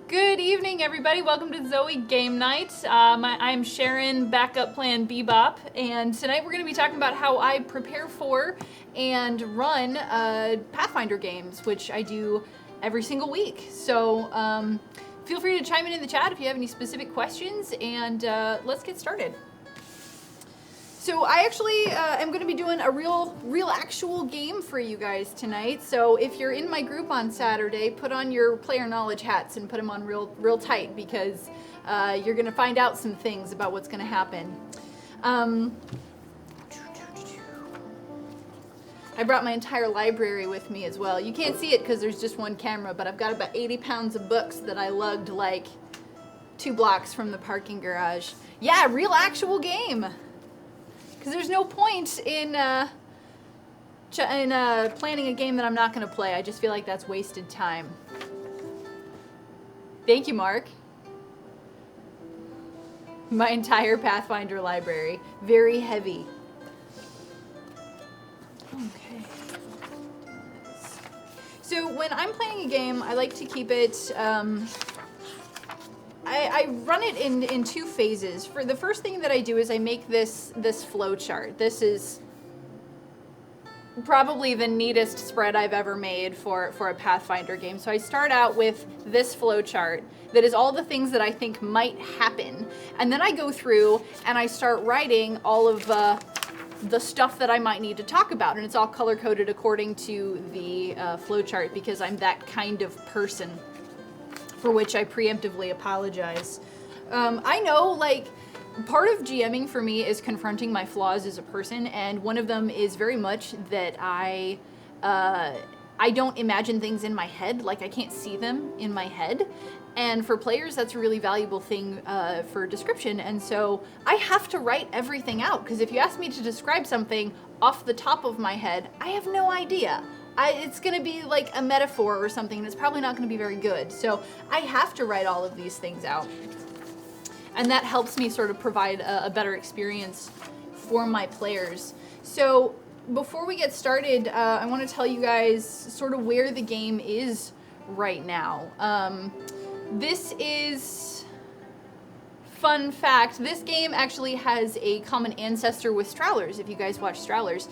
Good evening, everybody. Welcome to ZOE Game Night. I'm Sharon, backup plan Bebop, and tonight we're going to be talking about how I prepare for and run Pathfinder games, which I do every single week. So feel free to chime in the chat if you have any specific questions, and let's get started. So I actually am going to be doing a real actual game for you guys tonight. So if you're in my group on Saturday, put on your player knowledge hats and put them on real tight, because you're going to find out some things about what's going to happen. I brought my entire library with me as well. You can't see it because there's just one camera, but I've got about 80 pounds of books that I lugged like 2 blocks from the parking garage. Yeah, real actual game. Because there's no point in planning a game that I'm not going to play. I just feel like that's wasted time. Thank you, Mark. My entire Pathfinder library. Very heavy. Okay. So when I'm playing a game, I like to keep it... I run it in 2 phases. For the first thing that I do is I make this flow chart. This is probably the neatest spread I've ever made for a Pathfinder game. So I start out with this flow chart that is all the things that I think might happen. And then I go through and I start writing all of the stuff that I might need to talk about. And it's all color-coded according to the flow chart, because I'm that kind of person, for which I preemptively apologize. I know, like, part of GMing for me is confronting my flaws as a person, and one of them is very much that I don't imagine things in my head, like I can't see them in my head. And for players, that's a really valuable thing for description, and so I have to write everything out, because if you ask me to describe something off the top of my head, I have no idea. It's going to be like a metaphor or something, and it's probably not going to be very good. So I have to write all of these things out. And that helps me sort of provide a better experience for my players. So before we get started, I want to tell you guys sort of where the game is right now. This is... Fun fact, this game actually has a common ancestor with Strowlers, if you guys watch Strowlers,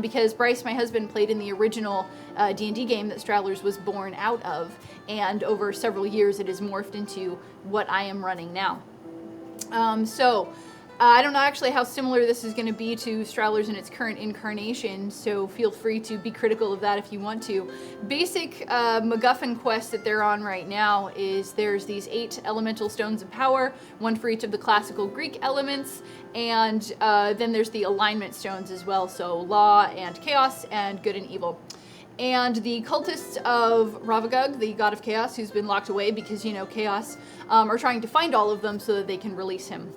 because Bryce, my husband, played in the original D&D game that Strowlers was born out of, and over several years it has morphed into what I am running now. I don't know actually how similar this is going to be to Strowlers in its current incarnation, so feel free to be critical of that if you want to. Basic MacGuffin quest that they're on right now is there's these 8 elemental stones of power, 1 for each of the classical Greek elements, and then there's the alignment stones as well, so law and chaos and good and evil. And the cultists of Ravagug, the god of chaos, who's been locked away because, you know, chaos, are trying to find all of them so that they can release him.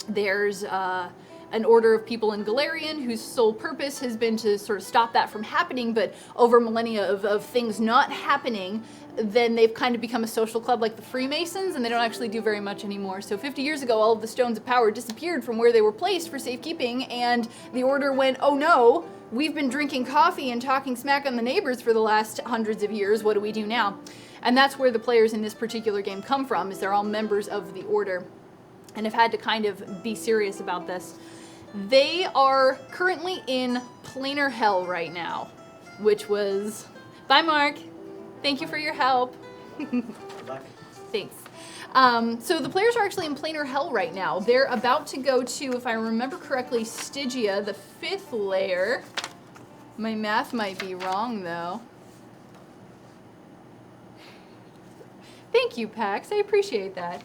There's an order of people in Galarian whose sole purpose has been to sort of stop that from happening, but over millennia of things not happening, then they've kind of become a social club like the Freemasons, and they don't actually do very much anymore. So 50 years ago, all of the stones of power disappeared from where they were placed for safekeeping, and the order went, oh no, we've been drinking coffee and talking smack on the neighbors for the last hundreds of years, what do we do now? And that's where the players in this particular game come from, is they're all members of the order, and have had to kind of be serious about this. They are currently in planar hell right now, which was... Bye, Mark. Thank you for your help. Good luck. Thanks. So the players are actually in planar hell right now. They're about to go to, if I remember correctly, Stygia, the 5th layer. My math might be wrong, though. Thank you, Pax. I appreciate that.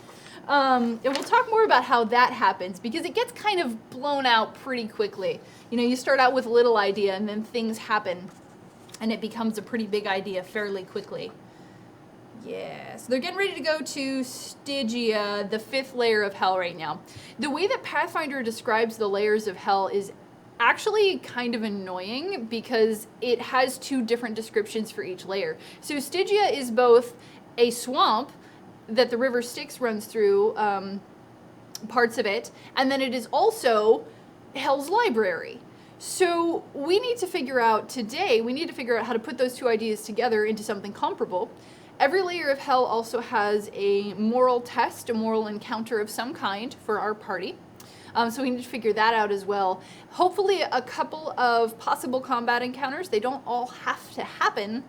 And we'll talk more about how that happens, because it gets kind of blown out pretty quickly. You know, you start out with a little idea and then things happen and it becomes a pretty big idea fairly quickly. Yeah, so they're getting ready to go to Stygia, the 5th layer of hell right now. The way that Pathfinder describes the layers of hell is actually kind of annoying, because it has 2 different descriptions for each layer. So Stygia is both a swamp that the river Styx runs through, parts of it, and then it is also Hell's library. So we need to figure out today, how to put those 2 ideas together into something comparable. Every layer of hell also has a moral test, a moral encounter of some kind for our party. So we need to figure that out as well. Hopefully a couple of possible combat encounters. They don't all have to happen.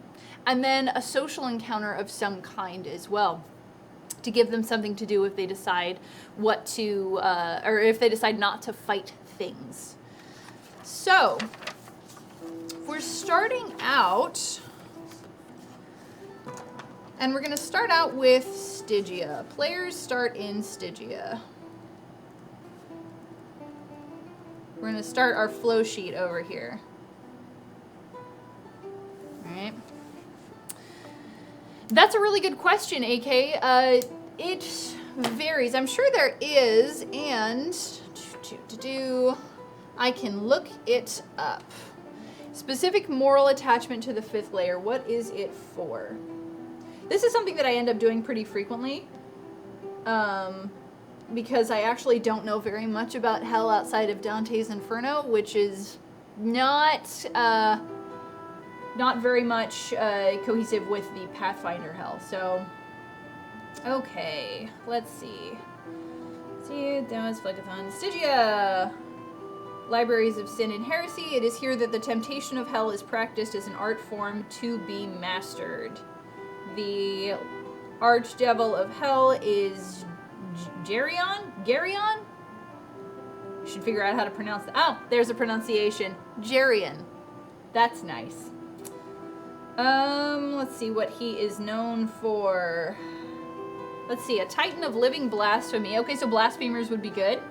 And then a social encounter of some kind as well, to give them something to do if they decide what to, or if they decide not to fight things. So, we're starting out, and we're going to start out with Stygia. Players start in Stygia. We're going to start our flow sheet over here. All right. That's a really good question, AK. It varies. I'm sure there is, and I can look it up. Specific moral attachment to the 5th layer. What is it for? This is something that I end up doing pretty frequently, because I actually don't know very much about hell outside of Dante's Inferno, which is not very much cohesive with the Pathfinder hell. So, okay, let's see. Stygia. Libraries of Sin and Heresy. It is here that the temptation of hell is practiced as an art form to be mastered. The archdevil of hell is Geryon? Should figure out how to pronounce that. Oh, there's a pronunciation. Geryon. That's nice. Let's see what he is known for. Let's see, a titan of living blasphemy. Okay, so blasphemers would be good.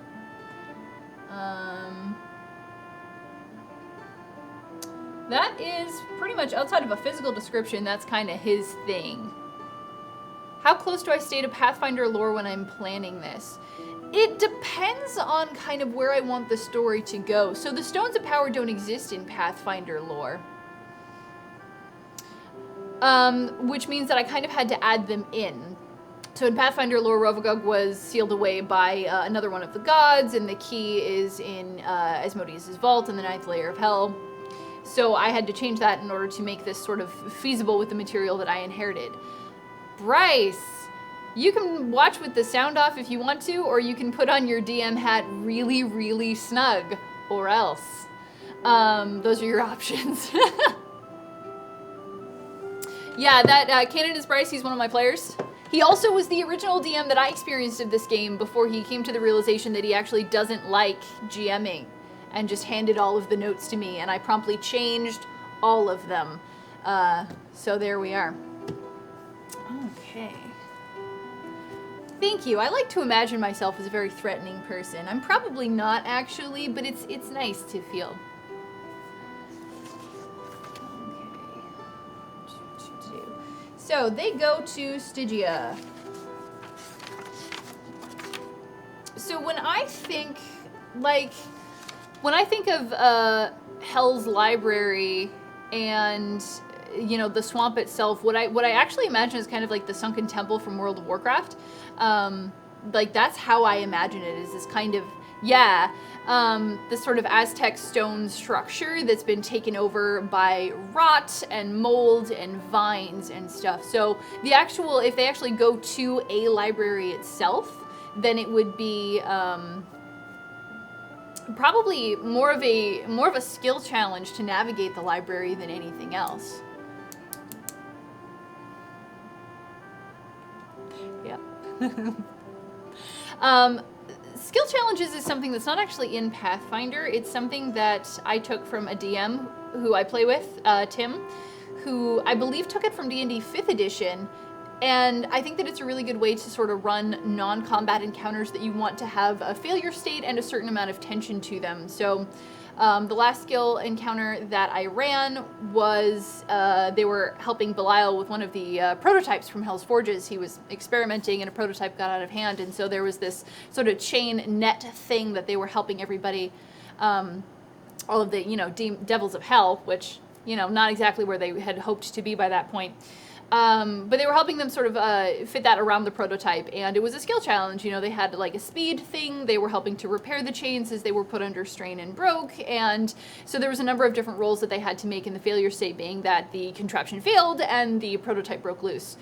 That is pretty much outside of a physical description, that's kind of his thing. How close do I stay to Pathfinder lore when I'm planning this? It depends on kind of where I want the story to go. So the Stones of Power don't exist in Pathfinder lore. Which means that I kind of had to add them in. So in Pathfinder lore, Rovagog was sealed away by another one of the gods, and the key is in Asmodeus' vault in the 9th layer of hell. So I had to change that in order to make this sort of feasible with the material that I inherited. Bryce, you can watch with the sound off if you want to, or you can put on your DM hat really, really snug, or else. Those are your options. Yeah, that canon is Bryce. He's one of my players. He also was the original DM that I experienced of this game before he came to the realization that he actually doesn't like GMing, and just handed all of the notes to me, and I promptly changed all of them. So there we are. Okay. Thank you. I like to imagine myself as a very threatening person. I'm probably not actually, but it's nice to feel. Okay. So they go to Stygia. So when I think of Hell's Library and, you know, the swamp itself, what I actually imagine is kind of like the Sunken Temple from World of Warcraft. Like, that's how I imagine it, is this kind of, this sort of Aztec stone structure that's been taken over by rot and mold and vines and stuff. So if they actually go to a library itself, then it would be, probably more of a skill challenge to navigate the library than anything else. Yeah. Skill challenges is something that's not actually in Pathfinder. It's something that I took from a DM who I play with, Tim, who I believe took it from D&D 5th edition. And I think that it's a really good way to sort of run non-combat encounters that you want to have a failure state and a certain amount of tension to them. So the last skill encounter that I ran was they were helping Belial with one of the prototypes from Hell's Forges. He was experimenting and a prototype got out of hand, and so there was this sort of chain net thing that they were helping everybody, all of the, devils of hell, which, not exactly where they had hoped to be by that point. But they were helping them sort of fit that around the prototype, and it was a skill challenge. You know, they had like a speed thing. They were helping to repair the chains as they were put under strain and broke, and so there was a number of different rolls that they had to make, in the failure state being that the contraption failed and the prototype broke loose.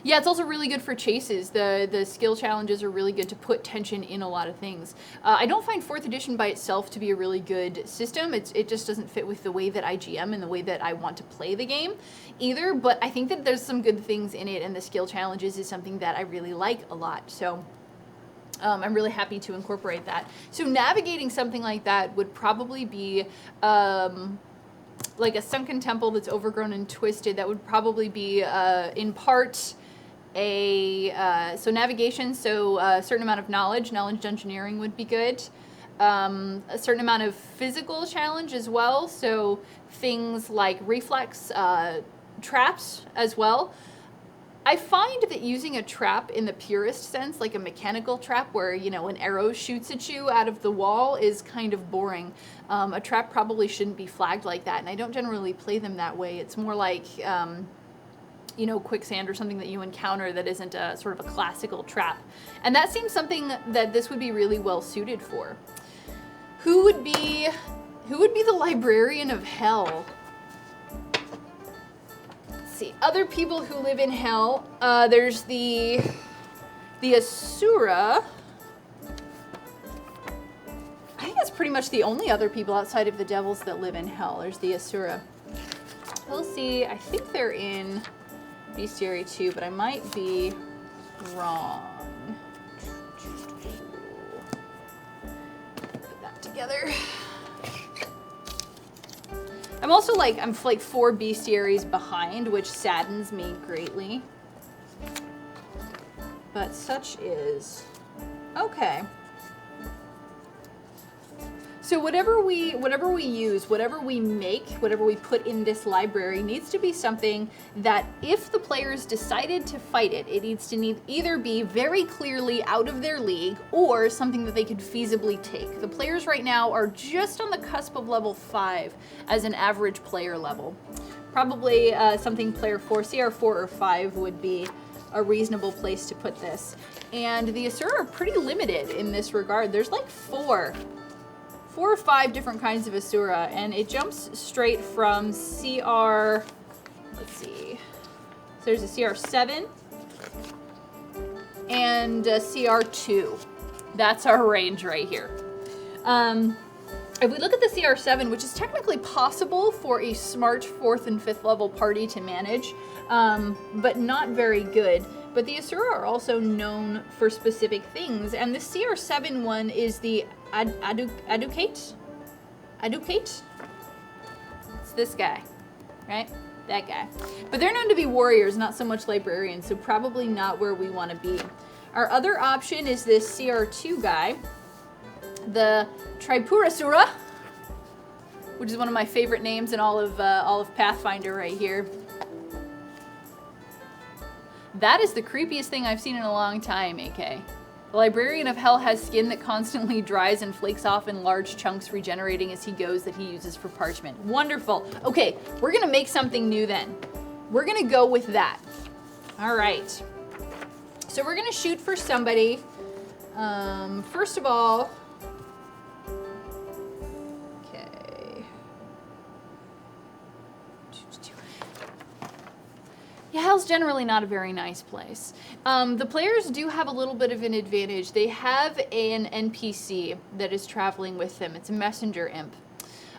Yeah, it's also really good for chases. The skill challenges are really good to put tension in a lot of things. I don't find 4th edition by itself to be a really good system. It just doesn't fit with the way that I GM and the way that I want to play the game either, but I think that there's some good things in it, and the skill challenges is something that I really like a lot. So I'm really happy to incorporate that. So navigating something like that would probably be like a sunken temple that's overgrown and twisted. That would probably be in part so navigation, so a certain amount of knowledge engineering would be good. A certain amount of physical challenge as well, so things like reflex, traps as well. I find that using a trap in the purest sense, like a mechanical trap where, you know, an arrow shoots at you out of the wall, is kind of boring. A trap probably shouldn't be flagged like that, and I don't generally play them that way. It's more like, you know, quicksand or something that you encounter that isn't a sort of a classical trap. And that seems something that this would be really well suited for. Who would be the librarian of hell? Let's see, other people who live in hell. There's the Asura. I think that's pretty much the only other people outside of the devils that live in hell. There's the Asura. We'll see, I think they're in Bestiary 2, but I might be wrong. Put that together. I'm also like, I'm like 4 bestiaries behind, which saddens me greatly. But such is. Okay. So whatever we use, whatever we make, whatever we put in this library needs to be something that if the players decided to fight it, it needs to either be very clearly out of their league or something that they could feasibly take. The players right now are just on the cusp of level 5 as an average player level. Probably something player 4, CR4 or 5 would be a reasonable place to put this. And the Asura are pretty limited in this regard. There's like 4 or 5 different kinds of Asura, and it jumps straight from CR, let's see, so there's a CR7 and a CR2. That's our range right here. If we look at the CR7, which is technically possible for a smart 4th and 5th level party to manage, but not very good. But the Asura are also known for specific things, and the CR7 one is the Aducate? It's this guy, right? That guy. But they're known to be warriors, not so much librarians, so probably not where we want to be. Our other option is this CR2 guy, the Tripurasura, which is one of my favorite names in all of Pathfinder right here. That is the creepiest thing I've seen in a long time, AK. The Librarian of Hell has skin that constantly dries and flakes off in large chunks, regenerating as he goes, that he uses for parchment. Wonderful. Okay, we're gonna make something new then. We're gonna go with that. All right. So we're gonna shoot for somebody. First of all, yeah, hell's generally not a very nice place. The players do have a little bit of an advantage. They have an NPC that is traveling with them. It's a messenger imp.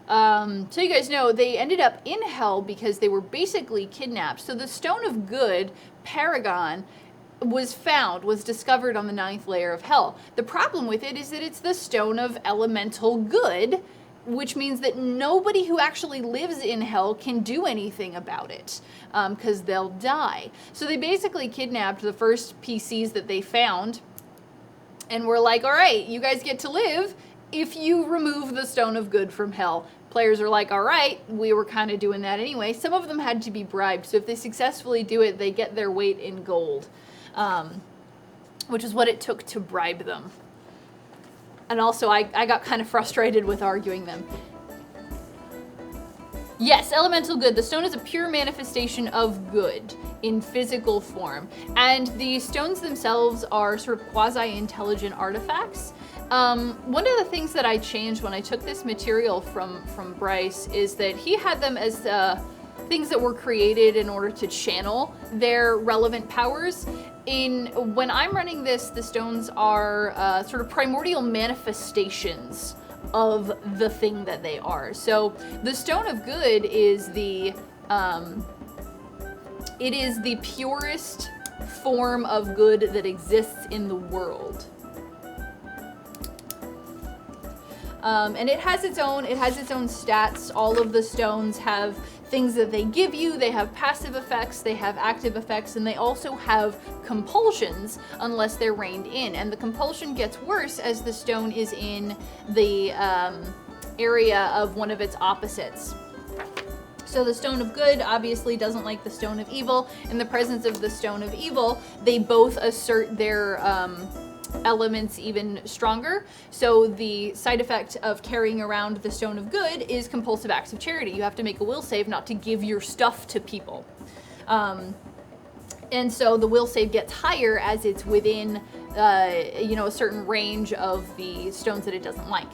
So you guys know, they ended up in hell because they were basically kidnapped. So the Stone of Good, Paragon, was discovered on the 9th layer of hell. The problem with it is that it's the Stone of Elemental Good, which means that nobody who actually lives in hell can do anything about it, because they'll die. So they basically kidnapped the first PCs that they found, and were like, all right, you guys get to live if you remove the Stone of Good from hell. Players are like, all right, we were kind of doing that anyway. Some of them had to be bribed, so if they successfully do it, they get their weight in gold, which is what it took to bribe them. And also, I got kind of frustrated with arguing them. Yes, elemental good. The stone is a pure manifestation of good in physical form. And the stones themselves are sort of quasi-intelligent artifacts. One of the things that I changed when I took this material from Bryce is that he had them as things that were created in order to channel their relevant powers. When I'm running this, the stones are sort of primordial manifestations of the thing that they are. So the stone of good is the purest form of good that exists in the world. And it has its own stats. All of the stones have things that they give you. They have passive effects, they have active effects, and they also have compulsions unless they're reined in. And the compulsion gets worse as the stone is in the area of one of its opposites. So the stone of good obviously doesn't like the stone of evil. In the presence of the stone of evil, they both assert their elements even stronger. So the side effect of carrying around the stone of good is compulsive acts of charity. You have to make a will save not to give your stuff to people. And so the will save gets higher as it's within a certain range of the stones that it doesn't like.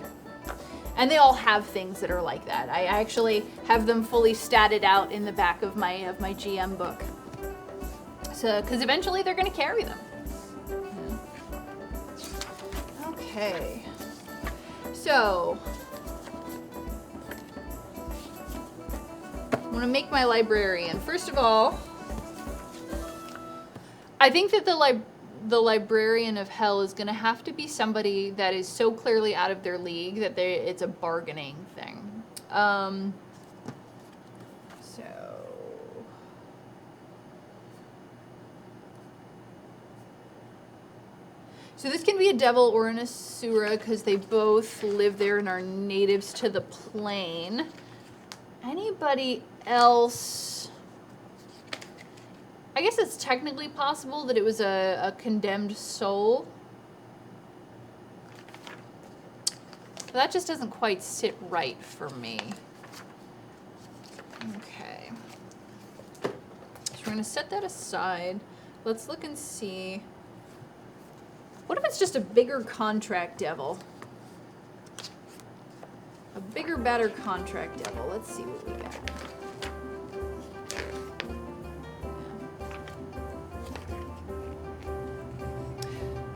And they all have things that are like that. I actually have them fully statted out in the back of my GM book. So, because eventually they're going to carry them. Okay, so I'm gonna make my librarian. First of all, I think that the librarian of hell is gonna have to be somebody that is so clearly out of their league that it's a bargaining thing. So this can be a devil or an asura because they both live there and are natives to the plane. Anybody else? I guess it's technically possible that it was a condemned soul. But that just doesn't quite sit right for me. Okay. So we're going to set that aside. Let's look and see. What if it's just a bigger contract devil? A bigger, better contract devil. Let's see what we got.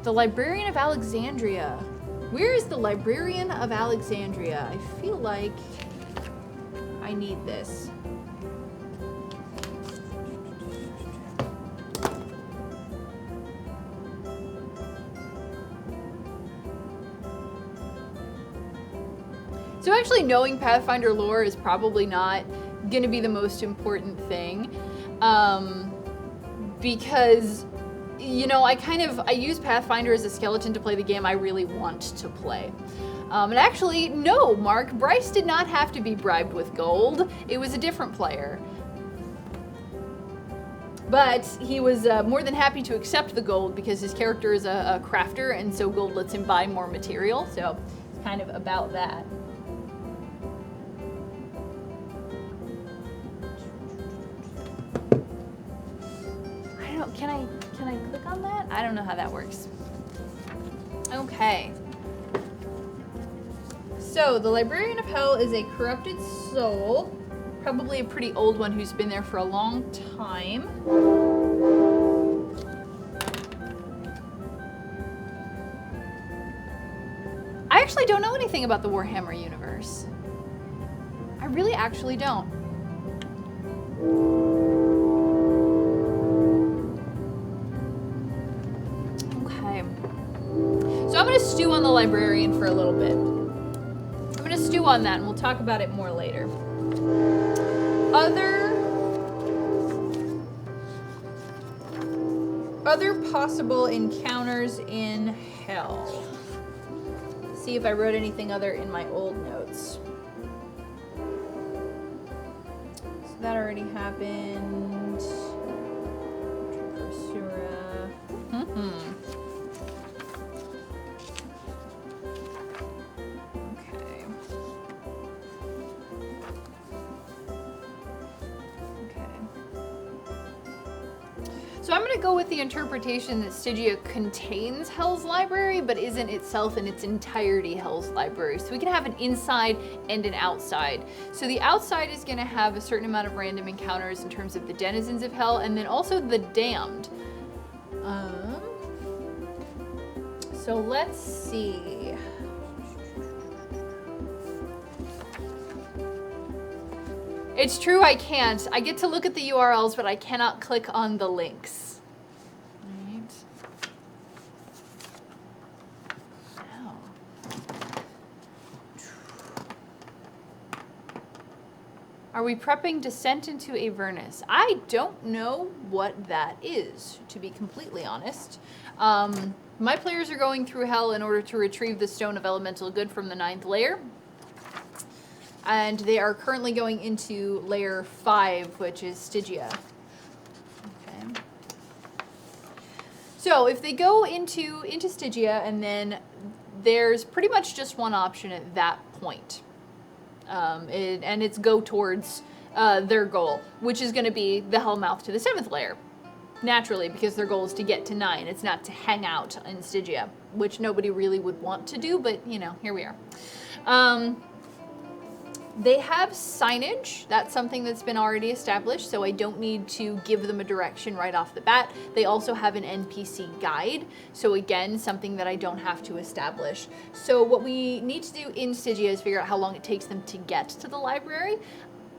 The Librarian of Alexandria. Where is the Librarian of Alexandria? I feel like I need this. So actually knowing Pathfinder lore is probably not going to be the most important thing, because, I use Pathfinder as a skeleton to play the game I really want to play. And actually, no, Mark, Bryce did not have to be bribed with gold. It was a different player. But he was more than happy to accept the gold because his character is a crafter, and so gold lets him buy more material, so it's kind of about that. Can I click on that? I don't know how that works. Okay. So the Librarian of Hell is a corrupted soul, probably a pretty old one who's been there for a long time. I actually don't know anything about the Warhammer universe. I really actually don't. So I'm going to stew on the Librarian for a little bit. I'm going to stew on that and we'll talk about it more later. Other possible encounters in hell. Let's see if I wrote anything other in my old notes. So that already happened. Asura. So I'm going to go with the interpretation that Stygia contains Hell's Library, but isn't itself in its entirety Hell's Library. So we can have an inside and an outside. So the outside is going to have a certain amount of random encounters in terms of the denizens of Hell, and then also the damned. So let's see. It's true, I can't. I get to look at the URLs, but I cannot click on the links. Right. Now. Are we prepping Descent into Avernus? I don't know what that is, to be completely honest. My players are going through Hell in order to retrieve the Stone of Elemental Good from the 9th layer. And they are currently going into layer 5, which is Stygia. Okay. So if they go into Stygia, and then there's pretty much just one option at that point. And it's go towards their goal, which is going to be the Hellmouth to the 7th layer. Naturally, because their goal is to get to 9. It's not to hang out in Stygia, which nobody really would want to do, but, you know, here we are. They have signage. That's something that's been already established, so I don't need to give them a direction right off the bat. They also have an NPC guide, so again, something that I don't have to establish. So what we need to do in Stygia is figure out how long it takes them to get to the library.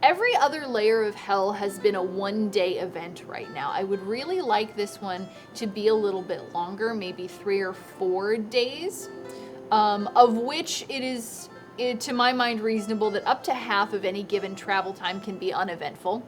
Every other layer of Hell has been a one-day event right now. I would really like this one to be a little bit longer, maybe 3 or 4 days, of which it is, to my mind, reasonable that up to half of any given travel time can be uneventful.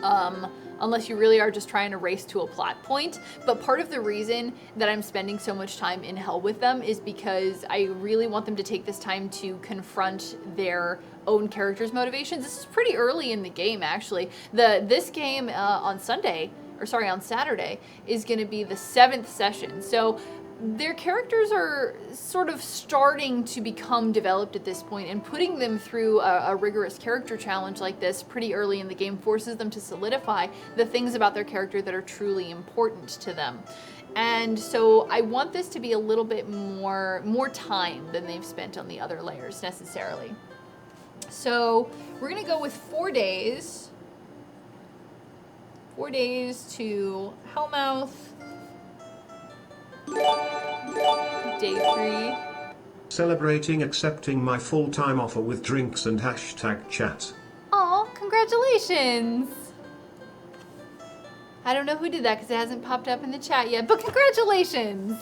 Unless you really are just trying to race to a plot point. But part of the reason that I'm spending so much time in Hell with them is because I really want them to take this time to confront their own characters' motivations. This is pretty early in the game, actually. This game on Saturday, is going to be the 7th session. So their characters are sort of starting to become developed at this point, and putting them through a rigorous character challenge like this pretty early in the game forces them to solidify the things about their character that are truly important to them. And so I want this to be a little bit more time than they've spent on the other layers necessarily. So we're going to go with 4 days. 4 days to Hellmouth. Day 3. Celebrating accepting my full-time offer with drinks and #chat. Aw, congratulations! I don't know who did that because it hasn't popped up in the chat yet, but congratulations!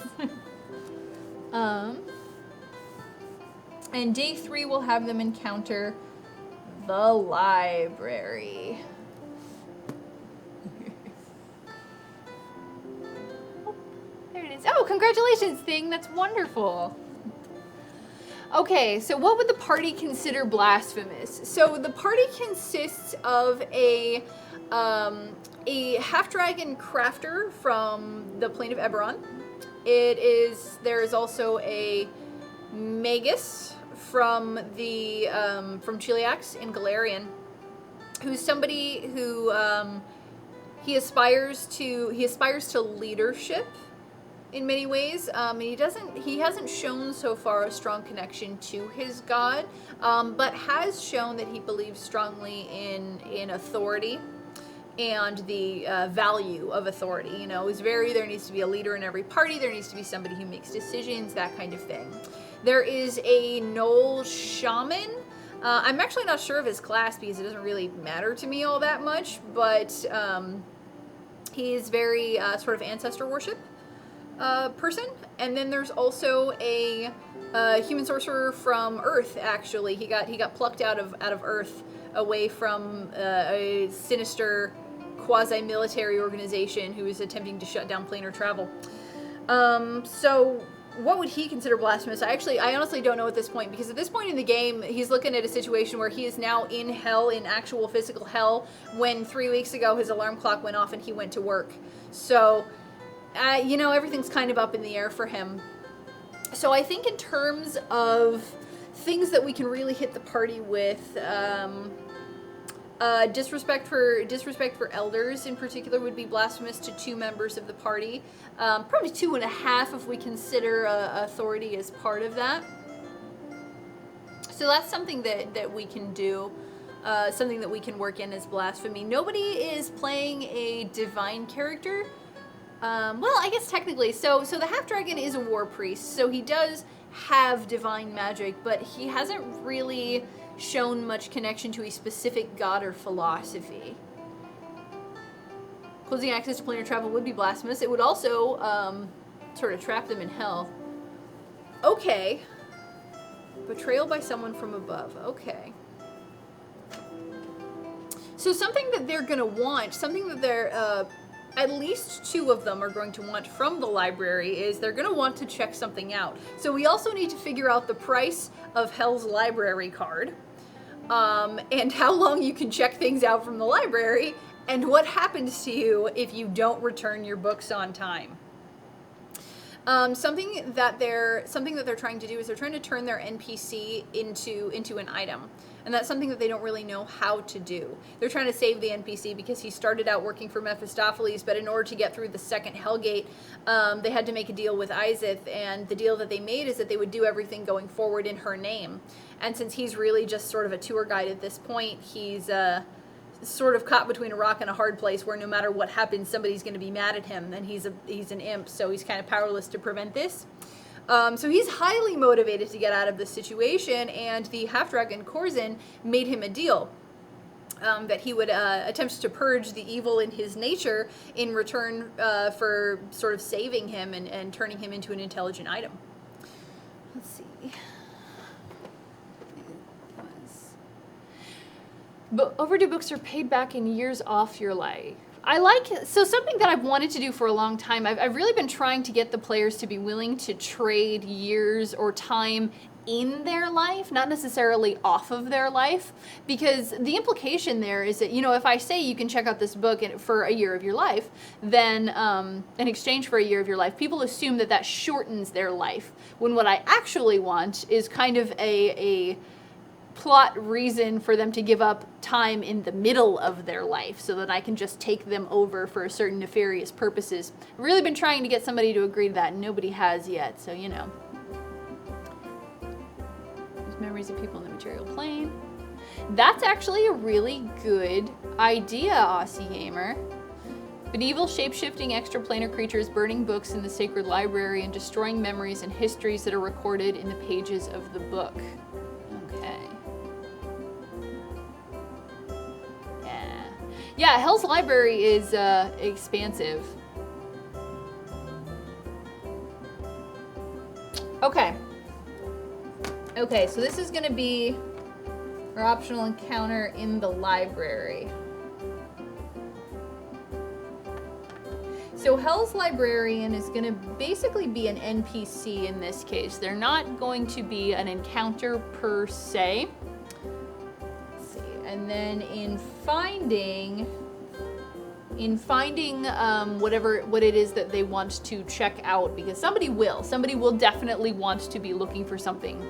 And day 3 will have them encounter the library. There it is. Oh, congratulations, Thing. That's wonderful. Okay, so what would the party consider blasphemous? So the party consists of a half-dragon crafter from the Plane of Eberron. There is also a magus from from Chiliax in Galarian, who's somebody who he aspires to leadership in many ways. He hasn't shown so far a strong connection to his god, but has shown that he believes strongly in authority and the value of authority. You know, there needs to be a leader in every party, there needs to be somebody who makes decisions, that kind of thing. There is a Knoll shaman. I'm actually not sure of his class because it doesn't really matter to me all that much, but he is very sort of ancestor worship person. And then there's also a human sorcerer from Earth. Actually, he got plucked out of Earth, away from a sinister quasi-military organization who is attempting to shut down planar travel. So what would he consider blasphemous? I honestly don't know at this point, because at this point in the game, he's looking at a situation where he is now in hell, in actual physical hell, when 3 weeks ago his alarm clock went off and he went to work. So, everything's kind of up in the air for him. So I think in terms of things that we can really hit the party with, Disrespect for elders in particular would be blasphemous to 2 members of the party. Probably 2.5 if we consider authority as part of that. So that's something that we can do. Something that we can work in as blasphemy. Nobody is playing a divine character. Well, I guess technically. So the half-dragon is a war priest, so he does have divine magic, but he hasn't really shown much connection to a specific god or philosophy. Closing access to planar travel would be blasphemous. It would also sort of trap them in hell. Okay. Betrayal by someone from above. Okay. So something that they're going to want, something that they're, at least 2 of them are going to want from the library is they're going to want to check something out. So we also need to figure out the price of Hell's library card, and how long you can check things out from the library, and what happens to you if you don't return your books on time. Something that they're trying to do is they're trying to turn their NPC into an item. And that's something that they don't really know how to do. They're trying to save the NPC because he started out working for Mephistopheles, but in order to get through the second Hellgate, they had to make a deal with Izeth, and the deal that they made is that they would do everything going forward in her name. And since he's really just sort of a tour guide at this point, he's sort of caught between a rock and a hard place where no matter what happens, somebody's going to be mad at him, and he's an imp, so he's kind of powerless to prevent this. So he's highly motivated to get out of this situation, and the half-dragon Corzin made him a deal that he would attempt to purge the evil in his nature in return for sort of saving him and turning him into an intelligent item. Let's see. But overdue books are paid back in years off your life. So something that I've wanted to do for a long time, I've really been trying to get the players to be willing to trade years or time in their life, not necessarily off of their life, because the implication there is that, if I say you can check out this book for a year of your life, then in exchange for a year of your life, people assume that shortens their life, when what I actually want is kind of a plot reason for them to give up time in the middle of their life so that I can just take them over for certain nefarious purposes. I've really been trying to get somebody to agree to that, and nobody has yet, so There's memories of people in the material plane. That's actually a really good idea, Aussie Gamer. But evil, shape-shifting, extraplanar creatures burning books in the sacred library and destroying memories and histories that are recorded in the pages of the book. Okay. Yeah, Hell's library is expansive. Okay. Okay, so this is going to be our optional encounter in the library. So Hell's librarian is going to basically be an NPC in this case. They're not going to be an encounter per se. And then in finding what it is that they want to check out, because somebody will definitely want to be looking for something.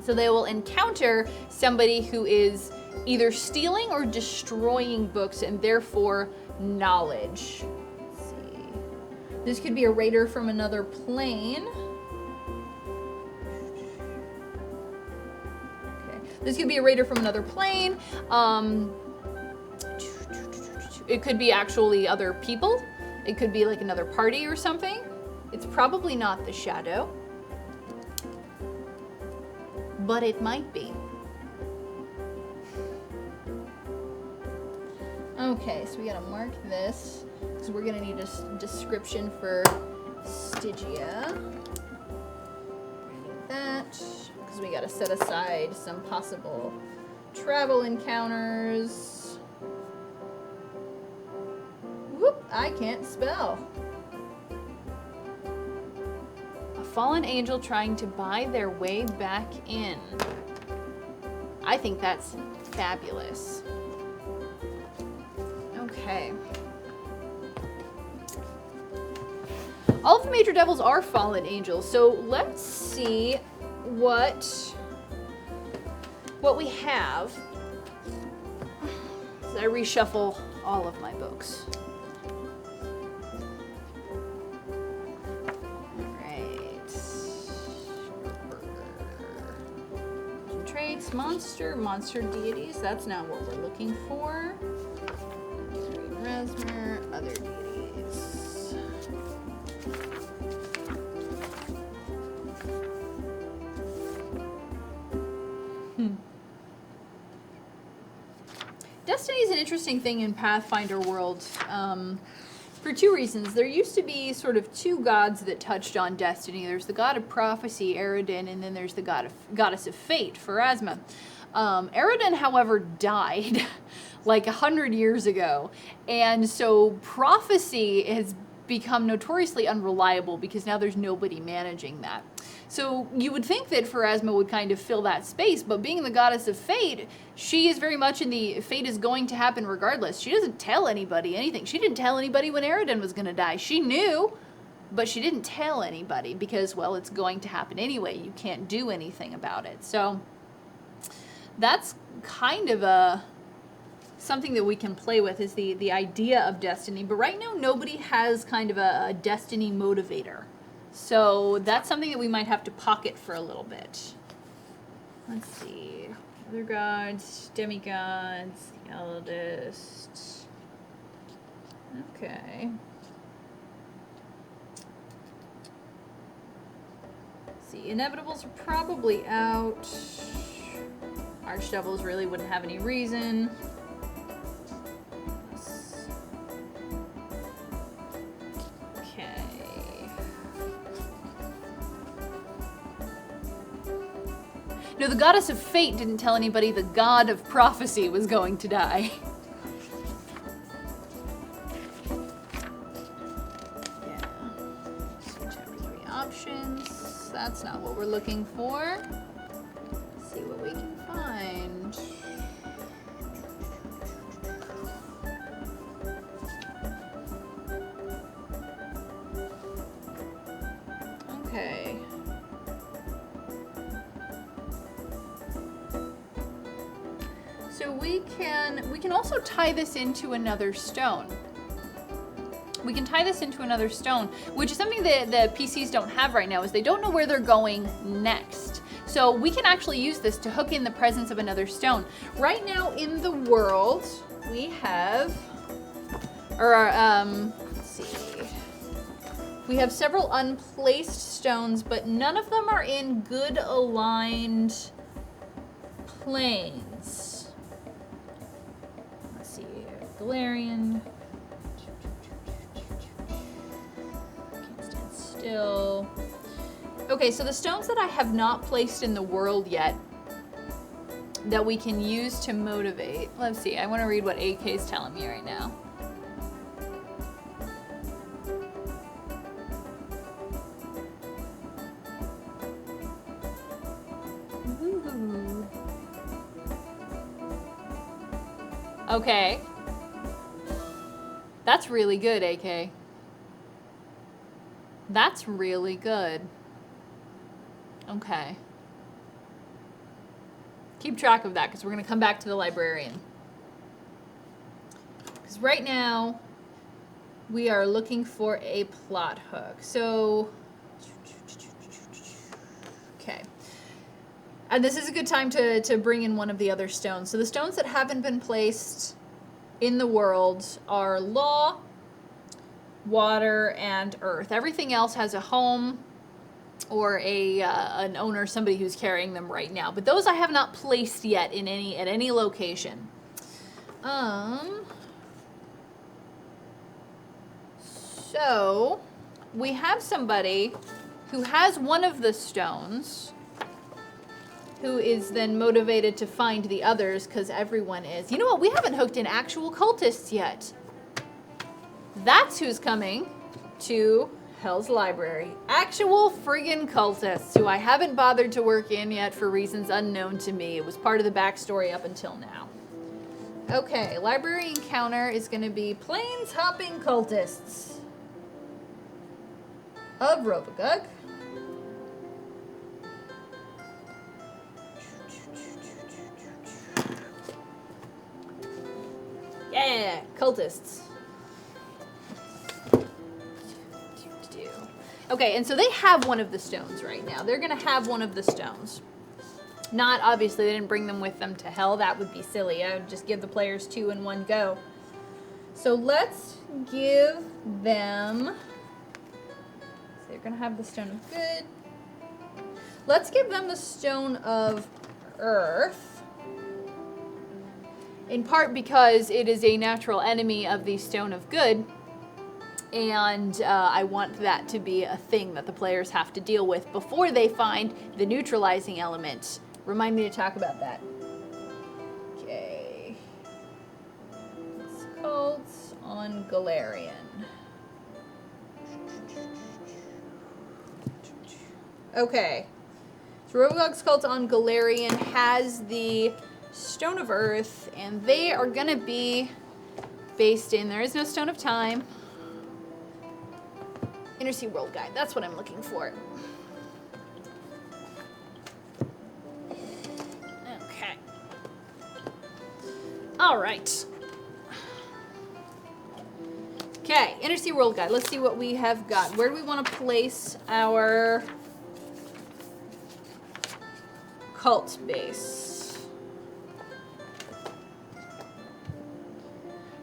So they will encounter somebody who is either stealing or destroying books and therefore knowledge. Let's see. This could be a raider from another plane. This could be a raider from another plane. It could be actually other people. It could be like another party or something. It's probably not the Shadow, but it might be. Okay, so we gotta mark this because we're gonna need a description for Stygia. That. Because we gotta set aside some possible travel encounters. Whoop, I can't spell. A fallen angel trying to buy their way back in. I think that's fabulous. Okay. All of the major devils are fallen angels, so let's see what we have. as I reshuffle all of my books. Traits, monster deities. That's not what we're looking for. Resmer, other deities. Destiny is an interesting thing in Pathfinder world. For two reasons. There used to be sort of two gods that touched on destiny. There's the god of prophecy, Eridan, and then there's the goddess of fate, Pharasma. Eridan, however, died like 100 years ago. And so prophecy has become notoriously unreliable because now there's nobody managing that. So you would think that Pharasma would kind of fill that space, but being the goddess of fate, she is very much in the fate is going to happen regardless. She doesn't tell anybody anything. She didn't tell anybody when Eridan was going to die. She knew, but she didn't tell anybody because, well, it's going to happen anyway. You can't do anything about it. So that's kind of something that we can play with is the idea of destiny. But right now, nobody has kind of a destiny motivator. So that's something that we might have to pocket for a little bit. Let's see. Other gods, demigods, the eldest. Okay. Let's see, inevitables are probably out. Archdevils really wouldn't have any reason. No, the goddess of fate didn't tell anybody the god of prophecy was going to die. Yeah. Switch every 3 options. That's not what we're looking for. Let's see what we can find. Okay. So we can also tie this into another stone. We can tie this into another stone, which is something that the PCs don't have right now, is they don't know where they're going next. So we can actually use this to hook in the presence of another stone. Right now in the world, we have, let's see. We have several unplaced stones, but none of them are in good aligned planes. Galarian. Can't stand still. Okay, so the stones that I have not placed in the world yet that we can use to motivate. Let's see, I want to read what AK is telling me right now. Ooh. Okay. That's really good, AK. That's really good. Okay. Keep track of that because we're going to come back to the librarian. Because right now, we are looking for a plot hook. So, okay. And this is a good time to bring in one of the other stones. So the stones that haven't been placed in the world are law, water, and earth. Everything else has a home or an owner, somebody who's carrying them right now. But those I have not placed yet at any location. So we have somebody who has one of the stones, who is then motivated to find the others because everyone is. You know what? We haven't hooked in actual cultists yet. That's who's coming to Hell's Library. Actual friggin' cultists who I haven't bothered to work in yet for reasons unknown to me. It was part of the backstory up until now. Okay, library encounter is going to be plains hopping cultists of Robogug. Yeah, cultists. Okay, and so they have one of the stones right now. They're going to have one of the stones. Not, obviously, they didn't bring them with them to hell. That would be silly. I would just give the players 2 in one go. So let's give them... So they're going to have the Stone of Good. Let's give them the Stone of Earth. In part because it is a natural enemy of the Stone of Good. And I want that to be a thing that the players have to deal with before they find the neutralizing element. Remind me to talk about that. Okay. It's cults on Galarian. Okay. So Rovagog's cult on Galarian has the Stone of Earth, and they are going to be based in... There is no Stone of Time. Inner-Sea World Guide. That's what I'm looking for. Okay. All right. Okay, Inner-Sea World Guide. Let's see what we have got. Where do we want to place our cult base?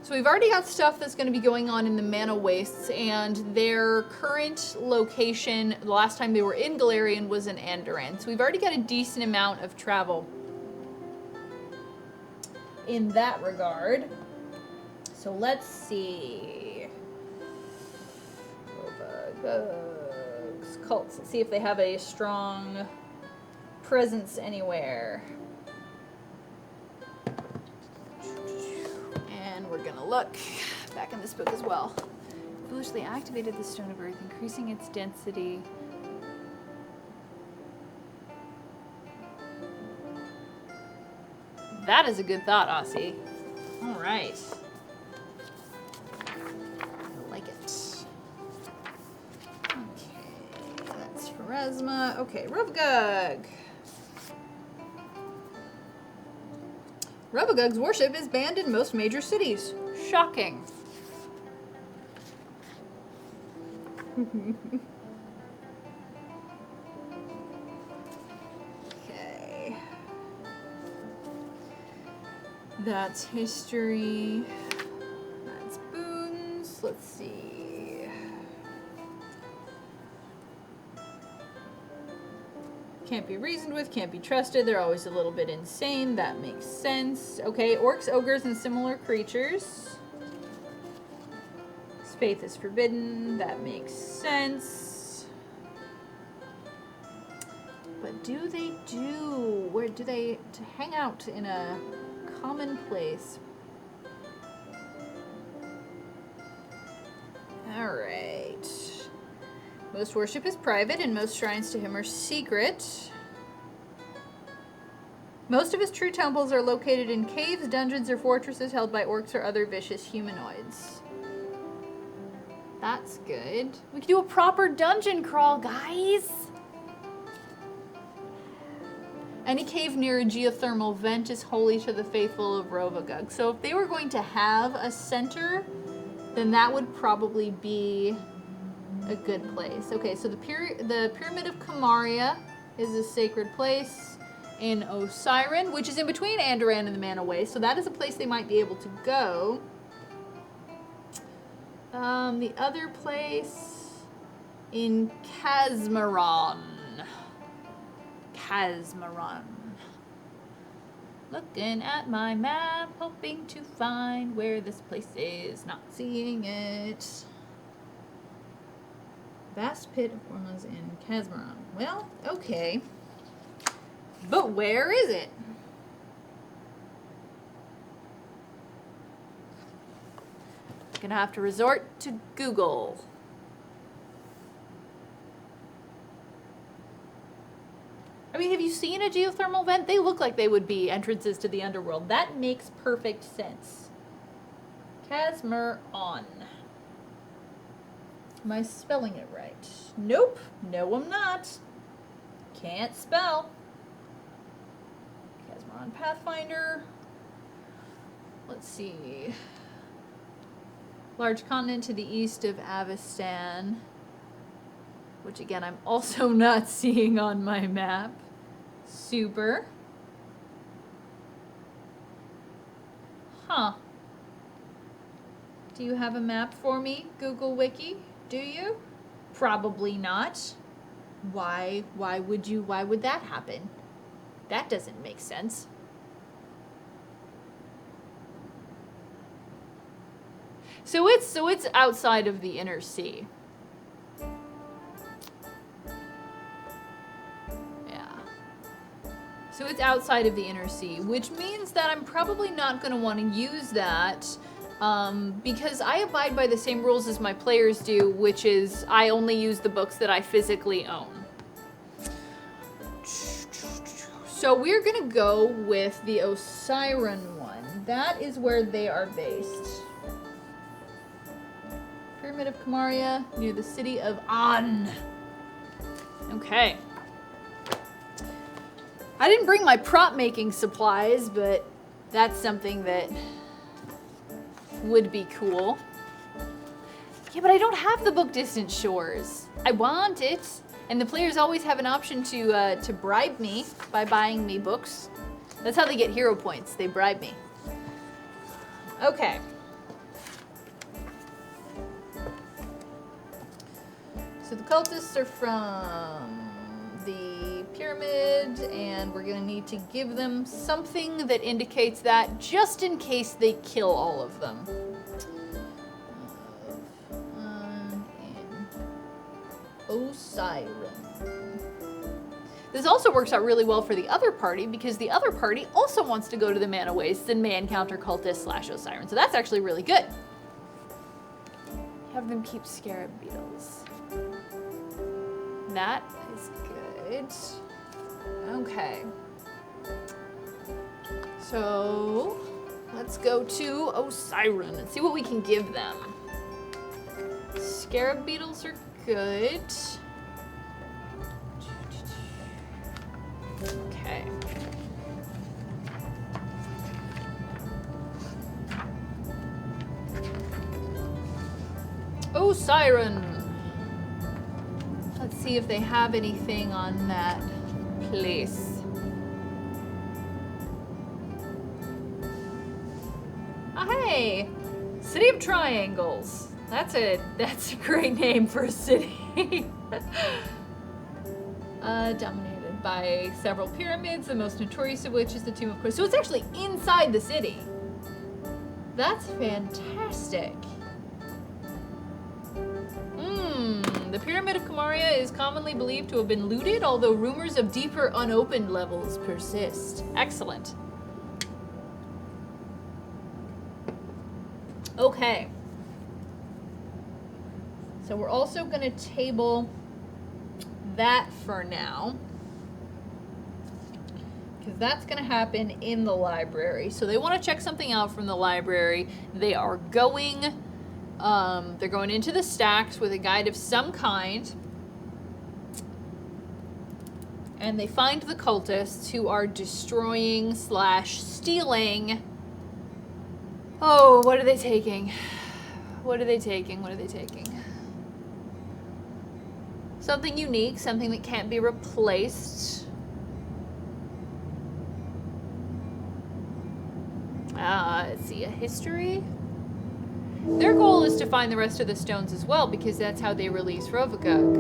So we've already got stuff that's going to be going on in the Mana Wastes, and their current location, the last time they were in Galarian, was in Andoran. So we've already got a decent amount of travel in that regard. So let's see. Rovagog's cults. Let's see if they have a strong presence anywhere. We're gonna look back in this book as well. Foolishly activated the Stone of Earth, increasing its density. That is a good thought, Aussie. All right. I like it. Okay, that's Pharasma. Okay, Rovagog. Rovagog's worship is banned in most major cities. Shocking. Okay. That's history. That's boons. Let's see. Can't be reasoned with, can't be trusted. They're always a little bit insane. That makes sense. Okay, orcs, ogres, and similar creatures. Faith is forbidden. That makes sense. But do they do? Where do they to hang out in a common place? All right. Most worship is private, and most shrines to him are secret. Most of his true temples are located in caves, dungeons, or fortresses held by orcs or other vicious humanoids. That's good. We can do a proper dungeon crawl, guys! Any cave near a geothermal vent is holy to the faithful of Rovagog. So if they were going to have a center, then that would probably be a good place. Okay, so the Pyramid of Kamaria is a sacred place in Osiren, which is in between Andoran and the Mana Waste, so that is a place they might be able to go. The other place in Kazmaron. Looking at my map, hoping to find where this place is. Not seeing it. Vast pit of Ormas in Kazmaron. Well, okay. But where is it? Gonna have to resort to Google. I mean, have you seen a geothermal vent? They look like they would be entrances to the underworld. That makes perfect sense. Kazmaron. Am I spelling it right? Nope. No, I'm not. Can't spell. Kazmaron Pathfinder. Let's see. Large continent to the east of Avestan, which again I'm also not seeing on my map. Super. Huh. Do you have a map for me, Google Wiki? Do you? Probably not. Why would that happen? That doesn't make sense. So it's outside of the inner sea. Yeah. So it's outside of the inner sea, which means that I'm probably not going to want to use that because I abide by the same rules as my players do, which is I only use the books that I physically own. So we're going to go with the Osiren one. That is where they are based. Pyramid of Kamaria, near the city of An. Okay. I didn't bring my prop making supplies, but that's something that would be cool. Yeah, but I don't have the book Distant Shores. I want it, and the players always have an option to bribe me by buying me books. That's how they get hero points. They bribe me. Okay. So the cultists are from the pyramid, and we're gonna need to give them something that indicates that, just in case they kill all of them. In Osiren. This also works out really well for the other party, because the other party also wants to go to the Mana Wastes and may encounter cultists / Osiren. So that's actually really good. Have them keep scarab beetles. That is good. Okay. So let's go to Osiren and see what we can give them. Scarab beetles are good. Okay. Osiren. Let's see if they have anything on that place. Oh, hey! City of Triangles. That's a great name for a city. Dominated by several pyramids, the most notorious of which is the Tomb of Crows. So it's actually inside the city. That's fantastic. The Pyramid of Kamaria is commonly believed to have been looted, although rumors of deeper unopened levels persist. Excellent. Okay. So we're also going to table that for now, because that's going to happen in the library. So they want to check something out from the library. They are going... they're going into the stacks with a guide of some kind. And they find the cultists who are destroying / stealing. Oh, what are they taking? What are they taking? What are they taking? Something unique, something that can't be replaced. Let's see, a history. Their goal is to find the rest of the stones as well, because that's how they release Rovagug.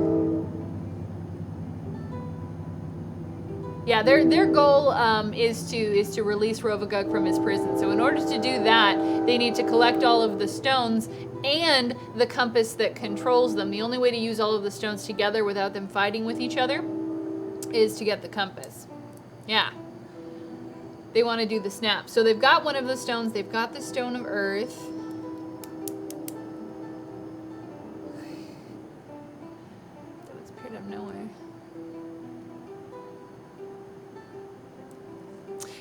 Yeah, their goal is to release Rovagug from his prison. So in order to do that, they need to collect all of the stones and the compass that controls them. The only way to use all of the stones together without them fighting with each other is to get the compass. Yeah. They want to do the snap. So they've got one of the stones. They've got the Stone of Earth. That appeared out of nowhere.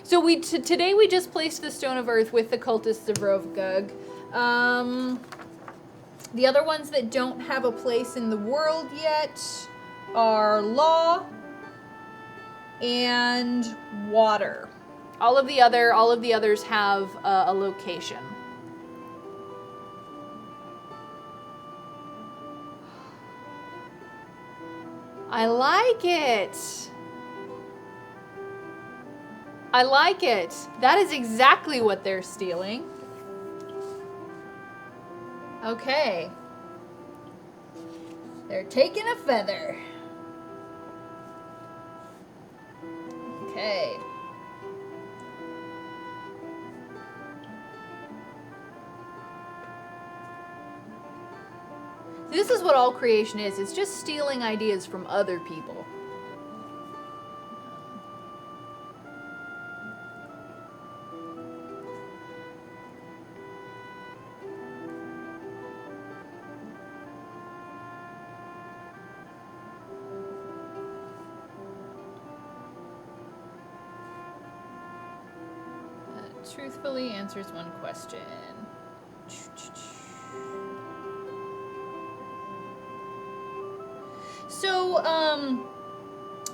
So today we just placed the Stone of Earth with the cultists of Rovagug. The other ones that don't have a place in the world yet are Law and Water. All of the others have a location. I like it. I like it. That is exactly what they're stealing. Okay. They're taking a feather. Okay. This is what all creation is. It's just stealing ideas from other people. Truthfully answers one question. So,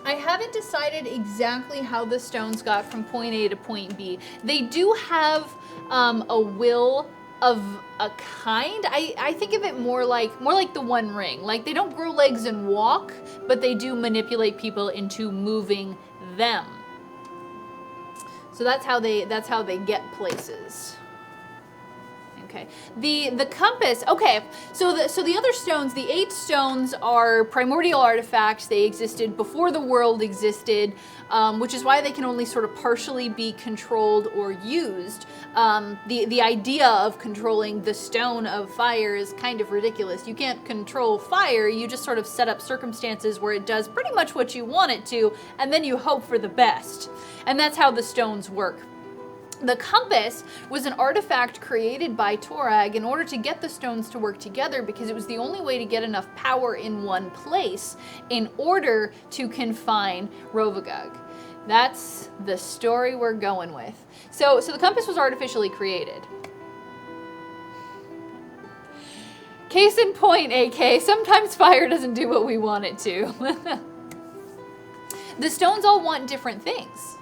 I haven't decided exactly how the stones got from point A to point B. They do have a will of a kind. I think of it more like the One Ring. Like, they don't grow legs and walk, but they do manipulate people into moving them. So that's how they get places. Okay. The compass. Okay. So the other stones, the 8 stones, are primordial artifacts. They existed before the world existed, which is why they can only sort of partially be controlled or used. The idea of controlling the stone of fire is kind of ridiculous. You can't control fire. You just sort of set up circumstances where it does pretty much what you want it to, and then you hope for the best. And that's how the stones work. The compass was an artifact created by Torag in order to get the stones to work together, because it was the only way to get enough power in one place in order to confine Rovagug. That's the story we're going with. So the compass was artificially created. Case in point, AK, sometimes fire doesn't do what we want it to. The stones all want different things.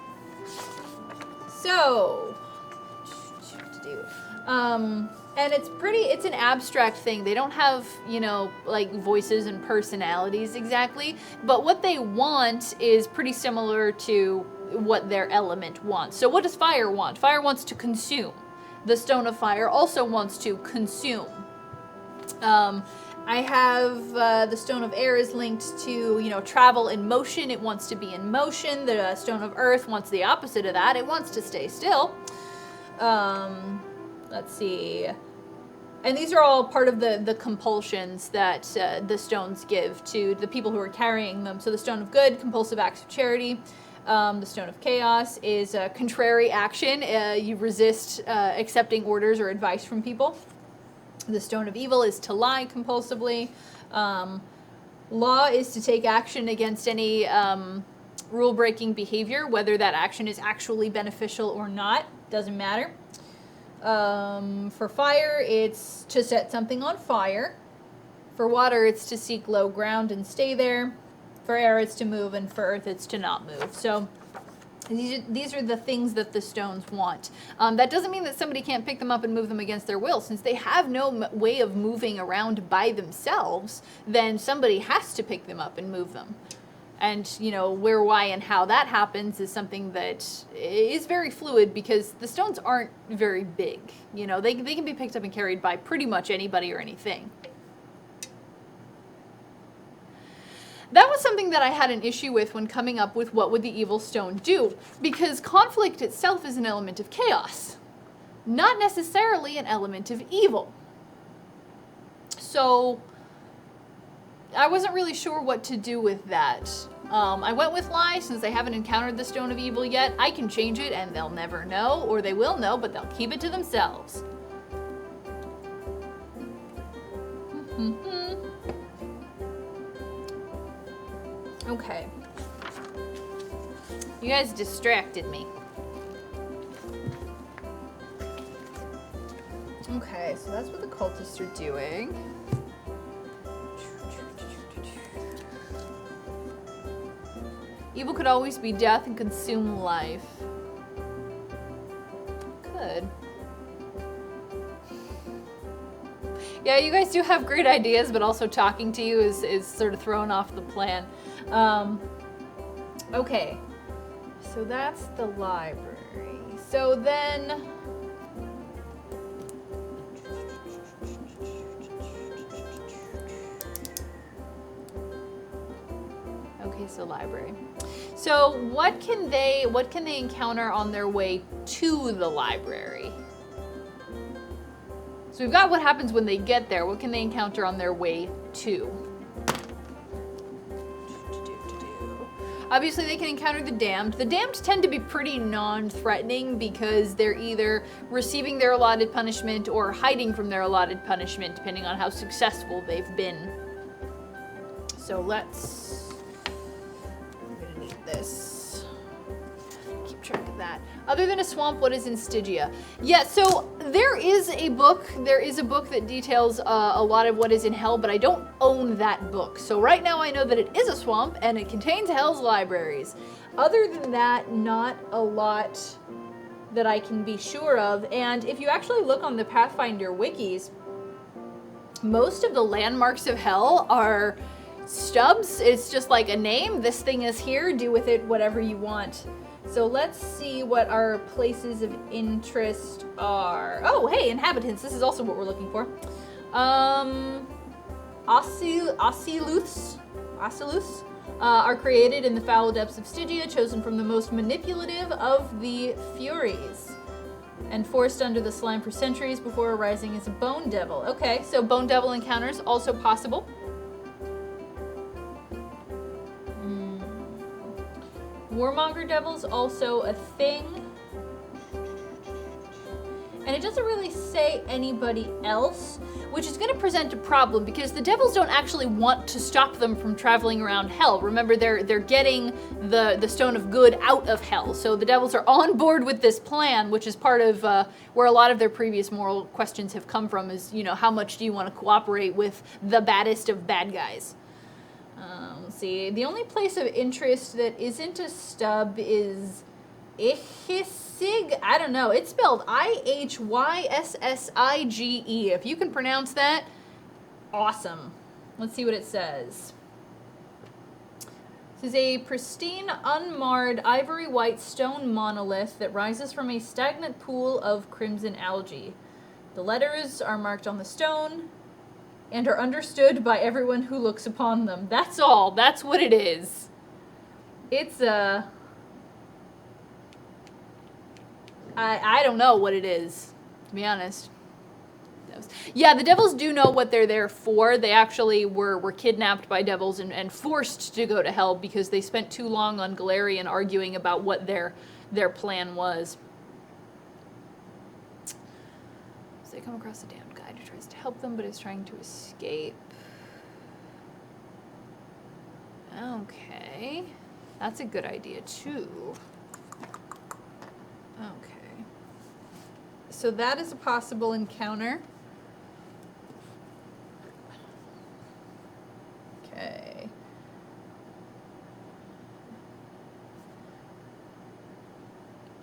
So, and it's an abstract thing. They don't have, like voices and personalities exactly, but what they want is pretty similar to what their element wants. So what does fire want? Fire wants to consume. The stone of fire also wants to consume. I have the stone of air is linked to, travel in motion. It wants to be in motion. The stone of earth wants the opposite of that. It wants to stay still. Let's see. And these are all part of the compulsions that the stones give to the people who are carrying them. So the stone of good, compulsive acts of charity. The stone of chaos is contrary action. You resist accepting orders or advice from people. The stone of evil is to lie compulsively. Law is to take action against any rule-breaking behavior, whether that action is actually beneficial or not. Doesn't matter. For fire, it's to set something on fire. For water, it's to seek low ground and stay there. For air, it's to move, and for earth, it's to not move. So these are the things that the stones want. That doesn't mean that somebody can't pick them up and move them against their will. Since they have no way of moving around by themselves, then somebody has to pick them up and move them. And, where, why, and how that happens is something that is very fluid, because the stones aren't very big. They can be picked up and carried by pretty much anybody or anything. That was something that I had an issue with when coming up with what would the evil stone do, because conflict itself is an element of chaos, not necessarily an element of evil. So I wasn't really sure what to do with that. I went with lie, since they haven't encountered the stone of evil yet. I can change it and they'll never know, or they will know, but they'll keep it to themselves. Okay. You guys distracted me. Okay, so that's what the cultists are doing. Evil could always be death and consume life. Could. Yeah, you guys do have great ideas, but also talking to you is sort of throwing off the plan. Okay, so that's the library. So then... Okay, so library. So what can they encounter on their way to the library? So we've got what happens when they get there. What can they encounter on their way to? Obviously, they can encounter the damned. The damned tend to be pretty non-threatening because they're either receiving their allotted punishment or hiding from their allotted punishment, depending on how successful they've been. So let's... I'm gonna need this. Keep track of that. Other than a swamp, what is in Stygia? Yeah, so there is a book that details a lot of what is in Hell, but I don't own that book. So right now I know that it is a swamp and it contains Hell's libraries. Other than that, not a lot that I can be sure of. And if you actually look on the Pathfinder wikis, most of the landmarks of Hell are stubs. It's just like a name. This thing is here. Do with it whatever you want. So let's see what our places of interest are. Oh, hey, inhabitants. This is also what we're looking for. Ossiluths are created in the foul depths of Stygia, chosen from the most manipulative of the Furies, and forced under the slime for centuries before arising as a bone devil. Okay, so bone devil encounters also possible. Warmonger Devil's also a thing. And it doesn't really say anybody else, which is going to present a problem because the devils don't actually want to stop them from traveling around Hell. Remember, they're getting the Stone of Good out of Hell. So the devils are on board with this plan, which is part of where a lot of their previous moral questions have come from is, you know, how much do you want to cooperate with the baddest of bad guys? Let's see. The only place of interest that isn't a stub is Ihisig. I don't know. It's spelled Ihyssige. If you can pronounce that, awesome. Let's see what it says. This is a pristine, unmarred, ivory white stone monolith that rises from a stagnant pool of crimson algae. The letters are marked on the stone and are understood by everyone who looks upon them. That's all. That's what it is. It's a... I don't know what it is, to be honest. Yeah, the devils do know what they're there for. They actually were kidnapped by devils and forced to go to Hell because they spent too long on Galarian arguing about what their plan was. So they come across a damned guide who tries to help them, but is trying to escape. Okay. That's a good idea, too. Okay. So that is a possible encounter. Okay.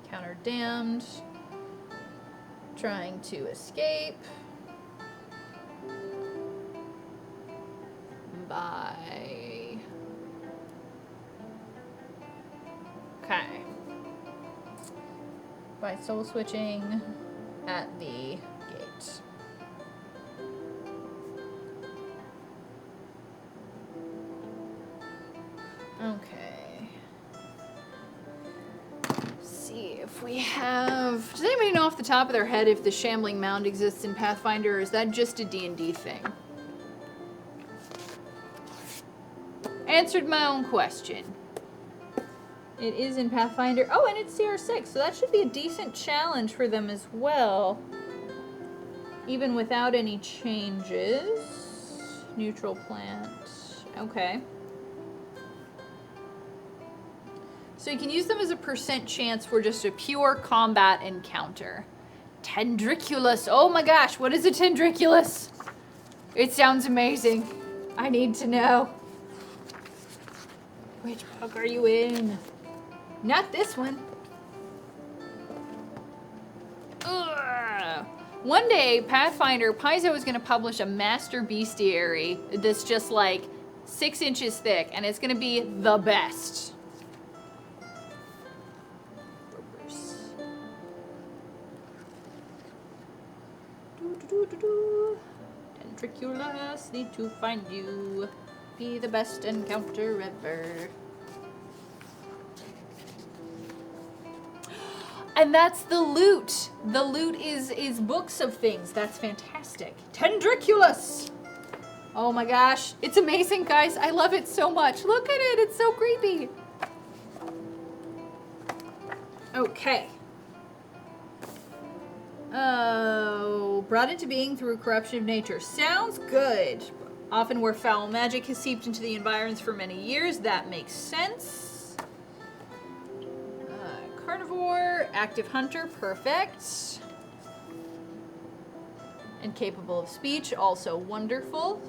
Encounter damned. Trying to escape. By... Okay. By soul switching at the gate. Okay. Let's see if we have... Does anybody know off the top of their head if the Shambling Mound exists in Pathfinder, or is that just a D&D thing? Answered my own question. It is in Pathfinder. Oh, and it's CR6, so that should be a decent challenge for them as well. Even without any changes. Neutral plant. Okay. So you can use them as a % chance for just a pure combat encounter. Tendriculus. Oh my gosh, what is a Tendriculus? It sounds amazing. I need to know. Which book are you in? Not this one. Ugh. One day, Pathfinder, Paizo is going to publish a master bestiary that's just like 6 inches thick, and it's gonna be the best. Tendriculus, need to find you. Be the best encounter ever. And that's the loot. The loot is books of things. That's fantastic. Tendriculus! Oh my gosh. It's amazing, guys. I love it so much. Look at it. It's so creepy. Okay. Oh, brought into being through corruption of nature. Sounds good. Often where foul magic has seeped into the environs for many years. That makes sense. Carnivore, active hunter, perfect. And capable of speech, also wonderful.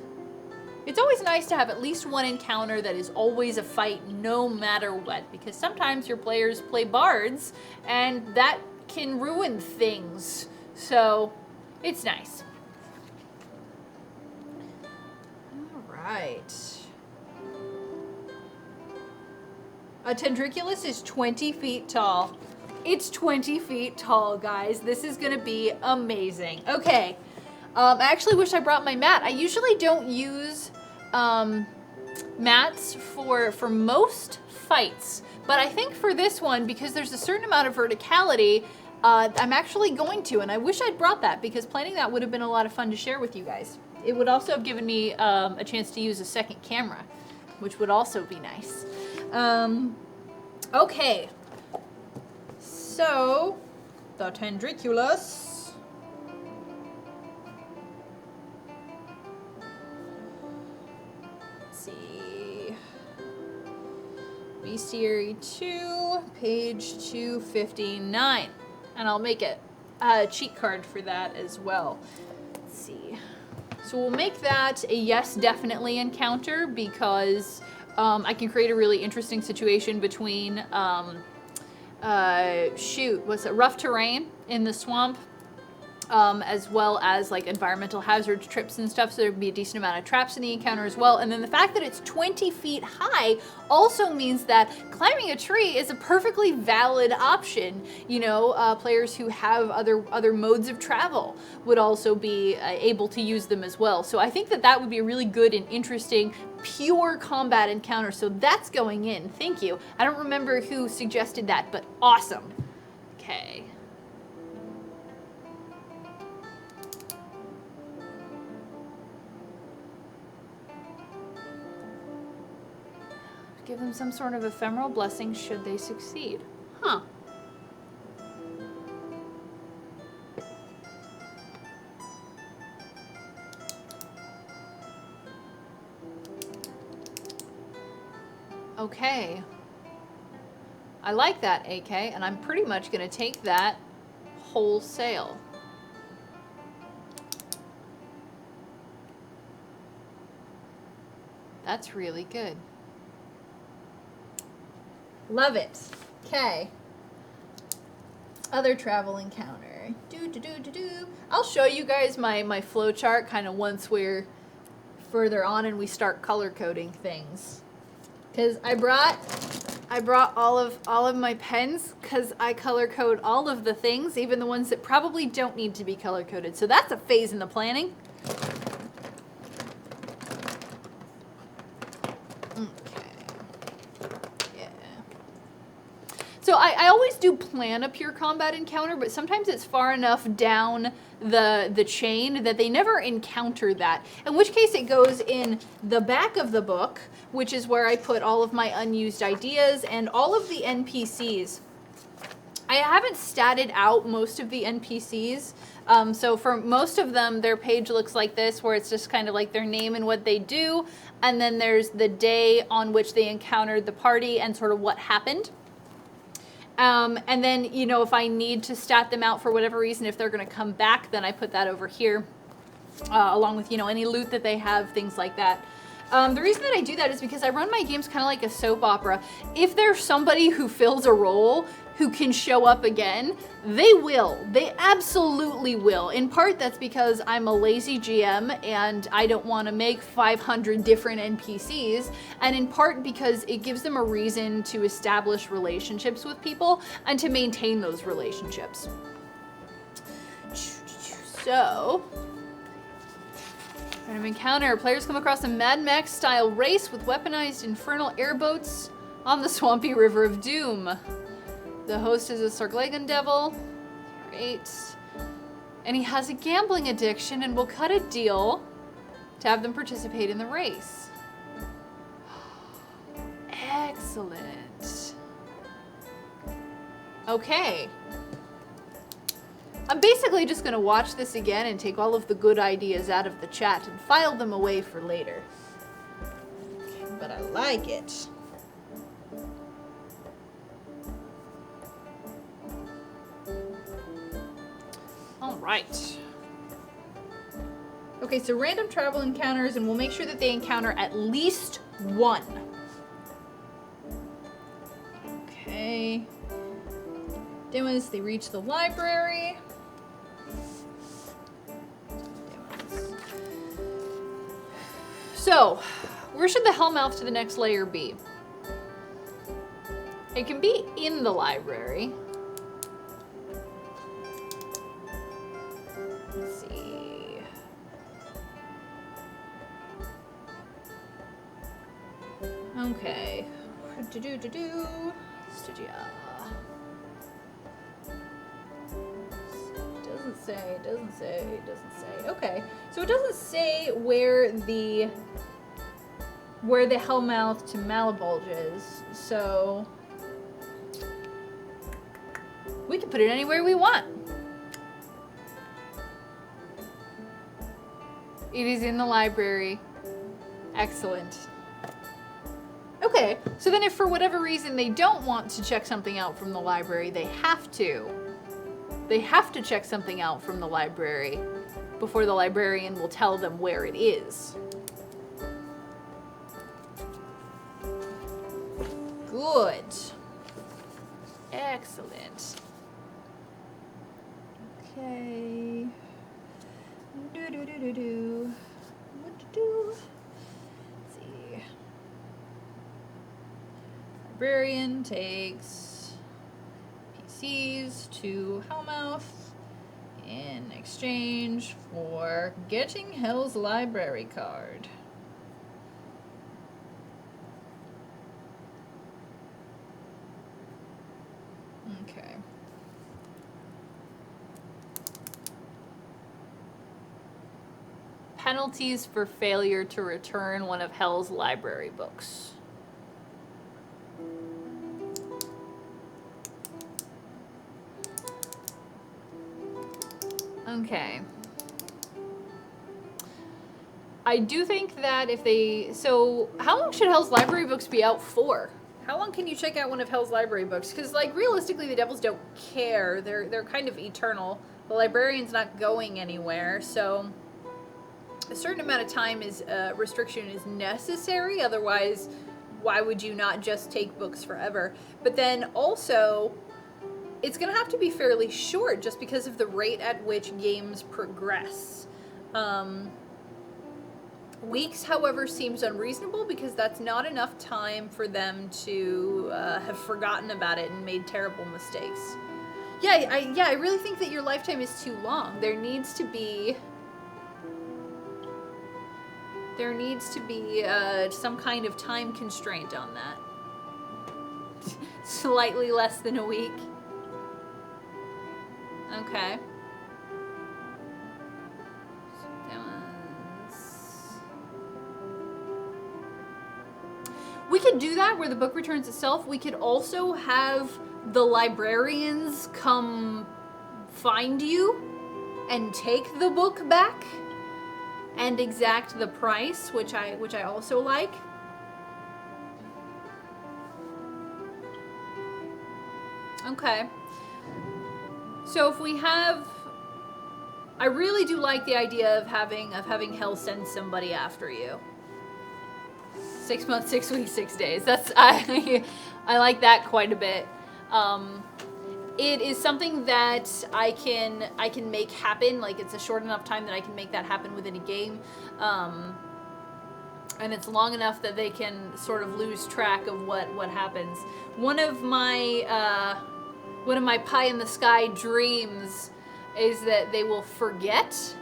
It's always nice to have at least one encounter that is always a fight no matter what, because sometimes your players play bards and that can ruin things. So it's nice. All right. A Tendriculus is 20 feet tall. It's 20 feet tall, guys. This is gonna be amazing. Okay. I actually wish I brought my mat. I usually don't use mats for most fights, but I think for this one, because there's a certain amount of verticality, I'm actually going to, and I wish I'd brought that, because planning that would have been a lot of fun to share with you guys. It would also have given me a chance to use a second camera, which would also be nice. Okay. So, the Tendriculus. Bestiary 2, page 259. And I'll make a cheat card for that as well. Let's see. So we'll make that a yes, definitely encounter, because I can create a really interesting situation between, what's it, rough terrain in the swamp, as well as like environmental hazards, trips and stuff, so there'd be a decent amount of traps in the encounter as well. And then the fact that it's 20 feet high also means that climbing a tree is a perfectly valid option. You know, players who have other modes of travel would also be able to use them as well. So I think that that would be a really good and interesting pure combat encounter. So that's going in. Thank you. I don't remember who suggested that, but awesome. Okay. Give them some sort of ephemeral blessing should they succeed. Huh. Okay. I like that, AK, and I'm pretty much going to take that wholesale. That's really good. Love it. Okay. Other travel encounter. I'll show you guys my flow chart kind of once we're further on and we start color coding things. Cause I brought all of my pens, cause I color code all of the things, even the ones that probably don't need to be color coded. So that's a phase in the planning. So I always do plan a pure combat encounter, but sometimes it's far enough down the chain that they never encounter that. In which case it goes in the back of the book, which is where I put all of my unused ideas and all of the NPCs. I haven't statted out most of the NPCs. So for most of them, their page looks like this, where it's just kind of like their name and what they do. And then there's the day on which they encountered the party and sort of what happened. And then, you know, if I need to stat them out for whatever reason, if they're going to come back, then I put that over here, along with, you know, any loot that they have, things like that. The reason that I do that is because I run my games kind of like a soap opera. If there's somebody who fills a role, who can show up again, they will. They absolutely will. In part, that's because I'm a lazy GM and I don't want to make 500 different NPCs. And in part because it gives them a reason to establish relationships with people and to maintain those relationships. So, random encounter. Players come across a Mad Max-style race with weaponized infernal airboats on the swampy River of Doom. The host is a Sarglagan devil, 8, and he has a gambling addiction and will cut a deal to have them participate in the race. Excellent. Okay. I'm basically just going to watch this again and take all of the good ideas out of the chat and file them away for later. But I like it. All right. Okay, so random travel encounters, and we'll make sure that they encounter at least one. Okay. Demos, they reach the library. Demos. So, where should the Hellmouth to the next layer be? It can be in the library. Let's see. Okay. Stygia. Doesn't say. Okay. So it doesn't say where the Hellmouth to Malabulge is. So we can put it anywhere we want. It is in the library. Excellent. Okay, so then if for whatever reason they don't want to check something out from the library, they have to. They have to check something out from the library before the librarian will tell them where it is. Good. Excellent. Okay. What to do? Let's see. Librarian takes PCs to Hellmouth in exchange for getting Hell's library card. Okay. Penalties for failure to return one of Hell's library books. Okay. I do think that if they... So, how long should Hell's library books be out for? How long can you check out one of Hell's library books? Because, like, realistically, the devils don't care. They're kind of eternal. The librarian's not going anywhere, so... A certain amount of time is restriction is necessary. Otherwise, why would you not just take books forever? But then also, it's going to have to be fairly short just because of the rate at which games progress. Weeks, however, seems unreasonable because that's not enough time for them to have forgotten about it and made terrible mistakes. Yeah, I really think that your lifetime is too long. There needs to be some kind of time constraint on that. Slightly less than a week. Okay. We could do that where the book returns itself. We could also have the librarians come find you and take the book back and exact the price, which I also like. Okay. So if we have, I really do like the idea of having Hell send somebody after you. 6 months, 6 weeks, 6 days. I like that quite a bit. It is something that I can make happen. Like, it's a short enough time that I can make that happen within a game, and it's long enough that they can sort of lose track of what happens. One of my pie in the sky dreams is that they will forget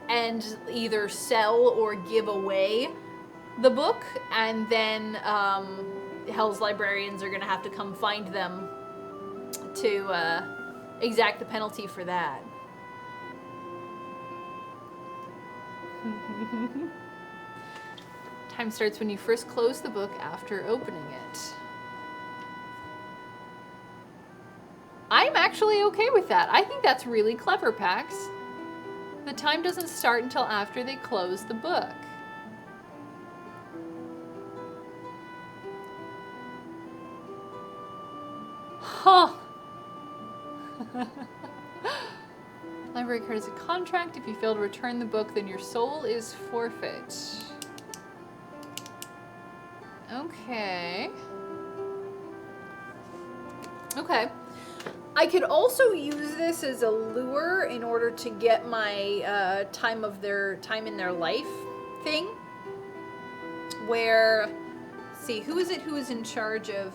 and either sell or give away the book, and then Hell's librarians are going to have to come find them to exact the penalty for that. Time starts when you first close the book after opening it. I'm actually okay with that. I think that's really clever, Pax. The time doesn't start until after they close the book. Huh. Library card is a contract. If you fail to return the book, then your soul is forfeit. Okay. Okay. I could also use this as a lure in order to get my time in their life thing. Where, see, who is it who is in charge of?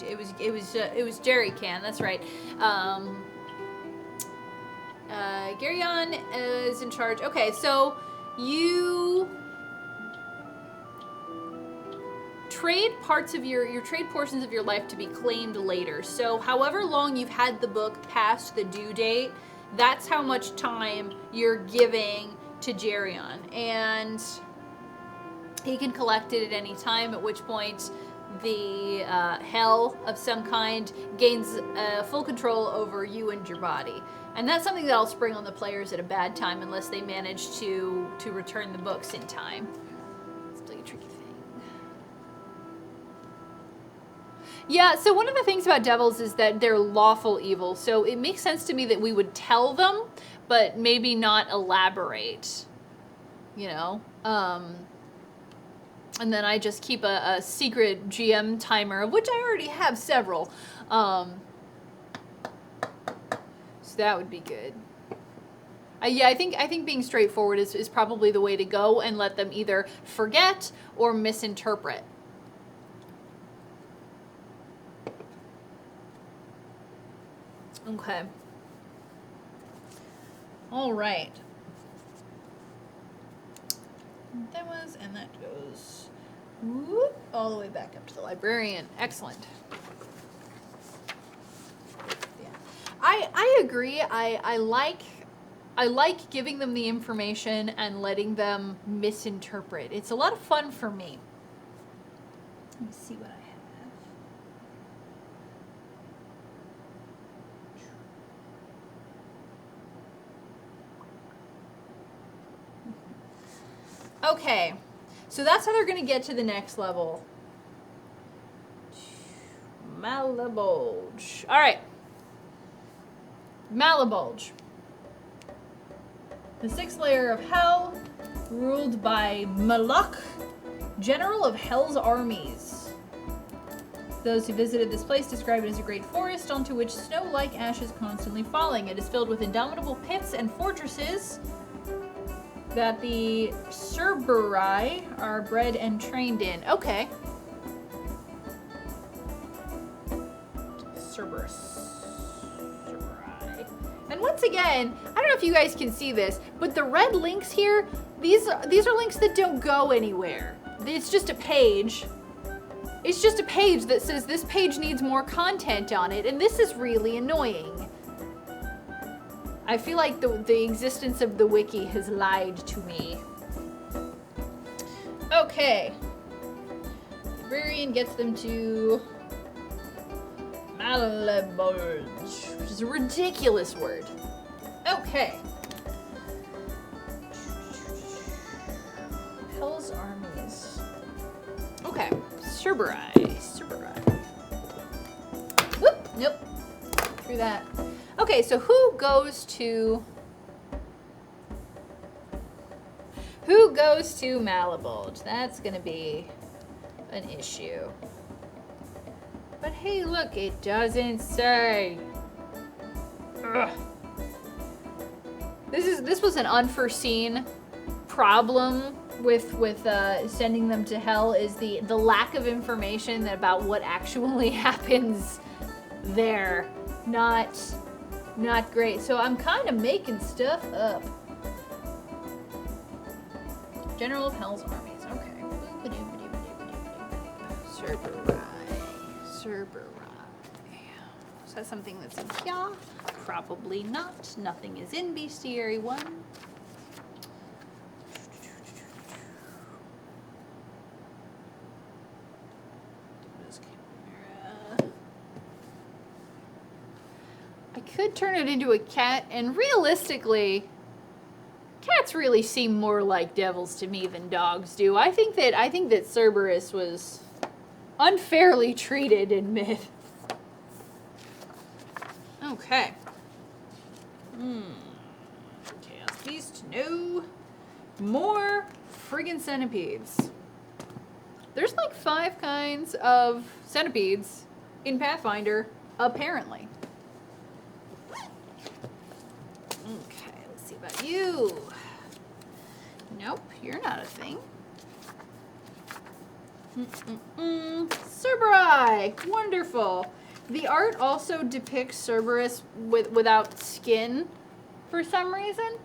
It was Jerry Can. That's right. Garyon is in charge. Okay, so you trade parts of your trade portions of your life to be claimed later. So however long you've had the book past the due date, that's how much time you're giving to Geryon, and he can collect it at any time, at which point the hell of some kind gains full control over you and your body. And that's something that'll spring on the players at a bad time unless they manage to return the books in time. It's like a tricky thing. Yeah, so one of the things about devils is that they're lawful evil. So it makes sense to me that we would tell them, but maybe not elaborate, you know? And then I just keep a secret GM timer, of which I already have several. So that would be good. Yeah, I think being straightforward is probably the way to go, and let them either forget or misinterpret. Okay. All right. That was, and that goes whoop, all the way back up to the librarian. Excellent. Yeah. I agree. I like giving them the information and letting them misinterpret. It's a lot of fun for me. Let me see what I have. Okay, so that's how they're going to get to the next level. Malabulge. All right. Malabulge. The sixth layer of Hell, ruled by Malak, general of Hell's armies. Those who visited this place describe it as a great forest onto which snow-like ash is constantly falling. It is filled with indomitable pits and fortresses that the Cerberus are bred and trained in. Okay. Cerberus. And once again, I don't know if you guys can see this, but the red links here, these are links that don't go anywhere. It's just a page. It's just a page that says this page needs more content on it, and this is really annoying. I feel like the existence of the wiki has lied to me. Okay. Librarian gets them to Malabulge, which is a ridiculous word. Okay. Hell's armies. Okay. Cerberus. Whoop. Nope. Through that. Okay, so who goes to Malabulge? That's gonna be an issue. But hey, look, it doesn't say. Ugh. This was an unforeseen problem with sending them to hell, is the lack of information about what actually happens there. Not great. So I'm kind of making stuff up. General of Hell's armies. Okay. Cerberus. Is that something that's in here? Probably not. Nothing is in Bestiary 1. I could turn it into a cat, and realistically, cats really seem more like devils to me than dogs do. I think that Cerberus was unfairly treated in myth. Okay. Chaos Beast, no. More friggin' centipedes. There's like 5 kinds of centipedes in Pathfinder, apparently. Okay, let's see about you. Nope, you're not a thing. Cerberi! Wonderful. The art also depicts Cerberus without skin for some reason.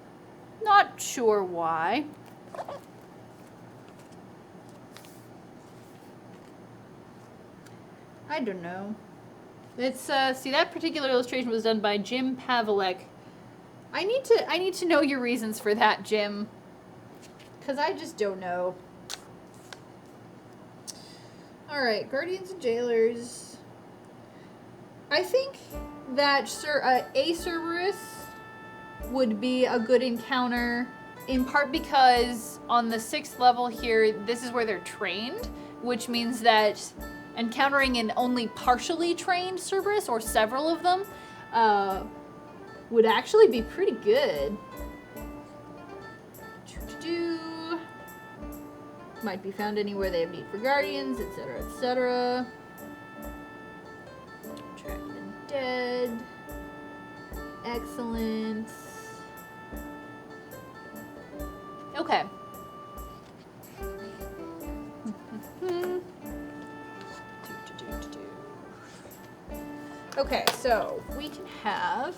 Not sure why. I don't know. It's see, that particular illustration was done by Jim Pavelek. I need to know your reasons for that, Jim. 'Cause I just don't know. Alright, Guardians and Jailers. I think that a Cerberus would be a good encounter, in part because on the 6th level here, this is where they're trained, which means that encountering an only partially trained Cerberus, or several of them, would actually be pretty good. Might be found anywhere they have need for guardians, etc., etc. Track the dead. Excellent. Okay. Okay, so we can have...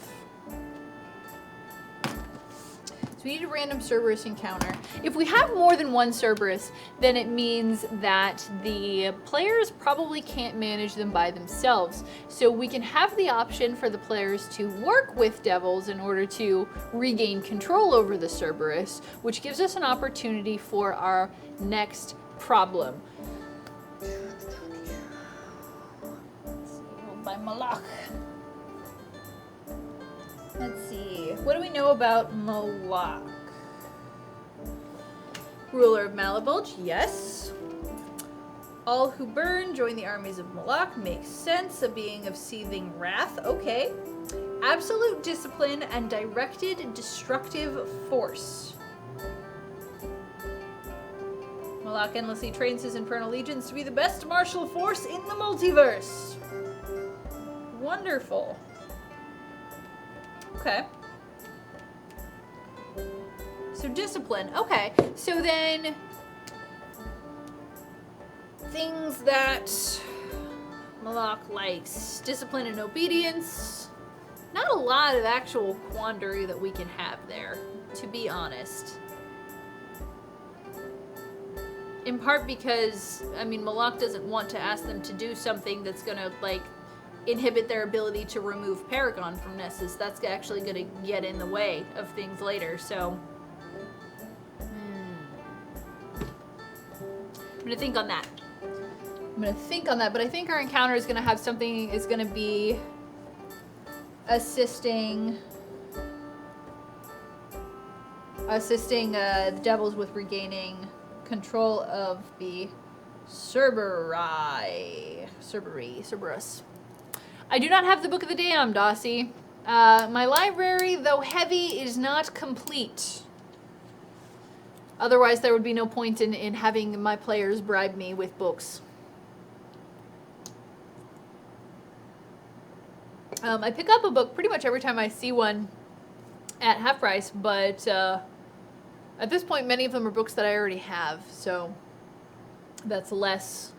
So we need a random Cerberus encounter. If we have more than one Cerberus, then it means that the players probably can't manage them by themselves. So we can have the option for the players to work with devils in order to regain control over the Cerberus, which gives us an opportunity for our next problem. By Malak. Let's see. What do we know about Malak? Ruler of Malabulge, yes. All who burn join the armies of Malak. Makes sense. A being of seething wrath. Okay. Absolute discipline and directed destructive force. Malak endlessly trains his infernal legions to be the best martial force in the multiverse. Wonderful. Okay. So discipline. Okay. So then things that Malak likes. Discipline and obedience. Not a lot of actual quandary that we can have there, to be honest. In part because, I mean, Malak doesn't want to ask them to do something that's gonna, like, inhibit their ability to remove Paragon from Nessus. That's actually going to get in the way of things later, so... I'm going to think on that. But I think our encounter is going to have something, is going to be assisting the devils with regaining control of the Cerberus. I do not have the Book of the Damned, Dossie. My library, though heavy, is not complete. Otherwise, there would be no point in having my players bribe me with books. I pick up a book pretty much every time I see one at half price, but at this point, many of them are books that I already have, so that's less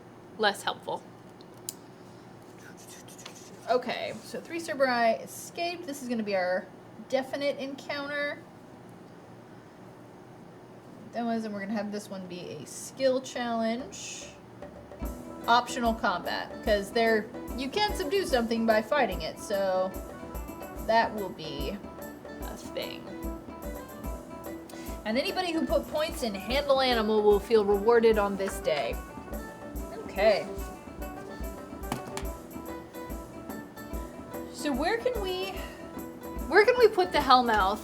helpful. Okay, so 3 Cerberus escaped. This is going to be our definite encounter. And we're going to have this one be a skill challenge. Optional combat, because you can subdue something by fighting it, so that will be a thing. And anybody who put points in handle animal will feel rewarded on this day. Okay. So where can we put the Hellmouth?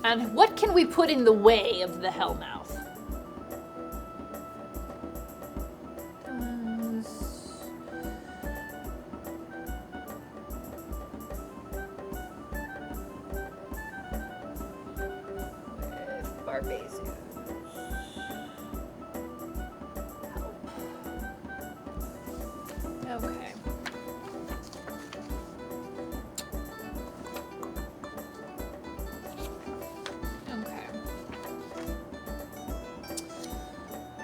And what can we put in the way of the Hellmouth? Okay. Okay.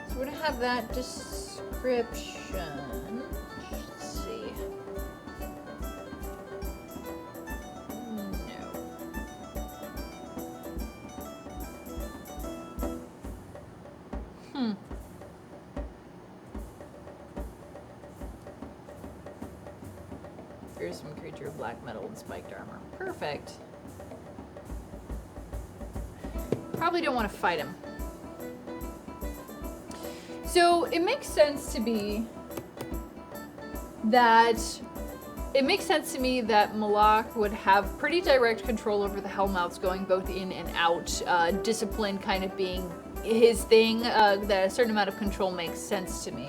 So we're gonna have that description. Let's see. No. Fearsome creature of black metal and spiked armor. Perfect. Probably don't want to fight him. So it makes sense to me that Malak would have pretty direct control over the Hellmouths going both in and out. Discipline kind of being his thing. That a certain amount of control makes sense to me.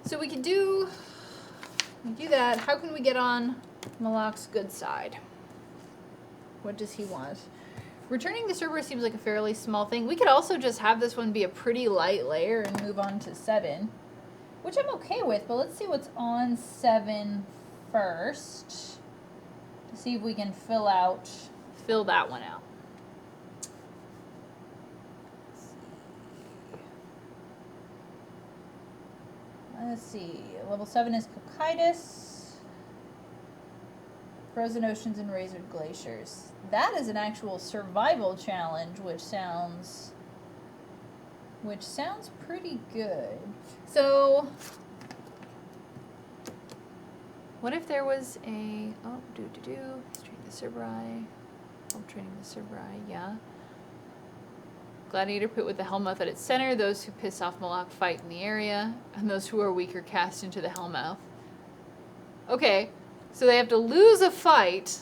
So we can do that. How can we get on Malak's good side? What does he want? Returning the server seems like a fairly small thing. We could also just have this one be a pretty light layer and move on to 7, which I'm okay with, but let's see what's on 7 first to see if we can fill that one out. Let's see. Level 7 is Cocytus, Frozen Oceans and Razored Glaciers. That is an actual survival challenge, which sounds pretty good. So, what if there was a training the Cerberus, yeah. Gladiator pit with the Hellmouth at its center. Those who piss off Malak fight in the area, and those who are weaker cast into the Hellmouth. Okay, so they have to lose a fight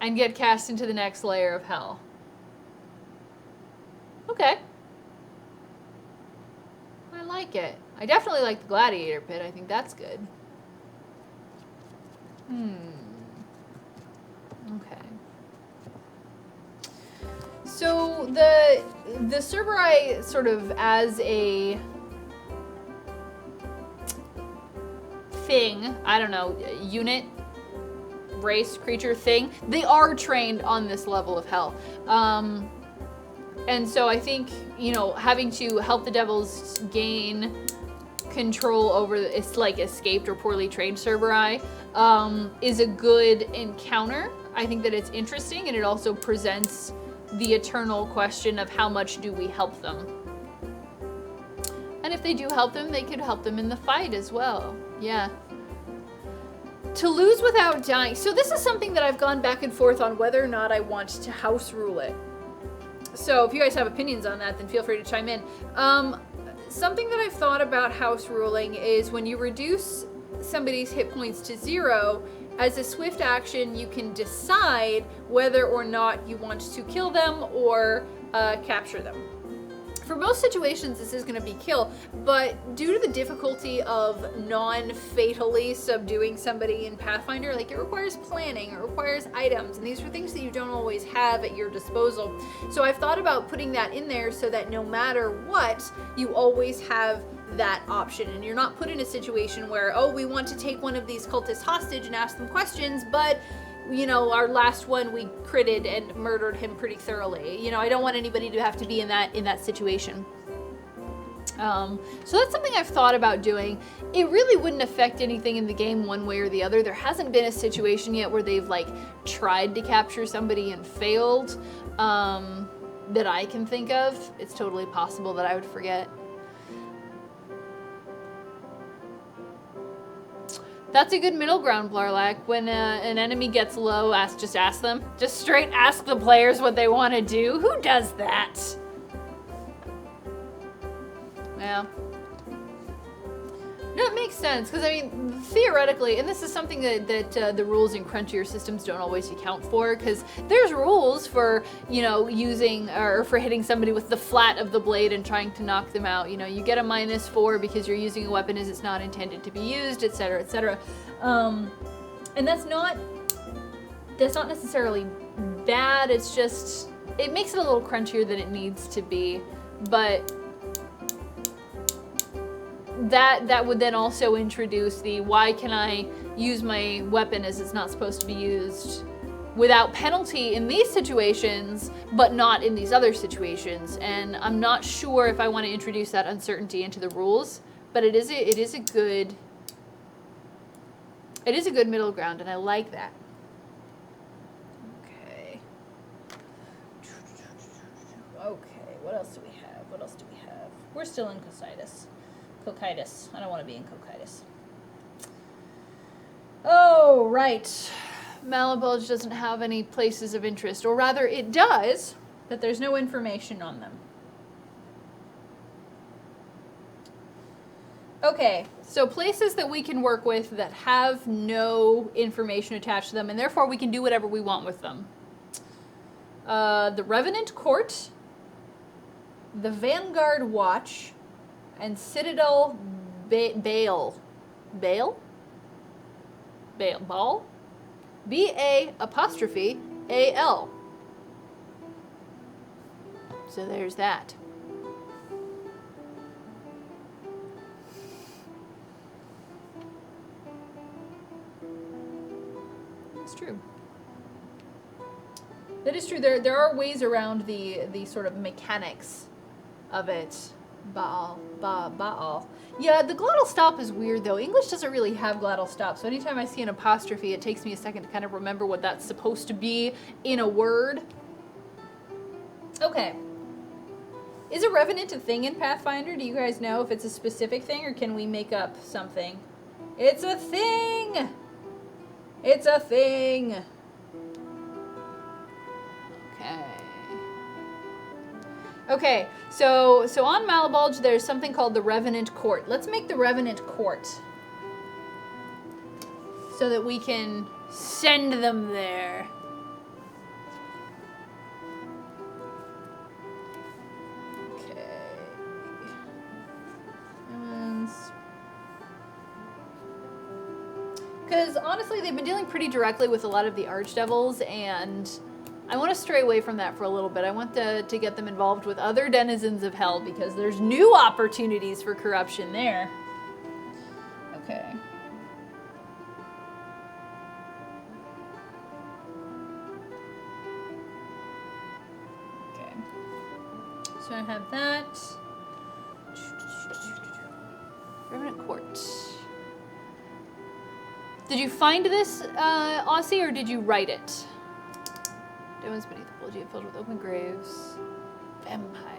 and get cast into the next layer of hell. Okay. I like it. I definitely like the Gladiator pit. I think that's good. Okay. So the Cerberus sort of as a thing, I don't know, unit, race, creature, thing, they are trained on this level of hell. And so I think, having to help the devils gain control over it's like escaped or poorly trained Cerberus is a good encounter. I think that it's interesting, and it also presents the eternal question of how much do we help them. And if they do help them, they could help them in the fight as well. Yeah. To lose without dying. So this is something that I've gone back and forth on whether or not I want to house rule it. So if you guys have opinions on that, then feel free to chime in. Something that I've thought about house ruling is when you reduce somebody's hit points to 0, as a swift action, you can decide whether or not you want to kill them or capture them. For most situations, this is going to be kill, but due to the difficulty of non-fatally subduing somebody in Pathfinder, like it requires planning, it requires items, and these are things that you don't always have at your disposal. So I've thought about putting that in there so that no matter what, you always have that option, and you're not put in a situation where, oh, we want to take one of these cultists hostage and ask them questions, but you know, our last one we critted and murdered him pretty thoroughly. You know, I don't want anybody to have to be in that situation. So that's something I've thought about doing. It really wouldn't affect anything in the game one way or the other. There hasn't been a situation yet where they've like tried to capture somebody and failed, that I can think of. It's totally possible that I would forget. That's a good middle ground, Blarlac. When an enemy gets low, just ask them. Just straight ask the players what they want to do. Who does that? Yeah. No, it makes sense, because I mean, theoretically, and this is something that the rules in crunchier systems don't always account for, because there's rules for, you know, using, or for hitting somebody with the flat of the blade and trying to knock them out. You know, you get a -4 because you're using a weapon as it's not intended to be used, etc., etc. And that's not necessarily bad, it's just, it makes it a little crunchier than it needs to be, but that would then also introduce the why can I use my weapon as it's not supposed to be used without penalty in these situations, but not in these other situations. And I'm not sure if I want to introduce that uncertainty into the rules, but it is a good middle ground, and I like that. Okay. Okay, what else do we have? What else do we have? We're still in Cocytus. I don't want to be in Cocytus. Oh, right. Malabulge doesn't have any places of interest, or rather it does, but there's no information on them. Okay, so places that we can work with that have no information attached to them, and therefore we can do whatever we want with them. The Revenant Court, the Vanguard Watch, and Citadel Ball? B-A''AL. So there's that. It's true. That is true. There are ways around the sort of mechanics of it. Baal. Yeah, the glottal stop is weird though. English doesn't really have glottal stop, so anytime I see an apostrophe, it takes me a second to kind of remember what that's supposed to be in a word. Okay. Is a revenant a thing in Pathfinder? Do you guys know if it's a specific thing, or can we make up something? It's a thing! It's a thing! Okay, so on Malabulge, there's something called the Revenant Court. Let's make the Revenant Court so that we can send them there. Okay. Because honestly, they've been dealing pretty directly with a lot of the Archdevils, and I want to stray away from that for a little bit. I want to get them involved with other denizens of hell, because there's new opportunities for corruption there. Okay. Okay. So I have that. Revenant Court. Did you find this, Aussie, or did you write it? Demons beneath the Bulgia filled with open graves. Vampires.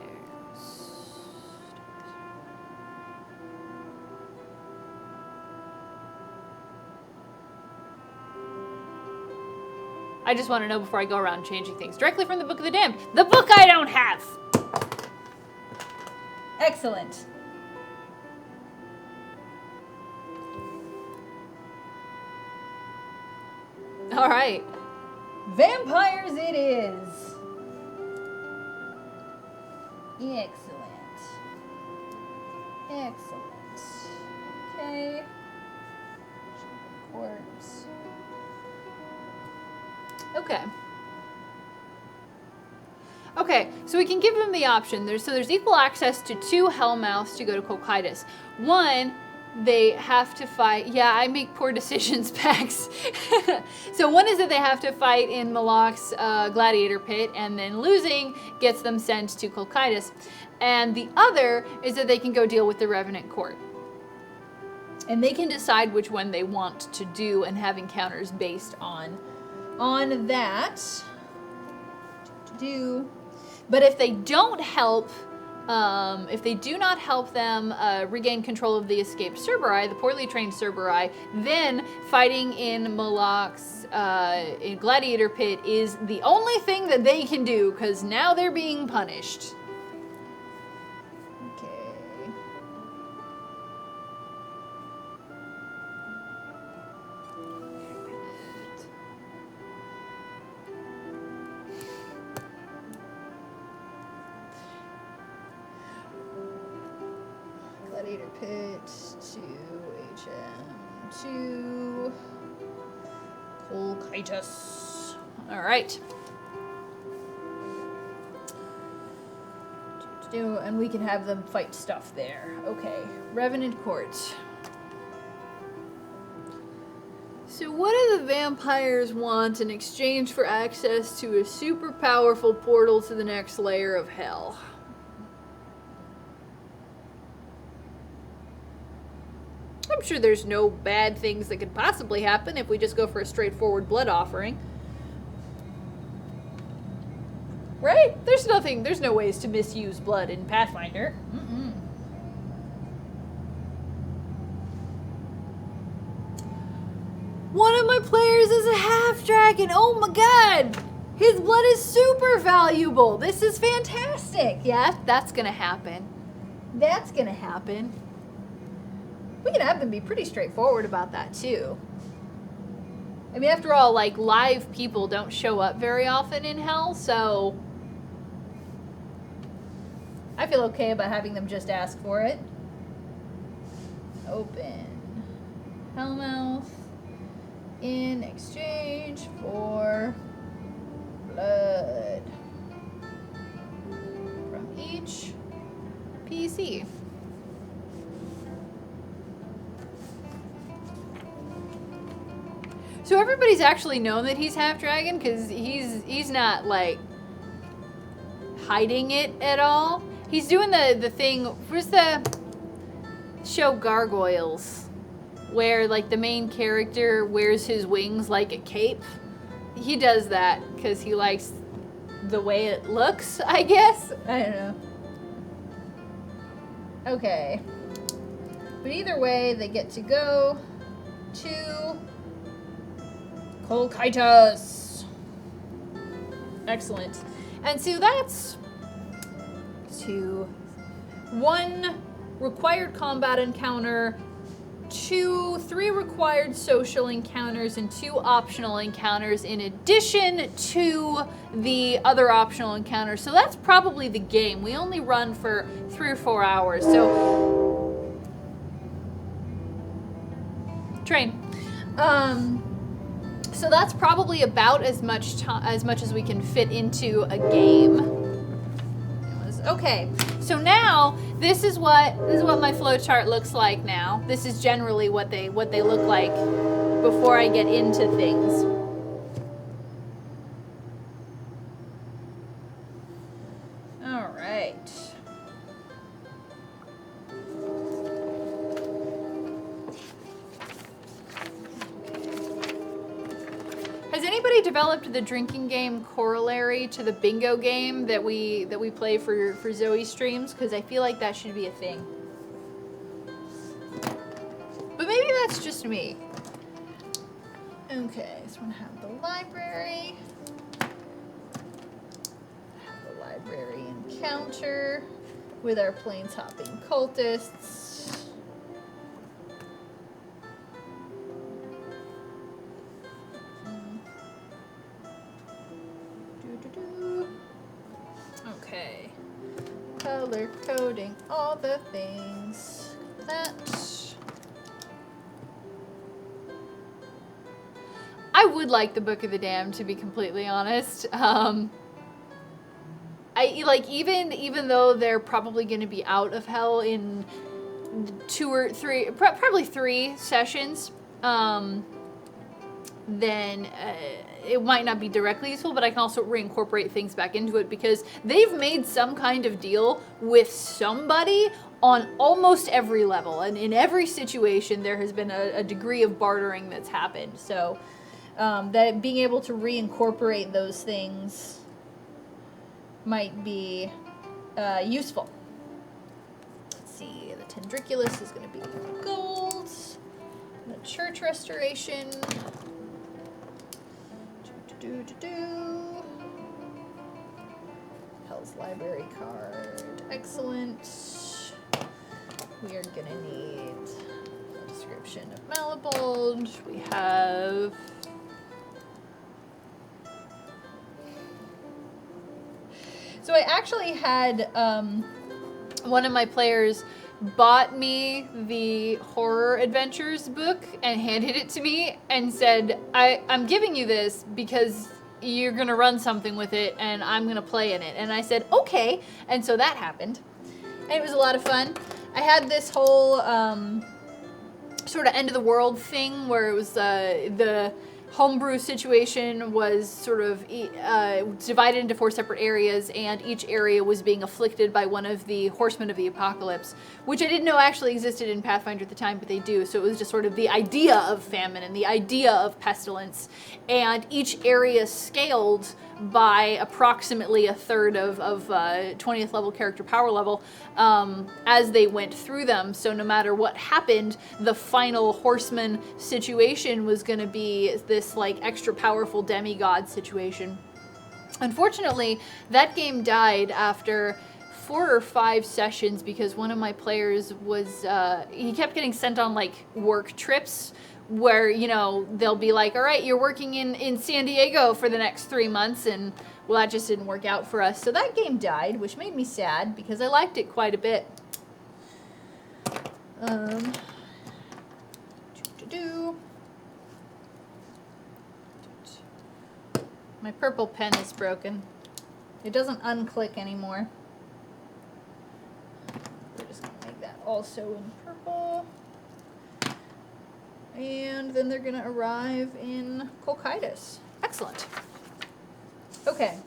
I just want to know before I go around changing things. Directly from the Book of the Damned. The book I don't have! Excellent. All right. Vampires it is. Excellent. Excellent. Okay. Quartz. Okay. Okay, so we can give them the option. There's equal access to 2 Hellmouths to go to Cocytus. One, they have to fight. Yeah, I make poor decisions, Pax. So one is that they have to fight in Malak's gladiator pit, and then losing gets them sent to Cocytus. And the other is that they can go deal with the Revenant Court. And they can decide which one they want to do and have encounters based on that. But if they don't help, if they do not help them regain control of the escaped Cerberus, the poorly trained Cerberus, then fighting in Malak's in gladiator pit is the only thing that they can do, because now they're being punished. Okay. Gladiator pit to HM to Cocytus. All right. And we can have them fight stuff there. Okay. Revenant Court. So what do the vampires want in exchange for access to a super powerful portal to the next layer of hell? I'm sure there's no bad things that could possibly happen if we just go for a straightforward blood offering. Right? There's no ways to misuse blood in Pathfinder. Mm-mm. One of my players is a half-dragon. Oh my god! His blood is super valuable. This is fantastic. Yeah, that's gonna happen. That's gonna happen. We can have them be pretty straightforward about that too. I mean, after all, like, live people don't show up very often in Hell, so I feel okay about having them just ask for it. Open Hellmouth in exchange for blood from each PC. So everybody's actually known that he's half dragon, because he's not like hiding it at all. He's doing the thing. Where's the show Gargoyles, where like the main character wears his wings like a cape? He does that because he likes the way it looks, I guess. I don't know. Okay. But either way, they get to go to Cocytus. Excellent. And so that's 1 required combat encounter, 3 required social encounters, and 2 optional encounters in addition to the other optional encounters. So that's probably the game. We only run for 3 or 4 hours. So train. So that's probably about as much as we can fit into a game. Okay, so now this is what my flowchart looks like now. This is generally what they look like before I get into things. All right. Has anybody developed the drinking game corollary to the bingo game that we play for ZOE streams? Because I feel like that should be a thing. But maybe that's just me. Okay, so we're gonna have the library. Have the library encounter with our planes hopping cultists. Okay. color coding, all the things. That. I would like the Book of the Damned, to be completely honest. I like, even though they're probably going to be out of hell in 2 or 3, probably 3 sessions, then it might not be directly useful, but I can also reincorporate things back into it because they've made some kind of deal with somebody on almost every level, and in every situation there has been a degree of bartering that's happened. So that being able to reincorporate those things might be useful. Let's see, the Tendriculus is going to be gold. The church restoration. Hell's Library card. Excellent. We are going to need a description of Malibald. We have... So I actually had one of my players bought me the Horror Adventures book and handed it to me and said, I'm giving you this because you're going to run something with it and I'm going to play in it. And I said, okay. And so that happened. And it was a lot of fun. I had this whole sort of end of the world thing where it was the homebrew situation was sort of divided into 4 separate areas, and each area was being afflicted by one of the horsemen of the apocalypse, which I didn't know actually existed in Pathfinder at the time, but they do. So it was just sort of the idea of famine and the idea of pestilence, and each area scaled by approximately 1/3 of 20th level character power level as they went through them. So no matter what happened, the final horseman situation was going to be this like extra powerful demigod situation. Unfortunately, that game died after 4 or 5 sessions because one of my players was he kept getting sent on like work trips where, you know, they'll be like, all right, you're working in San Diego for the next 3 months, and well, that just didn't work out for us. So that game died, which made me sad because I liked it quite a bit. My purple pen is broken. It doesn't unclick anymore. We're just gonna make that also in purple. And then they're gonna arrive in Colchitis. Excellent. Okay.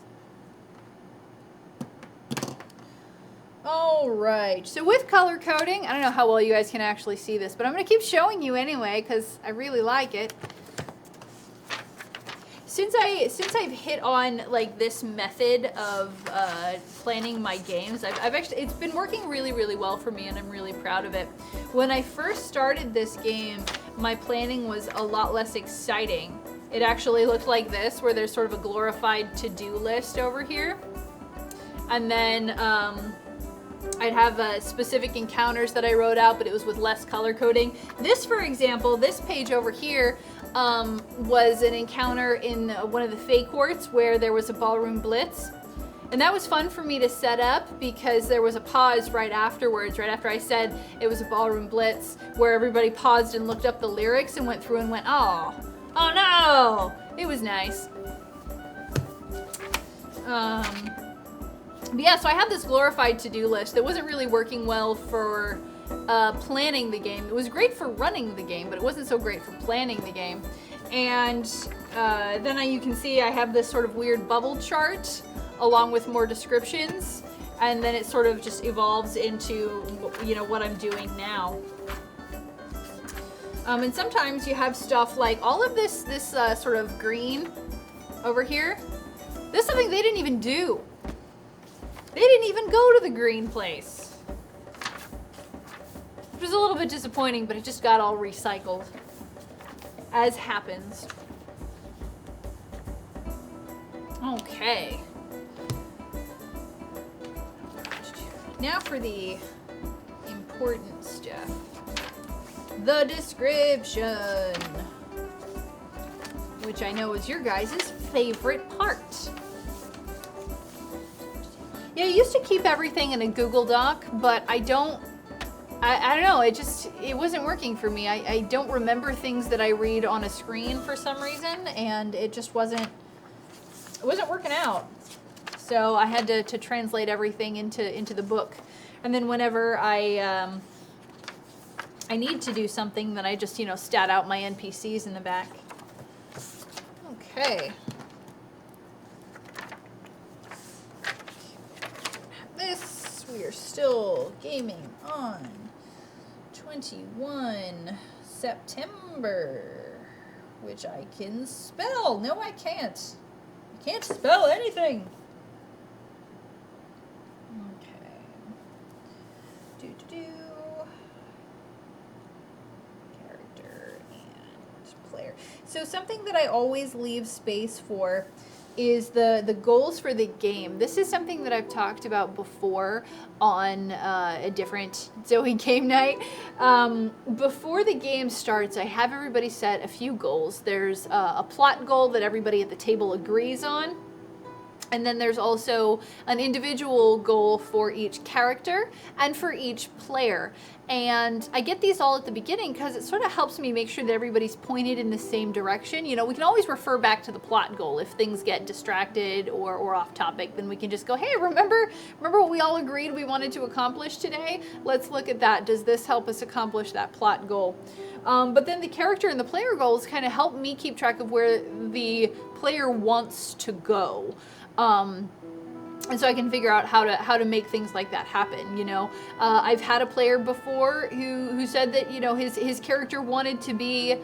All right, so with color coding, I don't know how well you guys can actually see this, but I'm gonna keep showing you anyway, because I really like it. Since I've hit on like this method of planning my games, I've actually, it's been working really, really well for me, and I'm really proud of it. When I first started this game, my planning was a lot less exciting. It actually looked like this, where there's sort of a glorified to-do list over here. And then I'd have specific encounters that I wrote out, but it was with less color coding. This, for example, this page over here was an encounter in one of the Fey Courts where there was a ballroom blitz. And that was fun for me to set up because there was a pause right afterwards, right after I said it was a ballroom blitz, where everybody paused and looked up the lyrics and went through and went, oh no! It was nice. But yeah, so I had this glorified to-do list that wasn't really working well for planning the game. It was great for running the game, but it wasn't so great for planning the game. And then you can see I have this sort of weird bubble chart along with more descriptions, and then it sort of just evolves into, you know, what I'm doing now. And sometimes you have stuff like all of this sort of green over here. This is something they didn't even do. They didn't even go to the green place. Which was a little bit disappointing, but it just got all recycled. As happens. Okay. Now for the important stuff. The description. Which I know is your guys' favorite part. Yeah, I used to keep everything in a Google Doc, but I don't know, it wasn't working for me. I don't remember things that I read on a screen for some reason, and it just wasn't working out. So I had to translate everything into the book. And then whenever I need to do something, then I just, stat out my NPCs in the back. Okay. This, we are still gaming on 21 September, which I can spell. No, I can't. I can't spell anything. Okay. Character and player. So something that I always leave space for is the goals for the game. This is something that I've talked about before on a different ZOE game night. Before the game starts, I have everybody set a few goals. There's a plot goal that everybody at the table agrees on. And then there's also an individual goal for each character and for each player. And I get these all at the beginning because it sort of helps me make sure that everybody's pointed in the same direction. We can always refer back to the plot goal if things get distracted or off topic. Then we can just go, hey, remember what we all agreed we wanted to accomplish today? Let's look at that. Does this help us accomplish that plot goal? But then the character and the player goals kind of help me keep track of where the player wants to go. And so I can figure out how to make things like that happen. I've had a player before who said that his character wanted to be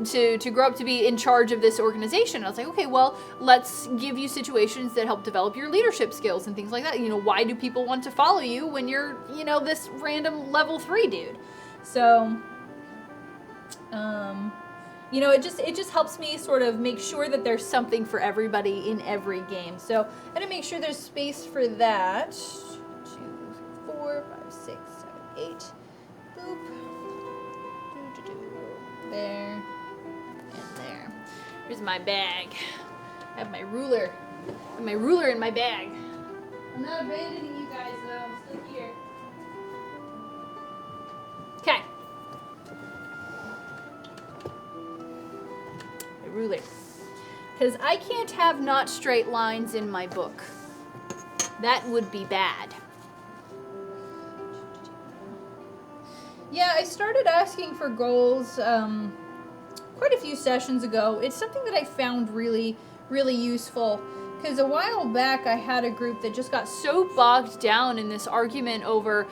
to grow up to be in charge of this organization. I was like, okay, well, let's give you situations that help develop your leadership skills and things like that. Why do people want to follow you when you're this random level 3 dude? So it just helps me sort of make sure that there's something for everybody in every game. So I'm going to make sure there's space for that. 2, 4, 5, 6, 7, 8. Boop. There. And there. Here's my bag. I have my ruler. I have my ruler in my bag. I'm not abandoning you guys, though. I'm still here. Okay. Ruler, because I can't have not straight lines in my book. That would be bad. Yeah, I started asking for goals quite a few sessions ago. It's something that I found really, really useful. Because a while back I had a group that just got so bogged down in this argument over,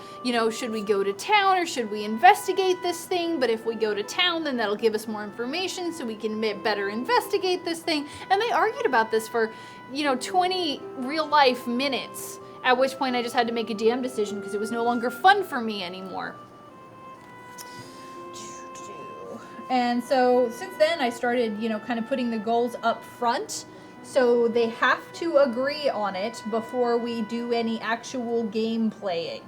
should we go to town or should we investigate this thing? But if we go to town, then that'll give us more information so we can better investigate this thing. And they argued about this for, 20 real life minutes, at which point I just had to make a DM decision because it was no longer fun for me anymore. And so since then I started, kind of putting the goals up front. So they have to agree on it before we do any actual game playing.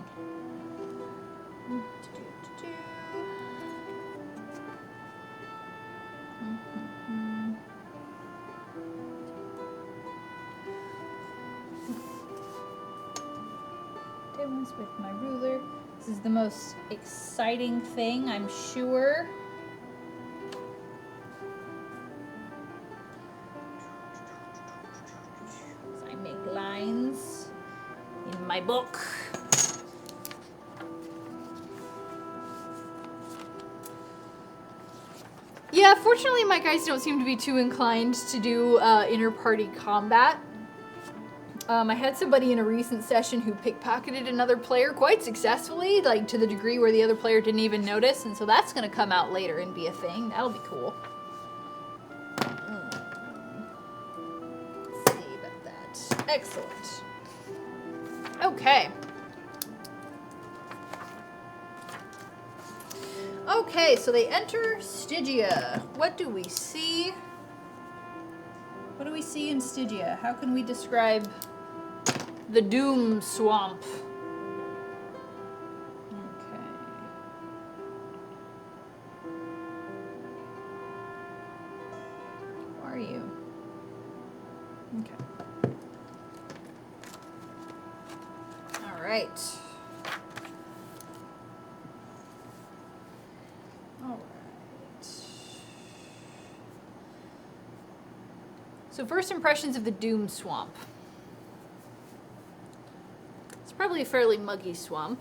Demos with my ruler. This is the most exciting thing, I'm sure. Lines in my book. Yeah, fortunately my guys don't seem to be too inclined to do inter-party combat. I had somebody in a recent session who pickpocketed another player quite successfully, like to the degree where the other player didn't even notice, and so that's going to come out later and be a thing. That'll be cool. Let's see about that. Excellent. Okay. Okay, so they enter Stygia. What do we see? What do we see in Stygia? How can we describe the Doom Swamp? Okay. Who are you? Okay. right. All right. So first impressions of the Doom Swamp. It's probably a fairly muggy swamp.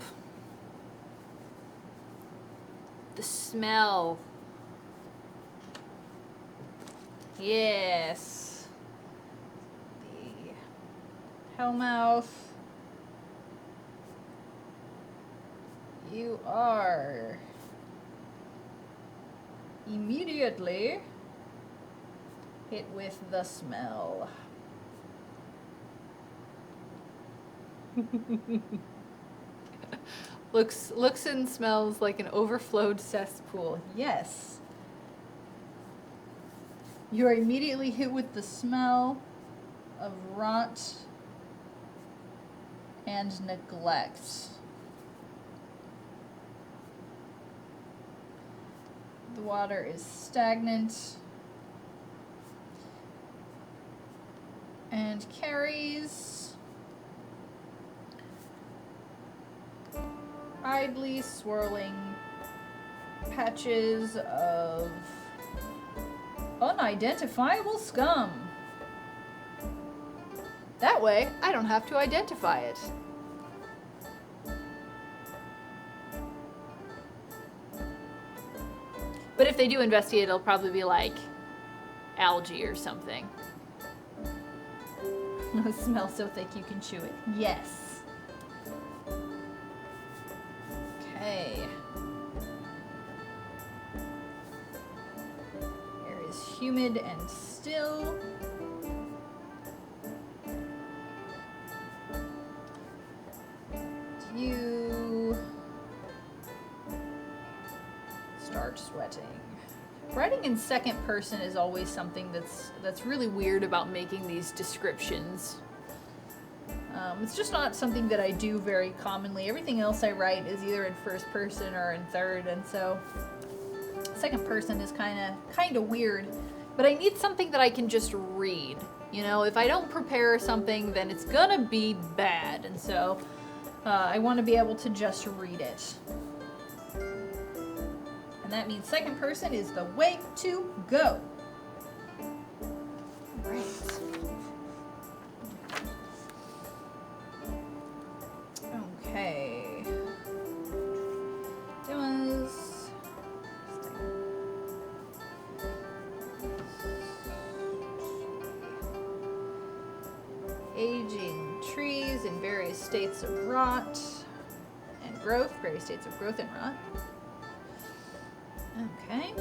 The smell. Yes. The Hellmouth. You are immediately hit with the smell. Looks and smells like an overflowed cesspool. Yes. You are immediately hit with the smell of rot and neglect. The water is stagnant and carries idly swirling patches of unidentifiable scum. That way, I don't have to identify it. But if they do investigate, it'll probably be like algae or something. It smells so thick you can chew it. Yes. Okay. Air is humid and still. You start sweating. Writing in second person is always something that's really weird about making these descriptions. It's just not something that I do very commonly. Everything else I write is either in first person or in third, and so second person is kind of weird. But I need something that I can just read. You know, if I don't prepare something, then it's gonna be bad, and so I want to be able to just read it. And that means second person is the way to go. Right. Okay. Does aging trees in various states of rot and growth, various states of growth and rot. Okay.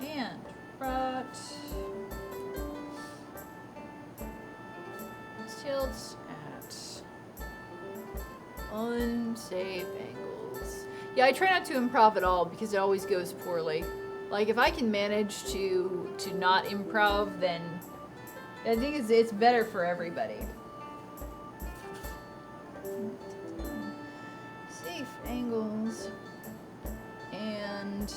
And rot. Tilts at unsafe angles. Yeah, I try not to improv at all because it always goes poorly. Like if I can manage to not improv, then I think it's better for everybody. Safe angles and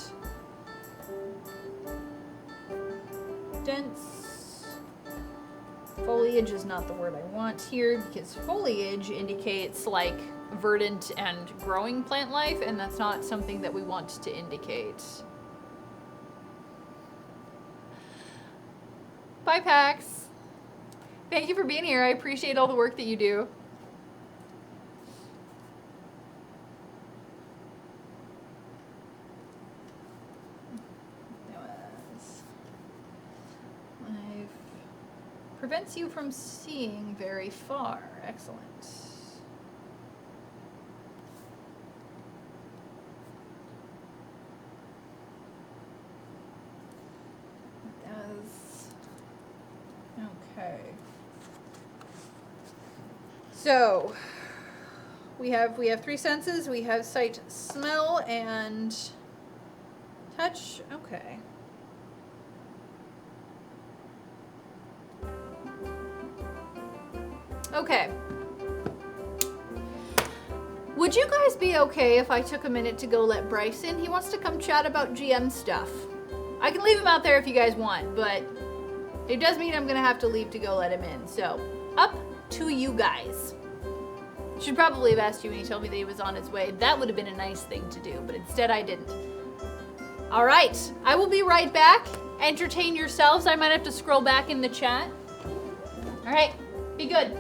dense foliage is not the word I want here because foliage indicates like verdant and growing plant life, and that's not something that we want to indicate. Bye, Pax. Thank you for being here. I appreciate all the work that you do. Prevents you from seeing very far. Excellent. It does. Okay. So we have three senses. We have sight, smell, and touch. Okay. Okay. Would you guys be okay if I took a minute to go let Bryce in? He wants to come chat about GM stuff. I can leave him out there if you guys want, but It does mean I'm gonna have to leave to go let him in. So, up to you guys. Should probably have asked you when he told me that he was on his way. That would have been a nice thing to do, but instead I didn't. All right, I will be right back. Entertain yourselves. I might have to scroll back in the chat. All right, be good.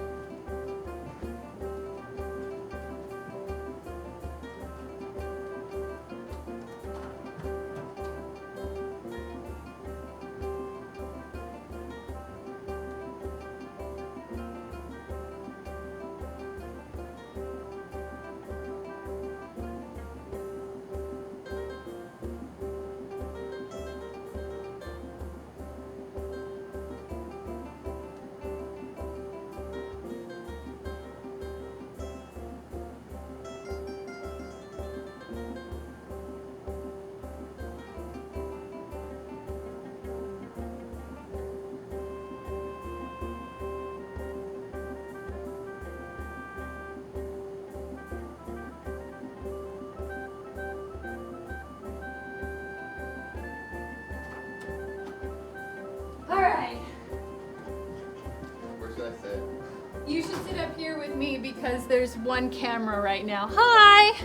You should sit up here with me because there's one camera right now. Hi!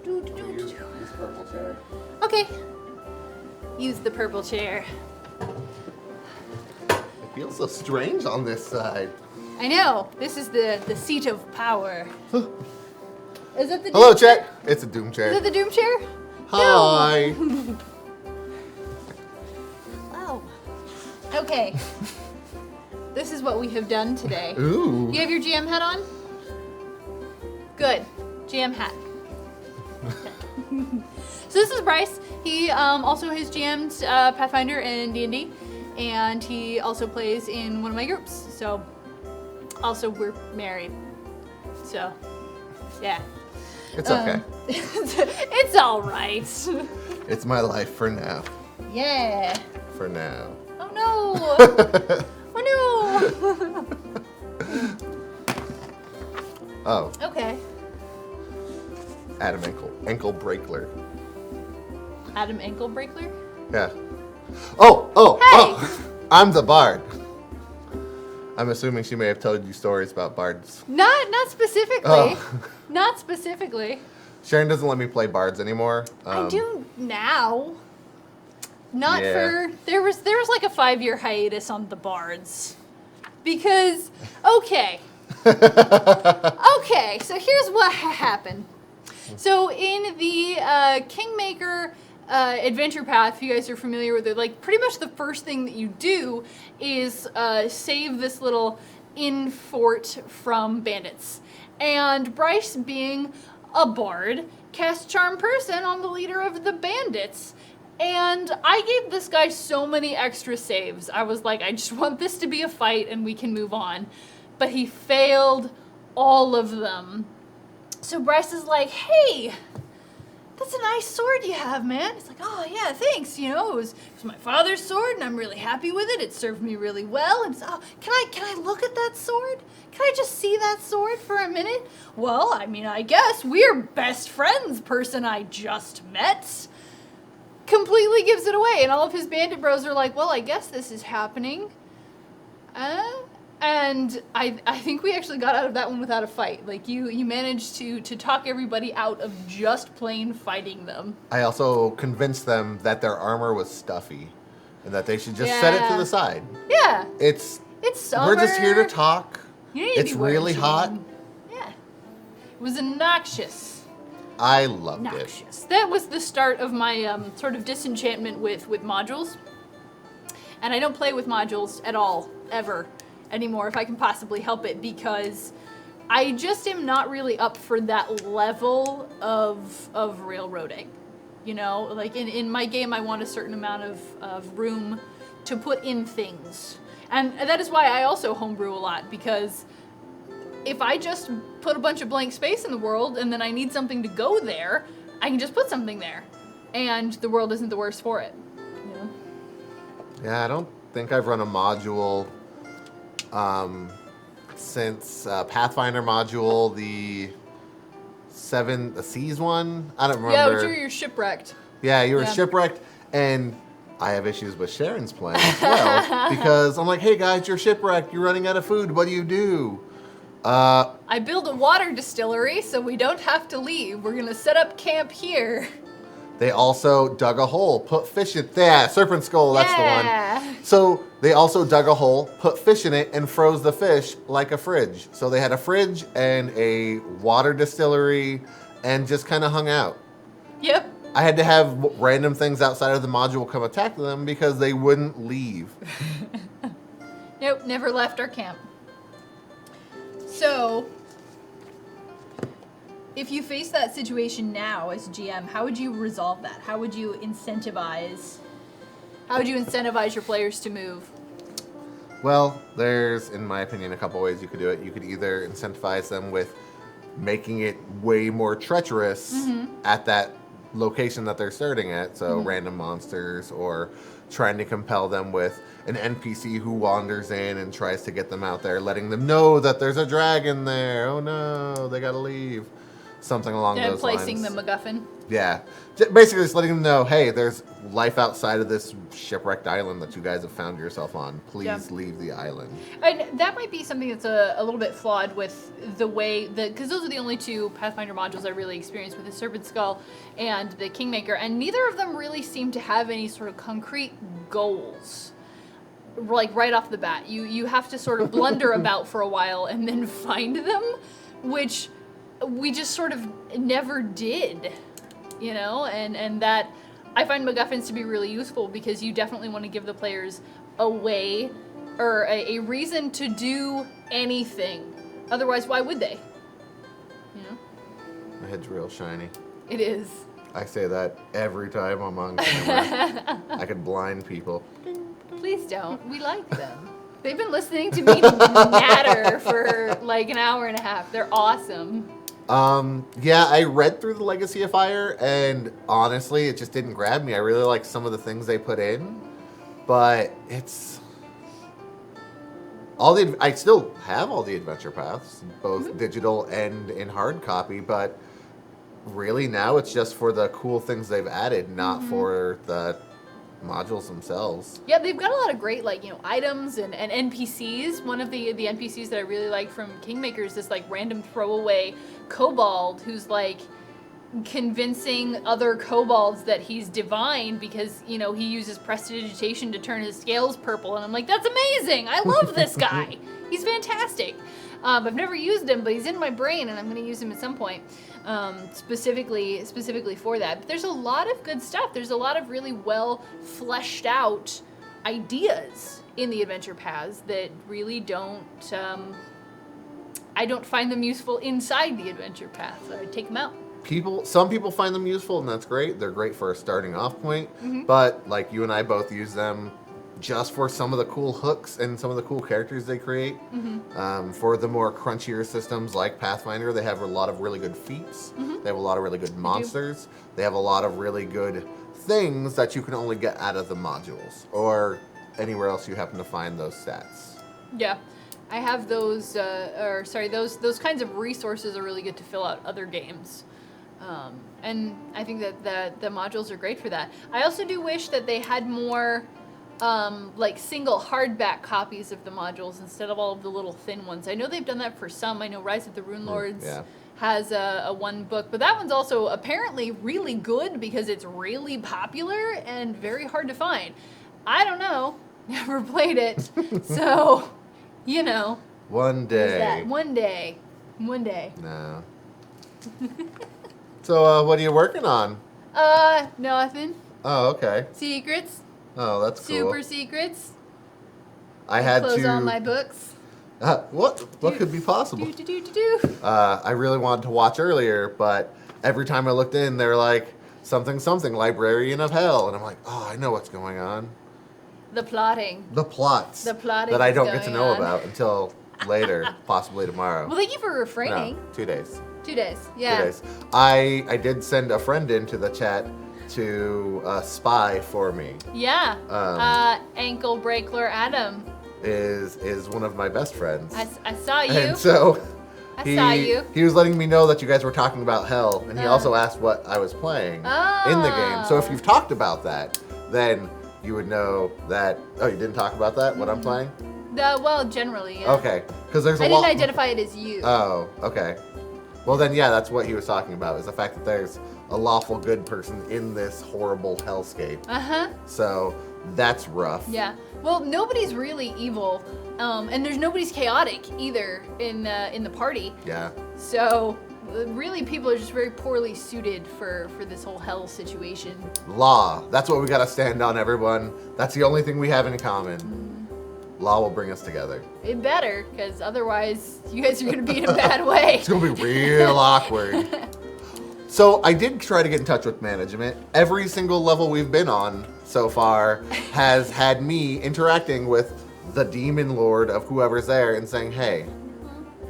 Use purple chair. Okay. Use the purple chair. It feels so strange on this side. I know. This is the seat of power. Is that the Hello, Doom chair? chat. It's a Doom chair. Is it the Doom chair? Hi. No. Wow. Okay. This is what we have done today. Ooh. You have your GM hat on? Good. GM hat. So this is Bryce. He also has GM'd Pathfinder and D&D, and he also plays in one of my groups. So, also we're married. So, yeah. It's okay. It's all right. It's my life for now. Yeah. For now. Oh no. Oh no. Oh. Okay. Adam ankle breakler. Adam Ankle Breakler? Yeah. Oh. Hey. I'm the bard. I'm assuming she may have told you stories about bards. Not specifically. Oh. Not specifically. Sharon doesn't let me play bards anymore. I do now. Not Yeah. for there was like a 5-year hiatus on the bards. Because okay. Okay, so here's what happened. So in the Kingmaker adventure path, if you guys are familiar with it, like pretty much the first thing that you do is save this little inn fort from bandits. And Bryce, being a bard, cast Charm Person on the leader of the bandits. And I gave this guy so many extra saves. I was like, I just want this to be a fight and we can move on. But he failed all of them. So Bryce is like, hey, that's a nice sword you have, man. He's like, oh yeah, thanks. You know, it was my father's sword and I'm really happy with it. It served me really well. And so, can I look at that sword? Can I just see that sword for a minute? Well, I mean, I guess we're best friends, person I just met. Completely gives it away. And all of his bandit bros are like, well, I guess this is happening. And I think we actually got out of that one without a fight. Like, you managed to talk everybody out of just plain fighting them. I also convinced them that their armor was stuffy and that they should just set it to the side. Yeah. It's summer. We're just here to talk. You need to It's be wearing really jeans. hot. Yeah. It was obnoxious. I loved it. Obnoxious. That was the start of my sort of disenchantment with modules. And I don't play with modules at all, ever, anymore, if I can possibly help it, because I just am not really up for that level of railroading. You know, like in my game, I want a certain amount of room to put in things. And that is why I also homebrew a lot, because if I just put a bunch of blank space in the world and then I need something to go there, I can just put something there. And the world isn't the worse for it. You know? Yeah, I don't think I've run a module since Pathfinder module, the Seas one. I don't remember. Yeah, which you're shipwrecked. Yeah, you were Yeah. shipwrecked, and I have issues with Sharon's plan as well because I'm like, hey guys, you're shipwrecked. You're running out of food. What do? I build a water distillery so we don't have to leave. We're gonna set up camp here. They also dug a hole, put fish in. Yeah, serpent skull. That's the one. So they also dug a hole, put fish in it, and froze the fish like a fridge. So they had a fridge and a water distillery, and just kind of hung out. Yep. I had to have random things outside of the module come attack them because they wouldn't leave. Nope, never left our camp. So, if you face that situation now as GM, how would you resolve that? How would you incentivize your players to move? Well, there's, in my opinion, a couple ways you could do it. You could either incentivize them with making it way more treacherous at that location that they're starting at, so random monsters, or trying to compel them with an NPC who wanders in and tries to get them out there, letting them know that there's a dragon there. Oh no, they gotta leave. Something along those lines. Placing the MacGuffin. Yeah. Basically just letting them know, hey, there's life outside of this shipwrecked island that you guys have found yourself on. Please leave the island. And that might be something that's a little bit flawed with the way that, because those are the only two Pathfinder modules I really experienced, with the Serpent Skull and the Kingmaker, and neither of them really seem to have any sort of concrete goals. Like right off the bat, you have to sort of blunder about for a while and then find them, which we just sort of never did, you know, and that I find MacGuffins to be really useful because you definitely want to give the players a way or a reason to do anything. Otherwise, why would they? You know? My head's real shiny. It is. I say that every time I'm on camera. I could blind people. Please don't. We like them. They've been listening to me natter for like an hour and a half. They're awesome. Yeah, I read through the Legacy of Fire, and honestly, it just didn't grab me. I really like some of the things they put in, but it's I still have all the adventure paths, both digital and in hard copy, but really now it's just for the cool things they've added, not for the modules themselves. Yeah, they've got a lot of great, like, you know, items and NPCs. One of the NPCs that I really like from Kingmaker is this, like, random throwaway kobold who's, like, convincing other kobolds that he's divine because, you know, he uses prestidigitation to turn his scales purple. And I'm like, that's amazing! I love this guy! He's fantastic! I've never used him, but he's in my brain, and I'm going to use him at some point, specifically for that. But there's a lot of good stuff. There's a lot of really well fleshed out ideas in the adventure paths that really don't. I don't find them useful inside the adventure path, so I take them out. Some people find them useful, and that's great. They're great for a starting off point, but like you and I both use them just for some of the cool hooks and some of the cool characters they create. For the more crunchier systems like Pathfinder, they have a lot of really good feats. They have a lot of really good monsters. They have a lot of really good things that you can only get out of the modules or anywhere else you happen to find those stats. Yeah. I have those, those kinds of resources are really good to fill out other games. And I think that the modules are great for that. I also do wish that they had more like single hardback copies of the modules instead of all of the little thin ones. I know they've done that for some. I know Rise of the Rune Lords has a one book, but that one's also apparently really good because it's really popular and very hard to find. I don't know. Never played it. So, you know. One day. One day. No. So, what are you working on? Nothing. Oh, okay. Secrets. Oh, that's cool. Super secrets. I had close to all my books. What could be possible? Do. I really wanted to watch earlier, but every time I looked in, they're like, something, Librarian of Hell. And I'm like, oh, I know what's going on. The plotting. The plots. The plotting that I don't get to know on. about until later, possibly tomorrow. Well, thank you for refraining. No, 2 days. 2 days, yeah. 2 days. I did send a friend into the chat to spy for me. Yeah. Ankle Breakler Adam is one of my best friends. I saw you. And so saw you. He was letting me know that you guys were talking about Hell, and he also asked what I was playing in the game. So if you've talked about that, then you would know that. Oh, you didn't talk about that? What I'm playing? Well, generally, yeah. Okay, because there's a I lot. didn't identify it as you. Oh, okay. Well, then, yeah, that's what he was talking about, is the fact that there's a lawful good person in this horrible hellscape. Uh-huh. So that's rough. Yeah. Well, nobody's really evil, and there's nobody's chaotic either in the party. Yeah. So really, people are just very poorly suited for this whole hell situation. Law. That's what we gotta stand on, everyone. That's the only thing we have in common. Law will bring us together. It better, because otherwise you guys are going to be in a bad way. It's gonna be real awkward. So I did try to get in touch with management. Every single level we've been on so far has had me interacting with the demon lord of whoever's there and saying, hey,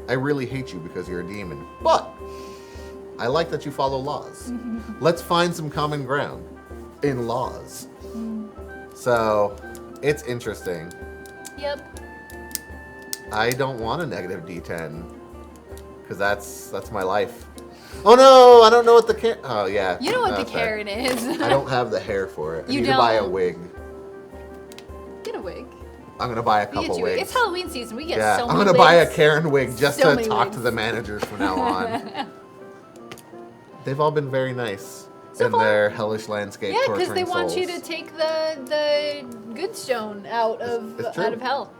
I really hate you because you're a demon, but I like that you follow laws. Let's find some common ground in laws. So it's interesting. Yep. I don't want a negative D10 because that's my life. Oh no, I don't know what the oh yeah. You know what the that's fair. Karen is. I don't have the hair for it. I You need to buy a don't. wig. Get a wig. I'm gonna buy a We couple get you. wigs. It's Halloween season. We get Yeah, so I'm many gonna buy a wigs. Karen wig just So to many talk wigs. to the managers from now on. They've all been very nice So in far. their hellish landscape. Yeah, because they torturing want you to souls. take the good stone out of It's true. out of hell.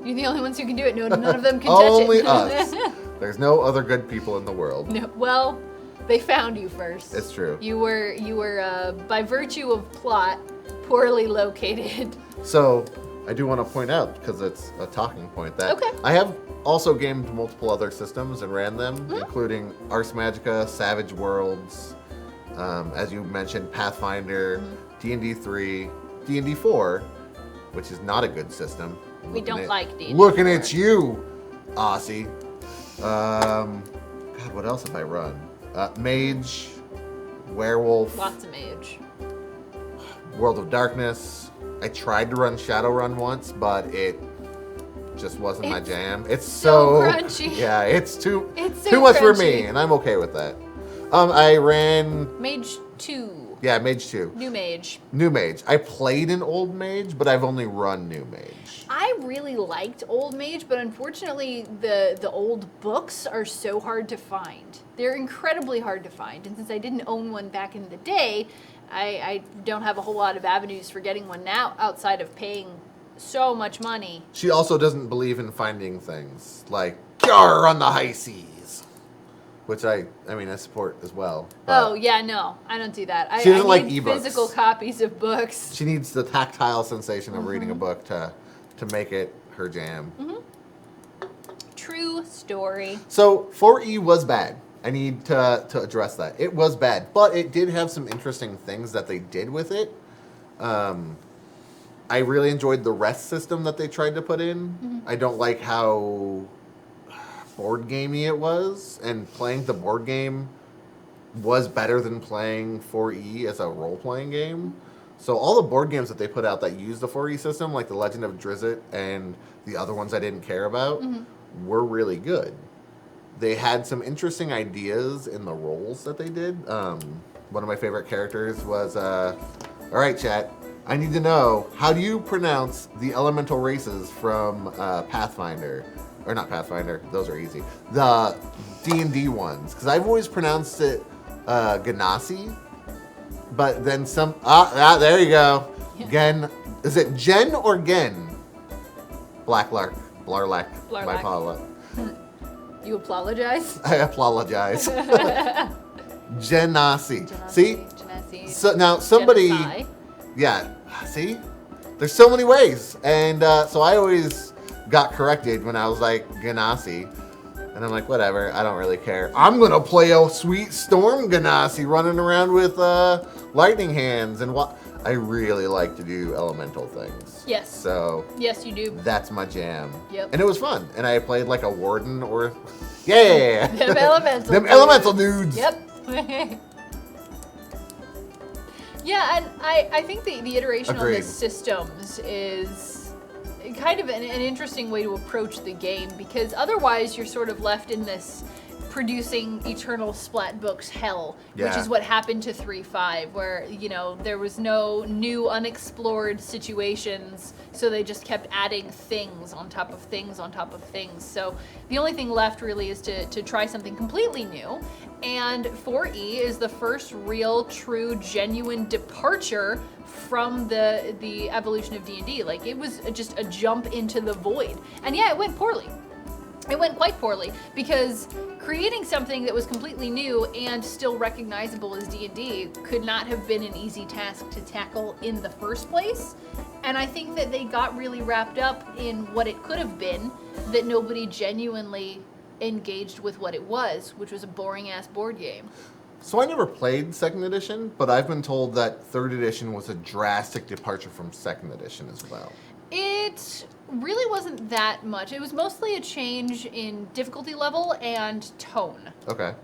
You're the only ones who can do it. No, none of them can touch Only it. us. There's no other good people in the world. No, well, they found you first. It's true. You were by virtue of plot poorly located. So, I do want to point out, because it's a talking point, that Okay. I have also gamed multiple other systems and ran them, Mm-hmm. including Ars Magica, Savage Worlds, as you mentioned, Pathfinder, Mm-hmm. D&D 3, D&D 4, which is not a good system. We don't like D&D Looking 4. at you, Aussie. God, what else have I run? Mage, Werewolf, Lots of mage. World of Darkness. I tried to run Shadowrun once, but it just wasn't my It's jam. It's so so crunchy. Yeah, it's too It's so too much for me, crunchy. and I'm okay with that. I ran Mage 2. Mage 2. New mage. New Mage. I played an old mage, but I've only run New Mage. I really liked Old Mage, but unfortunately the old books are so hard to find. They're incredibly hard to find, and since I didn't own one back in the day, I don't have a whole lot of avenues for getting one now outside of paying so much money. She also doesn't believe in finding things like Yar on the high seas, which I support as well. but Oh yeah, no, I don't do that. She doesn't I like need ebooks. physical copies of books. She needs the tactile sensation of reading Mm-hmm. a book to make it her jam. True story. So 4E was bad. I need to address that. It was bad, but it did have some interesting things that they did with it. I really enjoyed the rest system that they tried to put in. I don't like how board gamey it was, and playing the board game was better than playing 4E as a role-playing game. So all the board games that they put out that use the 4E system, like The Legend of Drizzt and the other ones I didn't care about, were really good. They had some interesting ideas in the roles that they did. One of my favorite characters was, all right, chat, I need to know, how do you pronounce the elemental races from Pathfinder? Or not Pathfinder, those are easy. The D&D ones, because I've always pronounced it Ganassi, but then some, there you go. Gen, is it Jen or Gen? Blacklark, Blarlack, my Blarlack. apologies. You apologize? I apologize. Genasi. See? Genasi. So now somebody, Genocide. yeah. See, there's so many ways, and so I always got corrected when I was like Ganassi, and I'm like, whatever, I don't really care. I'm gonna play a sweet Storm Ganassi running around with lightning hands, and what I really like to do elemental things. Yes. So Yes, you do. that's my jam. Yep. And it was fun, and I played like a warden or, yeah, Them elemental them dudes. elemental dudes. Yep. Yeah, and I think the iteration on Agreed. the systems is kind of an interesting way to approach the game, because otherwise you're sort of left in this producing eternal splat books hell, which Yeah. is what happened to 3.5, where, you know, there was no new unexplored situations, so they just kept adding things on top of things on top of things. So the only thing left really is to try something completely new, and 4E is the first real, true, genuine departure from the evolution of D&D. Like, it was just a jump into the void. And yeah, it went poorly. It went quite poorly, because creating something that was completely new and still recognizable as D&D could not have been an easy task to tackle in the first place. And I think that they got really wrapped up in what it could have been, that nobody genuinely engaged with what it was, which was a boring-ass board game. So I never played 2nd edition, but I've been told that 3rd edition was a drastic departure from 2nd edition as well. It really wasn't that much. It was mostly a change in difficulty level and tone. Okay.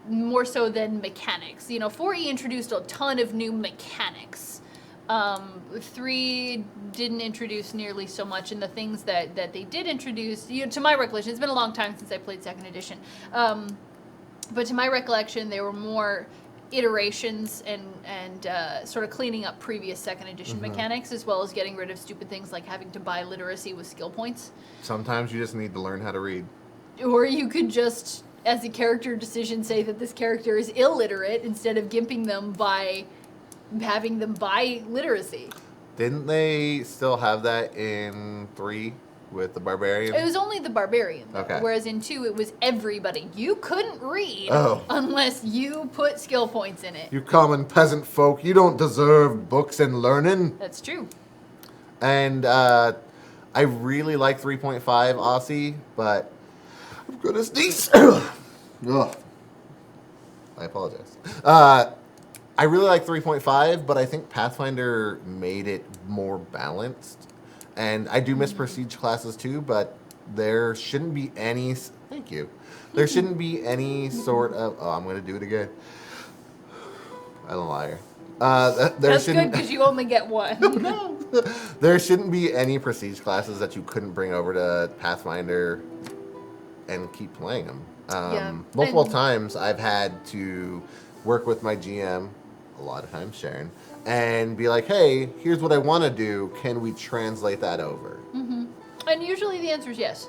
More so than mechanics. You know, 4E introduced a ton of new mechanics. 3 didn't introduce nearly so much, and the things that they did introduce, you know, to my recollection, it's been a long time since I played 2nd edition, but to my recollection, they were more iterations and sort of cleaning up previous 2nd edition mechanics, as well as getting rid of stupid things like having to buy literacy with skill points. Sometimes you just need to learn how to read. Or you could just, as a character decision, say that this character is illiterate instead of gimping them by having them buy literacy. Didn't they still have that in 3 with the barbarian? It was only the barbarian, though, Okay. whereas in 2 it was everybody. You couldn't read unless you put skill points in it. You common peasant folk, you don't deserve books and learning. That's true. And I really like 3.5 Aussie, but I'm gonna sneeze. Ugh. I apologize. I really like 3.5, but I think Pathfinder made it more balanced. And I do miss prestige classes too, but there shouldn't be any. Thank you. There shouldn't be any sort of. Oh, I'm gonna do it again. I'm a liar. That's good because you only get one. No. There shouldn't be any prestige classes that you couldn't bring over to Pathfinder and keep playing them. Yeah. Multiple And- times I've had to work with my GM, a lot of times Sharon, and be like, hey, here's what I want to do. Can we translate that over? And usually the answer is yes.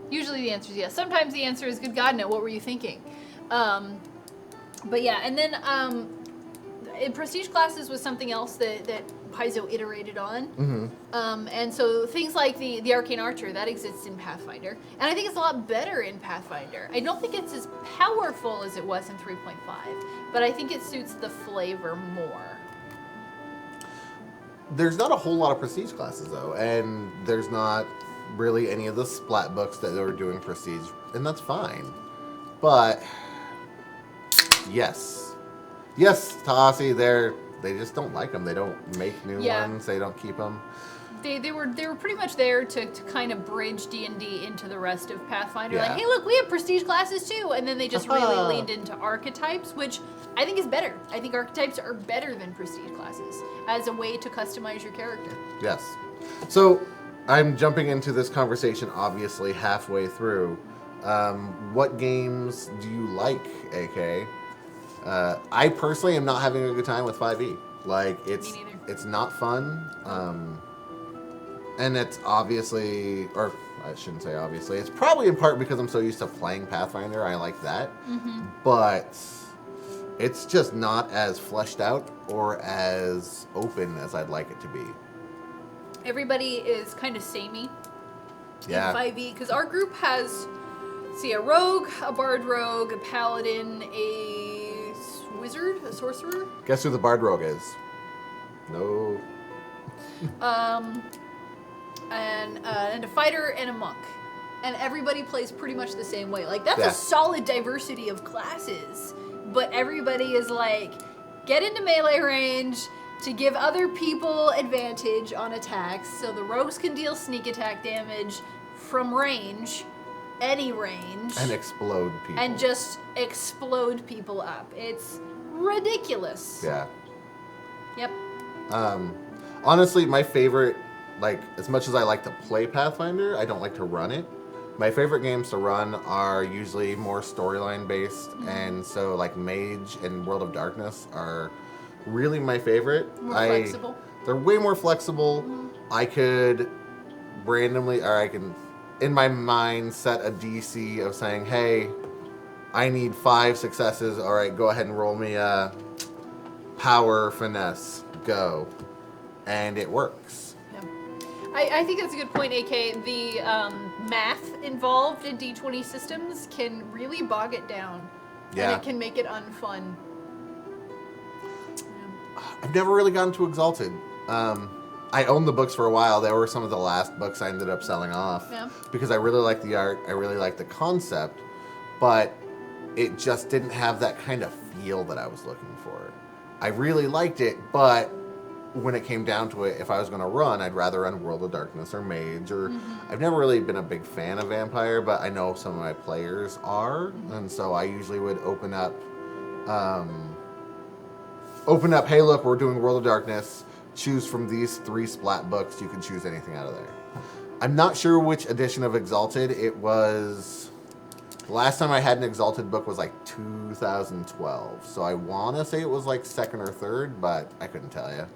Usually the answer is yes. Sometimes the answer is, good God, no, what were you thinking? But yeah, and then in prestige classes was something else that Paizo iterated on. And so things like the Arcane Archer, that exists in Pathfinder. And I think it's a lot better in Pathfinder. I don't think it's as powerful as it was in 3.5, but I think it suits the flavor more. There's not a whole lot of prestige classes though, and there's not really any of the splat books that are doing prestige, and that's fine. But yes, to Aussie, they just don't like them. They don't make new ones. They don't keep them. They were pretty much there to kind of bridge D&D into the rest of Pathfinder. Yeah. Like, hey, look, we have prestige classes too, and then they just really leaned into archetypes, which I think is better. I think archetypes are better than prestige classes as a way to customize your character. Yes. So I'm jumping into this conversation obviously halfway through. What games do you like, AK? I personally am not having a good time with 5e. Like, Me neither. it's not fun. And it's obviously, or I shouldn't say obviously, it's probably in part because I'm so used to playing Pathfinder. I like that. But it's just not as fleshed out or as open as I'd like it to be. Everybody is kind of samey Yeah. in 5e, because our group has, a rogue, a bard rogue, a paladin, a wizard, a sorcerer. Guess who the Bard Rogue is? No. And a fighter and a monk. And everybody plays pretty much the same way. Like, that's Yeah. a solid diversity of classes. But everybody is like, get into melee range to give other people advantage on attacks. So the rogues can deal sneak attack damage from range, any range. And explode people. And just explode people up. It's ridiculous. Yeah. Yep. Honestly, my favorite, like, as much as I like to play Pathfinder, I don't like to run it. My favorite games to run are usually more storyline based, and so like Mage and World of Darkness are really my favorite. More flexible. They're way more flexible. I could randomly, or I can, in my mind, set a DC of saying, hey, I need 5 successes. All right, go ahead and roll me a power finesse. Go. And it works. Yeah. I think that's a good point, AK. The math involved in D20 systems can really bog it down. Yeah. And it can make it unfun. I've never really gotten too Exalted. I owned the books for a while. They were some of the last books I ended up selling off. Yeah. Because I really liked the art. I really liked the concept. But it just didn't have that kind of feel that I was looking for. I really liked it, but when it came down to it, if I was going to run, I'd rather run World of Darkness or Mage. Or I've never really been a big fan of Vampire, but I know some of my players are. And so I usually would open up, hey, look, we're doing World of Darkness. Choose from these 3 splat books. You can choose anything out of there. I'm not sure which edition of Exalted it was. The last time I had an Exalted book was like 2012. So I want to say it was like 2nd or 3rd, but I couldn't tell you.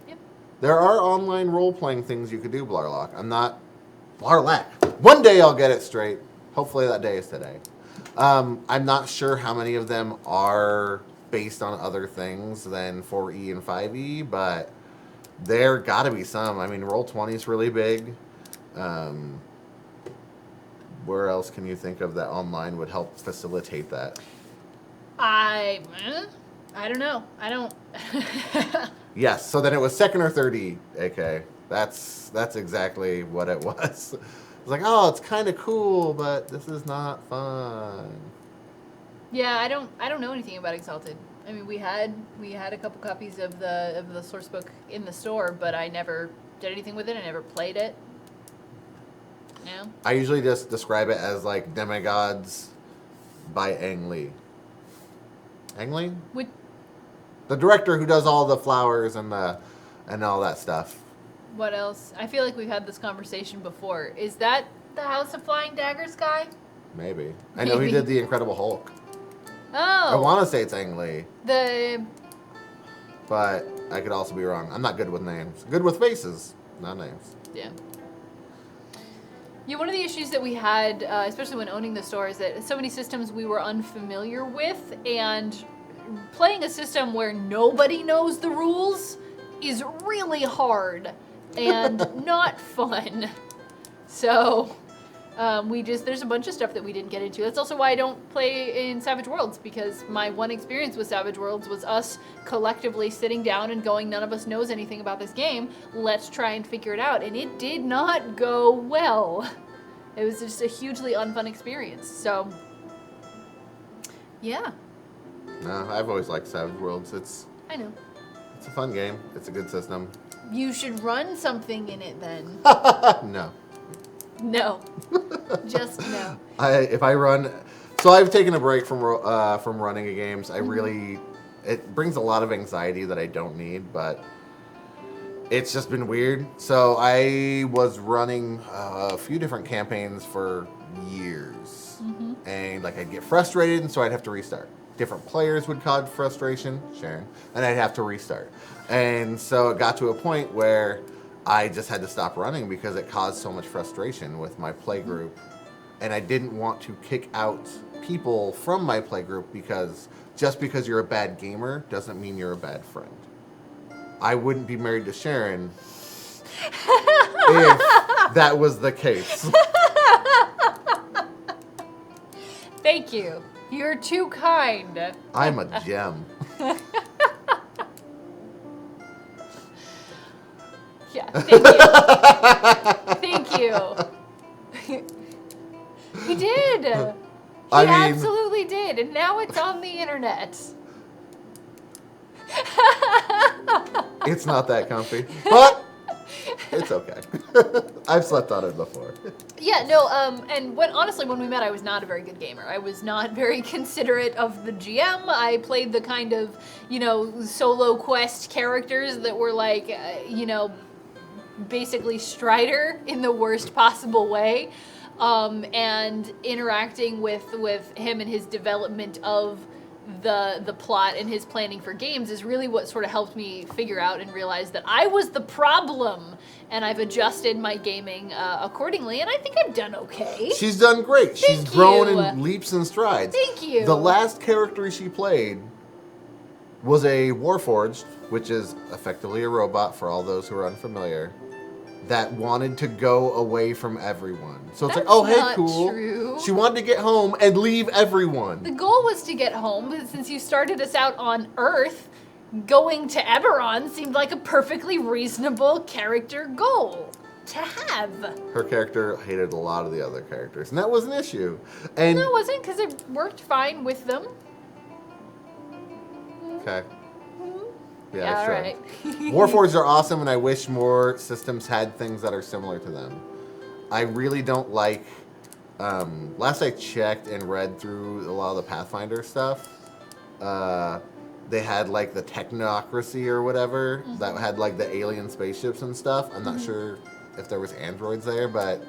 Yep. There are online role-playing things you could do, Blarlock. Blarlack. One day I'll get it straight. Hopefully that day is today. I'm not sure how many of them are based on other things than 4E and 5E, but there gotta be some. I mean, Roll20 is really big. Where else can you think of that online would help facilitate that? I don't know. I don't. Yes, so then it was 2nd or 3rd E, AK. That's exactly what it was. It's like, oh, it's kind of cool, but this is not fun. Yeah, I don't know anything about Exalted. I mean, we had a couple copies of the source book in the store, but I never did anything with it. I never played it. No. I usually just describe it as like Demigods by Ang Lee. Ang Lee? Would The director who does all the flowers and all that stuff. What else? I feel like we've had this conversation before. Is that the House of Flying Daggers guy? Maybe. I know he did the Incredible Hulk. Oh. I want to say it's Ang Lee, The but I could also be wrong. I'm not good with names. Good with faces, not names. yeah. Yeah, one of the issues that we had, especially when owning the store, is that so many systems we were unfamiliar with, and playing a system where nobody knows the rules is really hard and not fun. So there's a bunch of stuff that we didn't get into. That's also why I don't play in Savage Worlds, because my one experience with Savage Worlds was us collectively sitting down and going, none of us knows anything about this game, let's try and figure it out. And it did not go well. It was just a hugely unfun experience. So, yeah. No, I've always liked Savage Worlds. It's I know. a fun game. It's a good system. You should run something in it then. No. No. Just no. If I run, so I've taken a break from running games. I really, it brings a lot of anxiety that I don't need, but it's just been weird. So I was running a few different campaigns for years, and like I'd get frustrated, and so I'd have to restart. Different players would cause frustration, Sharon, and I'd have to restart. And so it got to a point where I just had to stop running because it caused so much frustration with my play group. And I didn't want to kick out people from my play group because just because you're a bad gamer doesn't mean you're a bad friend. I wouldn't be married to Sharon if that was the case. Thank you. You're too kind. I'm a gem. Yeah, thank you. Thank you. He did. He absolutely did. And now it's on the internet. It's not that comfy, but it's okay. I've slept on it before. Yeah, no, and honestly, when we met, I was not a very good gamer. I was not very considerate of the GM. I played the kind of, solo quest characters that were like, basically Strider in the worst possible way, and interacting with him and his development of the plot and his planning for games is really what sort of helped me figure out and realize that I was the problem, and I've adjusted my gaming accordingly, and I think I've done okay. She's done great. She's grown in leaps and strides. Thank you. The last character she played was a Warforged, which is effectively a robot for all those who are unfamiliar, that wanted to go away from everyone. So it's That's like, oh, hey, not cool. true. She wanted to get home and leave everyone. The goal was to get home, but since you started us out on Earth, going to Eberron seemed like a perfectly reasonable character goal to have. Her character hated a lot of the other characters, and that was an issue. And No, it wasn't, because it worked fine with them. okay. Yeah, sure. all right. Warforged are awesome, and I wish more systems had things that are similar to them. I really don't like. Last I checked and read through a lot of the Pathfinder stuff, they had like the technocracy or whatever that had like the alien spaceships and stuff. I'm not sure if there was androids there, but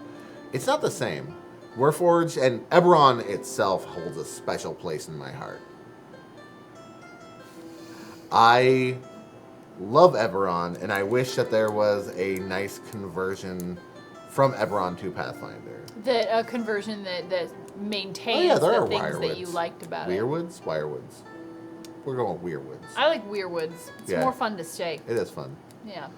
it's not the same. Warforged and Eberron itself holds a special place in my heart. I love Eberron, and I wish that there was a nice conversion from Eberron to Pathfinder. A conversion that maintains the things that you liked about it. Weirwoods? Wirewoods. We're going with Weirwoods. I like Weirwoods. It's more fun to stay. It is fun. Yeah.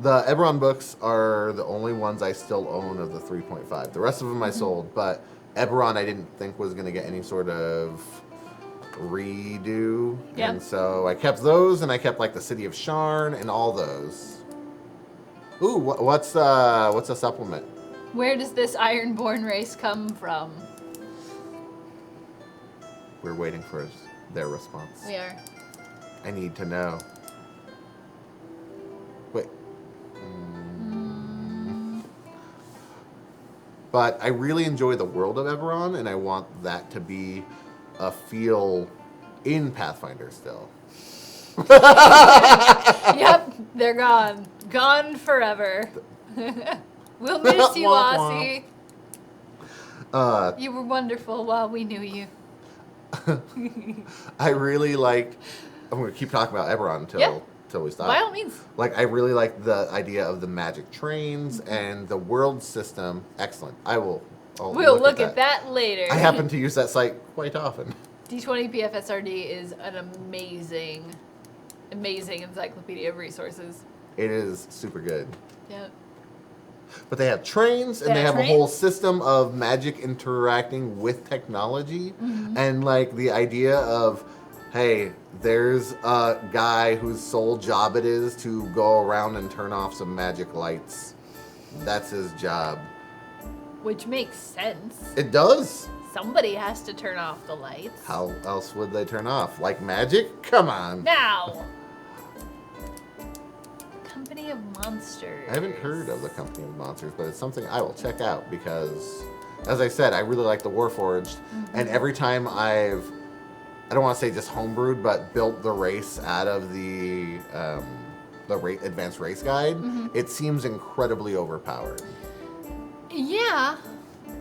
The Eberron books are the only ones I still own of the 3.5. The rest of them I sold, but Eberron I didn't think was going to get any sort of redo. Yep. And so I kept those, and I kept like the City of Sharon and all those. Ooh, what's a supplement? Where does this Ironborn race come from? We're waiting for their response. We are. I need to know. Wait. But I really enjoy the world of Eberron, and I want that to be a feel in Pathfinder still. Yep, they're gone. Gone forever. We'll miss you, Womp Aussie. You were wonderful while we knew you. I really liked. I'm going to keep talking about Eberron until we stop. By all means. Like, I really like the idea of the magic trains and the world system. Excellent. I'll We'll look at that later. I happen to use that site quite often. D20 PFSRD is an amazing encyclopedia of resources. It is super good. Yep. But they have trains, and they have a whole system of magic interacting with technology. And, like, the idea of, hey, there's a guy whose sole job it is to go around and turn off some magic lights. That's his job. Which makes sense. It does. Somebody has to turn off the lights. How else would they turn off? Like magic? Come on. Now! Company of Monsters. I haven't heard of the Company of Monsters, but it's something I will check out because, as I said, I really like the Warforged. And every time I don't want to say just homebrewed, but built the race out of the advanced race guide, it seems incredibly overpowered. Yeah.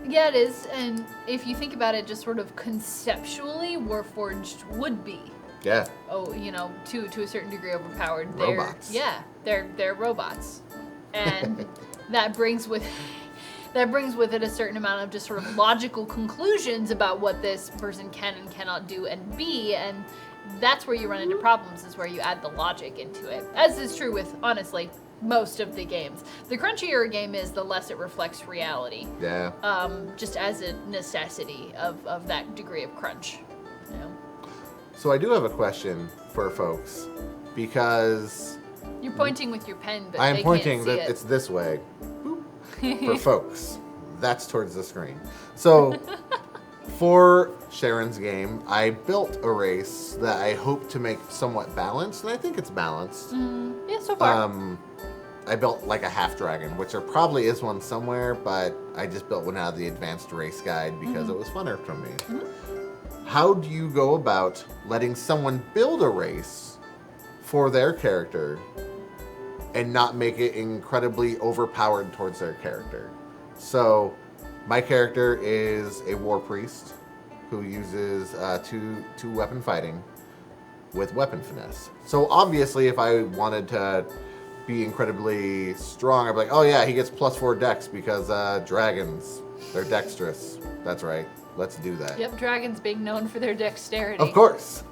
Yeah, it is. And if you think about it just sort of conceptually, Warforged would be. Yeah. Oh, to a certain degree overpowered. Robots. They're robots. And that brings with it a certain amount of just sort of logical conclusions about what this person can and cannot do and be, and that's where you run into problems, is where you add the logic into it. As is true with, honestly, most of the games. The crunchier a game is, the less it reflects reality. Yeah. Just as a necessity of that degree of crunch. So I do have a question for folks, because You're pointing with your pen, but I am they pointing can't see that it. it's this way. For folks. That's towards the screen. So for Sharon's game, I built a race that I hope to make somewhat balanced, and I think it's balanced. Yeah, so far. I built like a half dragon, which there probably is one somewhere, but I just built one out of the advanced race guide because it was funner for me. How do you go about letting someone build a race for their character and not make it incredibly overpowered towards their character. So my character is a war priest who uses two weapon fighting with weapon finesse. So obviously if I wanted to be incredibly strong, I'd be like, oh yeah, he gets +4 dex because dragons, they're dexterous. That's right. Let's do that. Yep, dragons being known for their dexterity. Of course.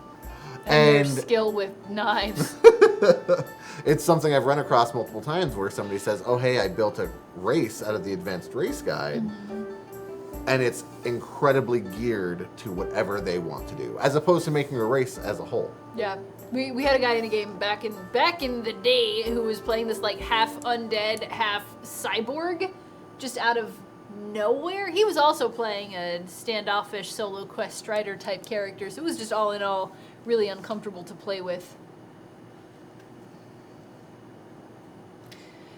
And their skill with knives. It's something I've run across multiple times where somebody says, oh, hey, I built a race out of the advanced race guide. And it's incredibly geared to whatever they want to do, as opposed to making a race as a whole. Yeah. We had a guy in a game back in the day who was playing this like half undead, half cyborg, just out of nowhere. He was also playing a standoffish solo quest strider type character, so it was just all in all really uncomfortable to play with.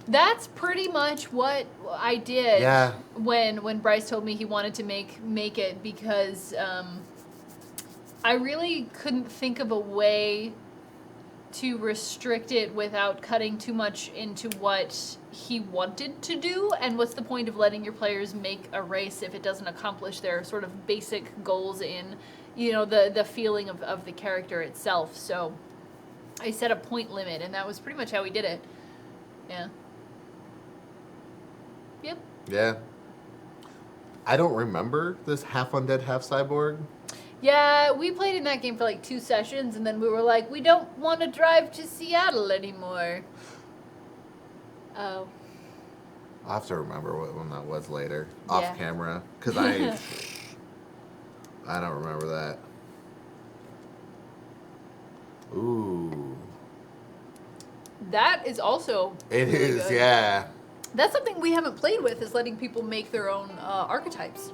That's pretty much what I did when Bryce told me he wanted to make it, because I really couldn't think of a way to restrict it without cutting too much into what he wanted to do. And what's the point of letting your players make a race if it doesn't accomplish their sort of basic goals in, you know, the feeling of the character itself. So I set a point limit, and that was pretty much how we did it. Yeah. Yep. Yeah. I don't remember this half undead, half cyborg. Yeah, we played in that game for like 2 sessions, and then we were like, we don't want to drive to Seattle anymore. Oh. I'll have to remember what one that was later, off camera, because I don't remember that. Ooh. That is also It really is, good. yeah. That's something we haven't played with, is letting people make their own archetypes.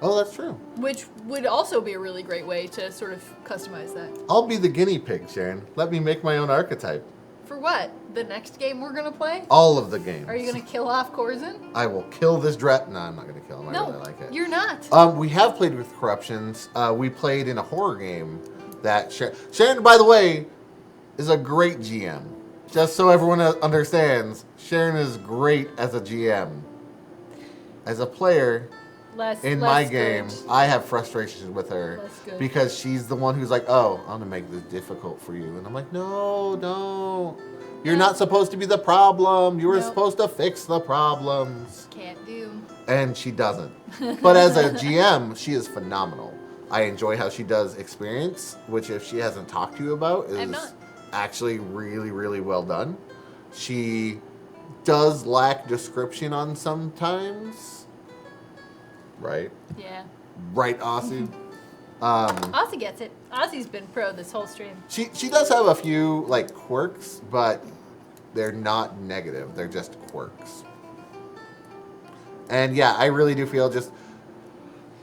Oh, that's true. Which would also be a really great way to sort of customize that. I'll be the guinea pig, Sharon. Let me make my own archetype. For what? The next game we're going to play? All of the games. Are you going to kill off Corzin? I will kill this No, I'm not going to kill him. I really like it. You're not. We have played with corruptions. We played in a horror game that Sharon, by the way, is a great GM. Just so everyone understands, Sharon is great as a GM. As a player, in my game, I have frustrations with her because she's the one who's like, oh, I'm going to make this difficult for you. And I'm like, no, don't. You're not supposed to be the problem. You were supposed to fix the problems. Can't do. And she doesn't. But as a GM, she is phenomenal. I enjoy how she does experience, which if she hasn't talked to you about is actually really, really well done. She does lack description on sometimes. Right? Yeah. Right, Aussie? Aussie gets it. Aussie's been pro this whole stream. She does have a few, like, quirks, but they're not negative. They're just quirks. And, yeah, I really do feel just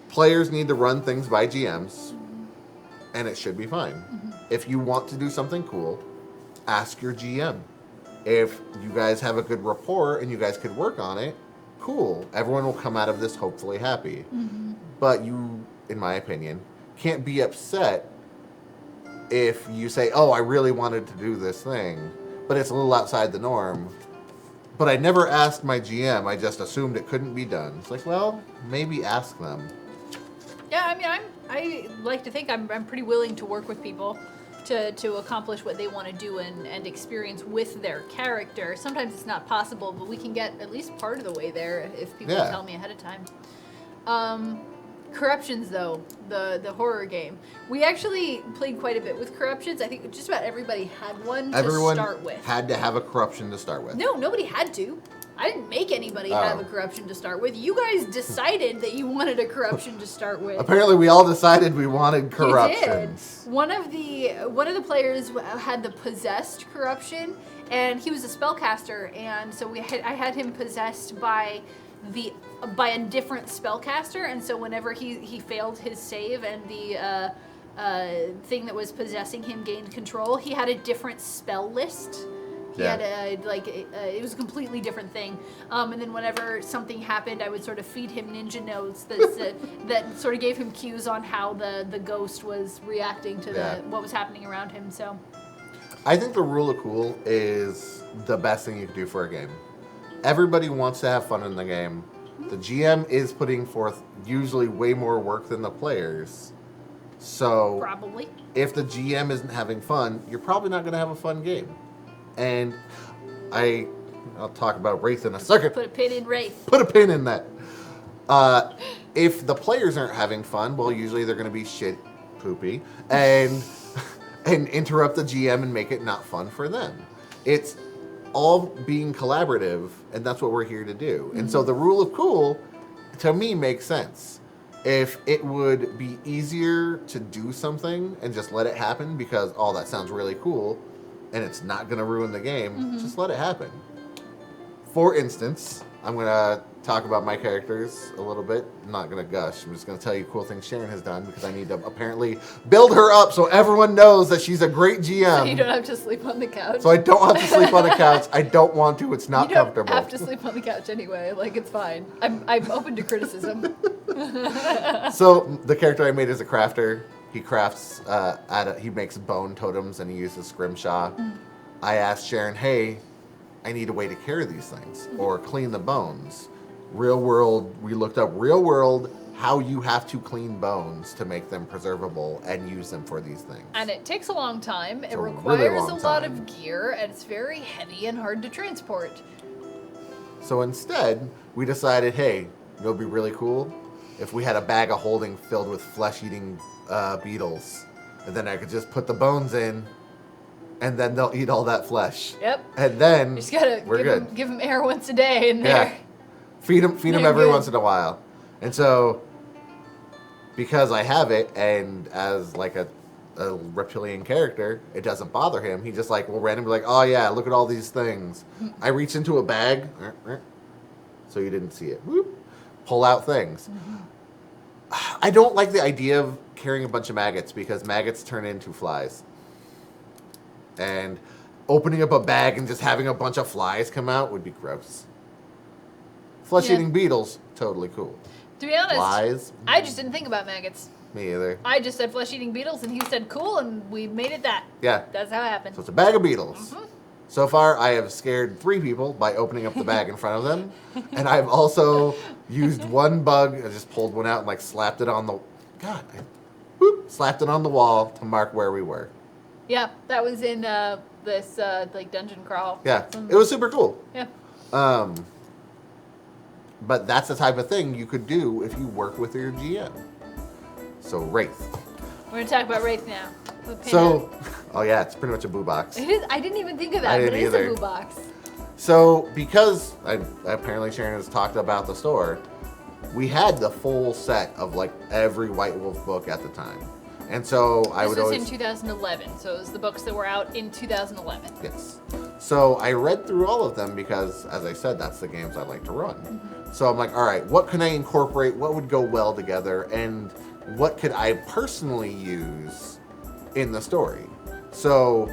players need to run things by GMs, and it should be fine. If you want to do something cool, ask your GM. If you guys have a good rapport and you guys could work on it, cool. Everyone will come out of this hopefully happy. But you, in my opinion, can't be upset if you say, oh, I really wanted to do this thing, but it's a little outside the norm. But I never asked my GM. I just assumed it couldn't be done. It's like, well, maybe ask them. Yeah, I mean, I like to think I'm pretty willing to work with people to accomplish what they want to do and experience with their character. Sometimes it's not possible, but we can get at least part of the way there if people tell me ahead of time. Corruptions, though, the horror game. We actually played quite a bit with Corruptions. I think just about everybody had one to start with. Everyone had to have a corruption to start with. No, nobody had to. I didn't make anybody have a corruption to start with. You guys decided that you wanted a corruption to start with. Apparently, we all decided we wanted corruptions. You did. One of the players had the possessed corruption, and he was a spellcaster, and so I had him possessed by a different spellcaster, and so whenever he failed his save and the thing that was possessing him gained control, he had a different spell list. He had it was a completely different thing. And then whenever something happened, I would sort of feed him ninja notes that sort of gave him cues on how the ghost was reacting to what was happening around him. So I think the rule of cool is the best thing you can do for a game. Everybody wants to have fun in the game. The GM is putting forth usually way more work than the players. So Probably. if the GM isn't having fun, you're probably not going to have a fun game. And I'll talk about Wraith in a second. Put a pin in Wraith. Put a pin in that. If the players aren't having fun, well, usually they're going to be shit poopy and interrupt the GM and make it not fun for them. It's all being collaborative, and that's what we're here to do. And so the rule of cool, to me, makes sense. If it would be easier to do something and just let it happen because, oh, that sounds really cool, and it's not going to ruin the game, just let it happen. For instance, I'm going to talk about my characters a little bit. I'm not going to gush. I'm just going to tell you cool things Sharon has done because I need to apparently build her up so everyone knows that she's a great GM. So you don't have to sleep on the couch. So I don't have to sleep on the couch. I don't want to. It's not comfortable. You don't have to sleep on the couch anyway. Like, it's fine. I'm open to criticism. So the character I made is a crafter. He crafts, he makes bone totems and he uses scrimshaw. I asked Sharon, hey, I need a way to carry these things or clean the bones. Real world, we looked up real world, how you have to clean bones to make them preservable and use them for these things. And it takes a long time. It a requires really long a lot time. of gear, and it's very heavy and hard to transport. So instead, we decided, hey, it would be really cool if we had a bag of holding filled with flesh-eating beetles. And then I could just put the bones in, and then they'll eat all that flesh. Yep. And then You just gotta we're good. give them air once a day, and Yeah. they're Feed them They're every good. once in a while. And so, because I have it, and as like a reptilian character, it doesn't bother him. He just like will randomly like, oh yeah, look at all these things. I reach into a bag, so you didn't see it. Whoop, pull out things. I don't like the idea of carrying a bunch of maggots because maggots turn into flies. And opening up a bag and just having a bunch of flies come out would be gross. Flesh-eating beetles, totally cool. To be honest, Flies, I just didn't think about maggots. me either. I just said flesh-eating beetles, and he said cool, and we made it that. Yeah, That's how it happened. so it's a bag of beetles. So far, I have scared 3 people by opening up the bag in front of them. And I've also used one bug, I just pulled one out and like slapped it on the, slapped it on the wall to mark where we were. Yeah, that was in this like dungeon crawl. Yeah, it was super cool. Yeah. But that's the type of thing you could do if you work with your GM. So Wraith. We're gonna talk about Wraith now. So, oh yeah, it's pretty much a boo box. It is. I didn't even think of I that, but didn't it is either. a boo box. So, because apparently Sharon has talked about the store, we had the full set of like every White Wolf book at the time. And so I would This was always... in 2011, so it was the books that were out in 2011. Yes. So I read through all of them because, as I said, that's the games I like to run. So I'm like, all right, what can I incorporate? What would go well together? And what could I personally use in the story? So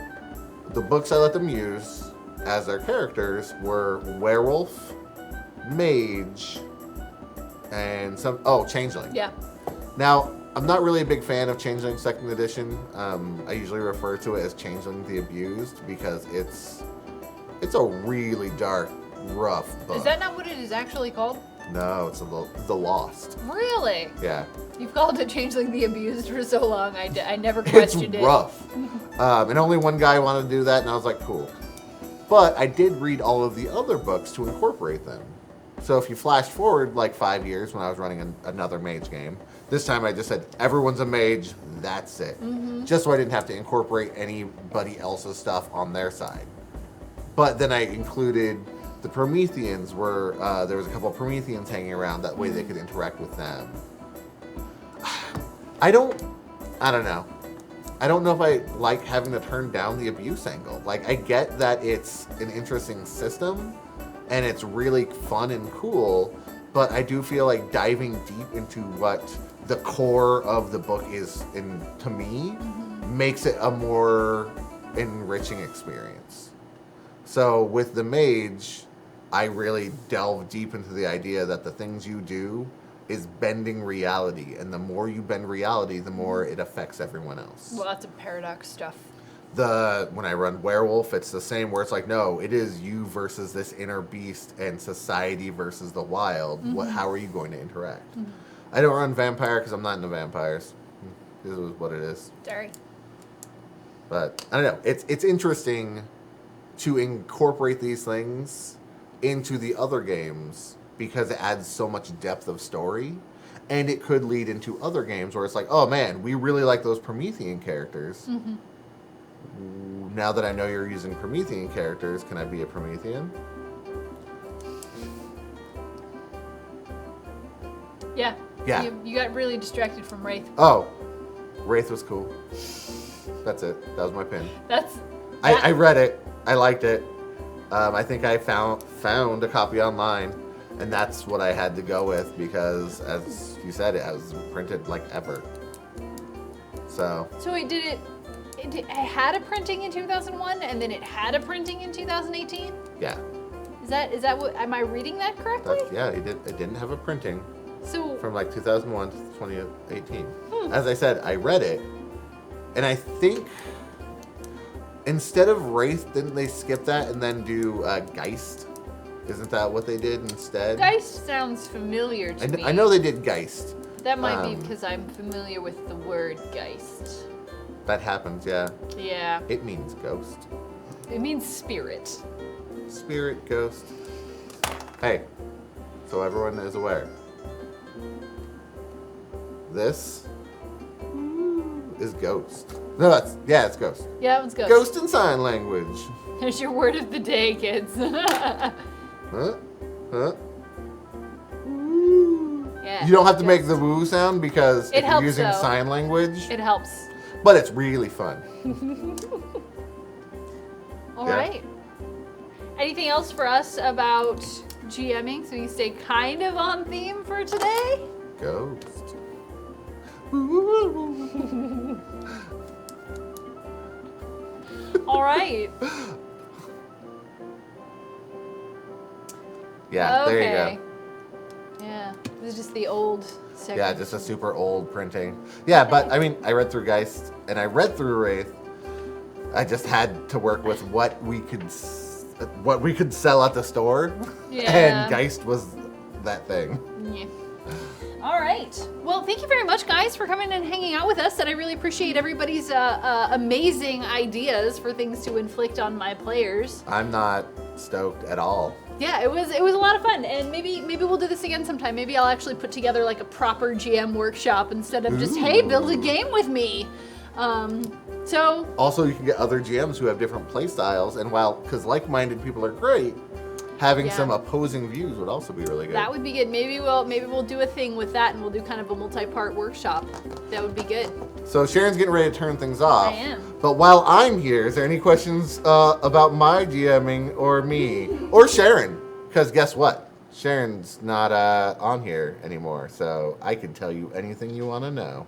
the books I let them use as their characters were Werewolf, Mage, and Changeling. Yeah. Now, I'm not really a big fan of Changeling 2nd Edition. I usually refer to it as Changeling the Abused because it's a really dark, rough book. Is that not what it is actually called? No, it's the Lost. Really? Yeah. You've called it Changeling the Abused for so long, I never It's questioned it. rough. And only one guy wanted to do that, and I was like, cool. But I did read all of the other books to incorporate them. So if you flash forward like 5 years when I was running another mage game, this time I just said, everyone's a mage, that's it. Just so I didn't have to incorporate anybody else's stuff on their side. But then I included the Prometheans where there was a couple of Prometheans hanging around, that way they could interact with them. I don't know. I don't know if I like having to turn down the abuse angle. Like, I get that it's an interesting system, and it's really fun and cool, but I do feel like diving deep into what the core of the book is, to me, makes it a more enriching experience. So with the mage, I really delve deep into the idea that the things you do is bending reality, and the more you bend reality, the more it affects everyone else. Lots of paradox stuff. when I run werewolf, it's the same where it's like, no, it is you versus this inner beast and society versus the wild. How are you going to interact? I don't run vampire because I'm not into vampires. This is what it is. Sorry. But I don't know. It's interesting to incorporate these things into the other games because it adds so much depth of story. And it could lead into other games where it's like, oh man, we really like those Promethean characters. Now that I know you're using Promethean characters, can I be a Promethean? Yeah. Yeah. You got really distracted from Wraith. Oh, Wraith was cool. That's it. That was my pin. That's... I read it. I liked it. I think I found a copy online, and that's what I had to go with because, as you said, it was printed like ever. So wait, it had a printing in 2001, and then it had a printing in 2018? yeah, Is that what? Am I reading that correctly? it didn't have a printing So from like 2001 to 2018. As I said, I read it, and I think instead of Wraith, didn't they skip that and then do Geist? Isn't that what they did instead? Geist sounds familiar to me. I know they did Geist. That might be because I'm familiar with the word Geist. That happens, yeah. Yeah. It means ghost. It means spirit. Spirit, ghost. Hey, so everyone is aware. This is ghost. No, it's ghost. Yeah, it was ghost. Ghost in sign language. There's your word of the day, kids. Huh? Huh? Yeah. You don't have to make the woo sound because It if you're helps, using though. sign language, It helps. but it's really fun. All Yeah. right. Anything else for us about GMing so we stay kind of on theme for today? Ghost. All right. Yeah, there you Okay. go. Yeah. This is just the old section. Yeah, just a super old printing. Yeah, but I mean, I read through Geist and I read through Wraith. I just had to work with what we could sell at the store, Yeah. and Geist was that thing. Yeah. All right. Well, thank you very much, guys, for coming and hanging out with us. And I really appreciate everybody's amazing ideas for things to inflict on my players. I'm not stoked at all. Yeah, it was a lot of fun, and maybe we'll do this again sometime. Maybe I'll actually put together like a proper GM workshop instead of just hey, build a game with me. So Also, you can get other GMs who have different play styles, and because like-minded people are great, having Yeah. some opposing views would also be really good. that would be good. Maybe we'll do a thing with that, and we'll do kind of a multi-part workshop. That would be good. So Sharon's getting ready to turn things off. I am. But while I'm here, is there any questions about my GMing or me or Sharon? Because guess what? Sharon's not on here anymore, so I can tell you anything you want to know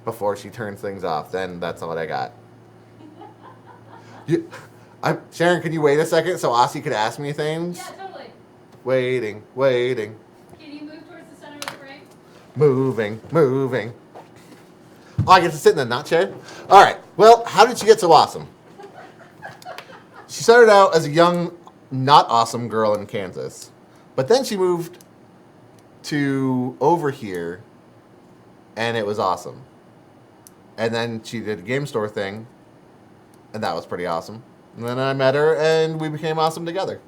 before she turns things off. Then that's what I got. Sharon, can you wait a second so Aussie could ask me things? Yeah, totally. Waiting. Can you move towards the center of the frame? Moving. Oh, I get to sit in the nut chair? All right. Well, how did she get so awesome? She started out as a young, not awesome girl in Kansas. But then she moved to over here, and it was awesome. And then she did a game store thing, and that was pretty awesome. And then I met her, and we became awesome together.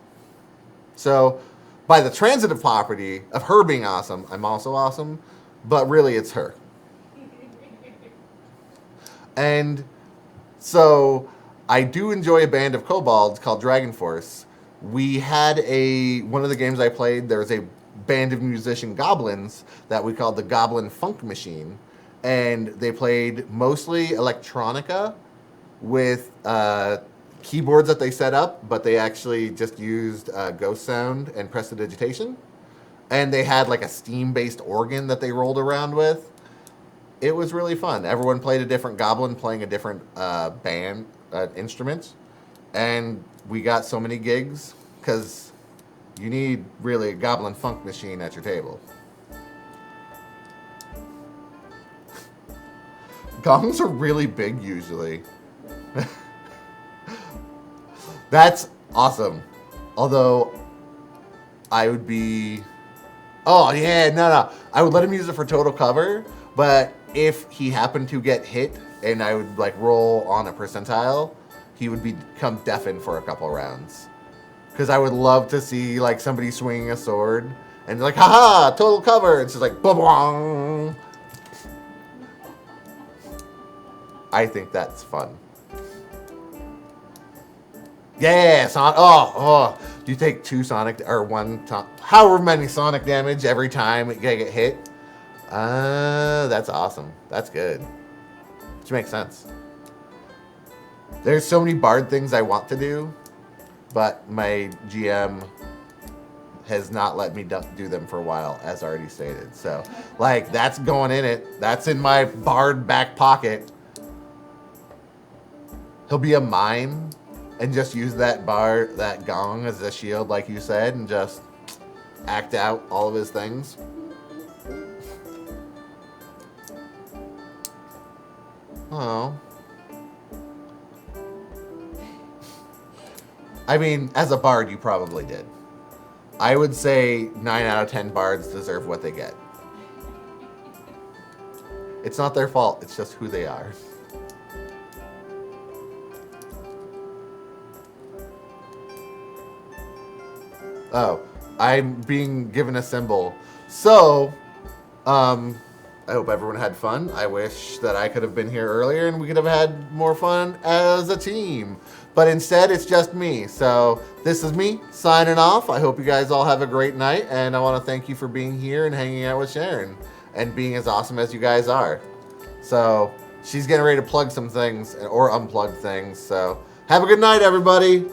So, by the transitive property of her being awesome, I'm also awesome, but really it's her. And so, I do enjoy a band of kobolds called Dragon Force. We had one of the games I played, there was a band of musician goblins that we called the Goblin Funk Machine. And they played mostly electronica with keyboards that they set up, but they actually just used ghost sound and prestidigitation. And they had like a steam-based organ that they rolled around with. It was really fun. Everyone played a different goblin playing a different band instrument. And we got so many gigs because you need really a Goblin Funk Machine at your table. Gongs are really big usually. That's awesome. Although, I would be... Oh, yeah, no. I would let him use it for total cover, but if he happened to get hit and I would, like, roll on a percentile, he would become deafened for a couple rounds. Because I would love to see, like, somebody swinging a sword and like, haha, total cover. It's just like, ba-bong. I think that's fun. Yeah, you take 2 sonic or 1, however many sonic damage every time it get hit. That's awesome. That's good. Which makes sense. There's so many bard things I want to do, but my GM has not let me do them for a while, as already stated. So, like, that's going in it. That's in my bard back pocket. He'll be a mime and just use that gong as a shield, like you said, and just act out all of his things. Oh. I mean, as a bard, you probably did. I would say 9 out of 10 bards deserve what they get. It's not their fault, it's just who they are. Oh, I'm being given a symbol. So, I hope everyone had fun. I wish that I could have been here earlier and we could have had more fun as a team. But instead, it's just me. So this is me signing off. I hope you guys all have a great night. And I want to thank you for being here and hanging out with Sharon and being as awesome as you guys are. So she's getting ready to plug some things or unplug things. So have a good night, everybody.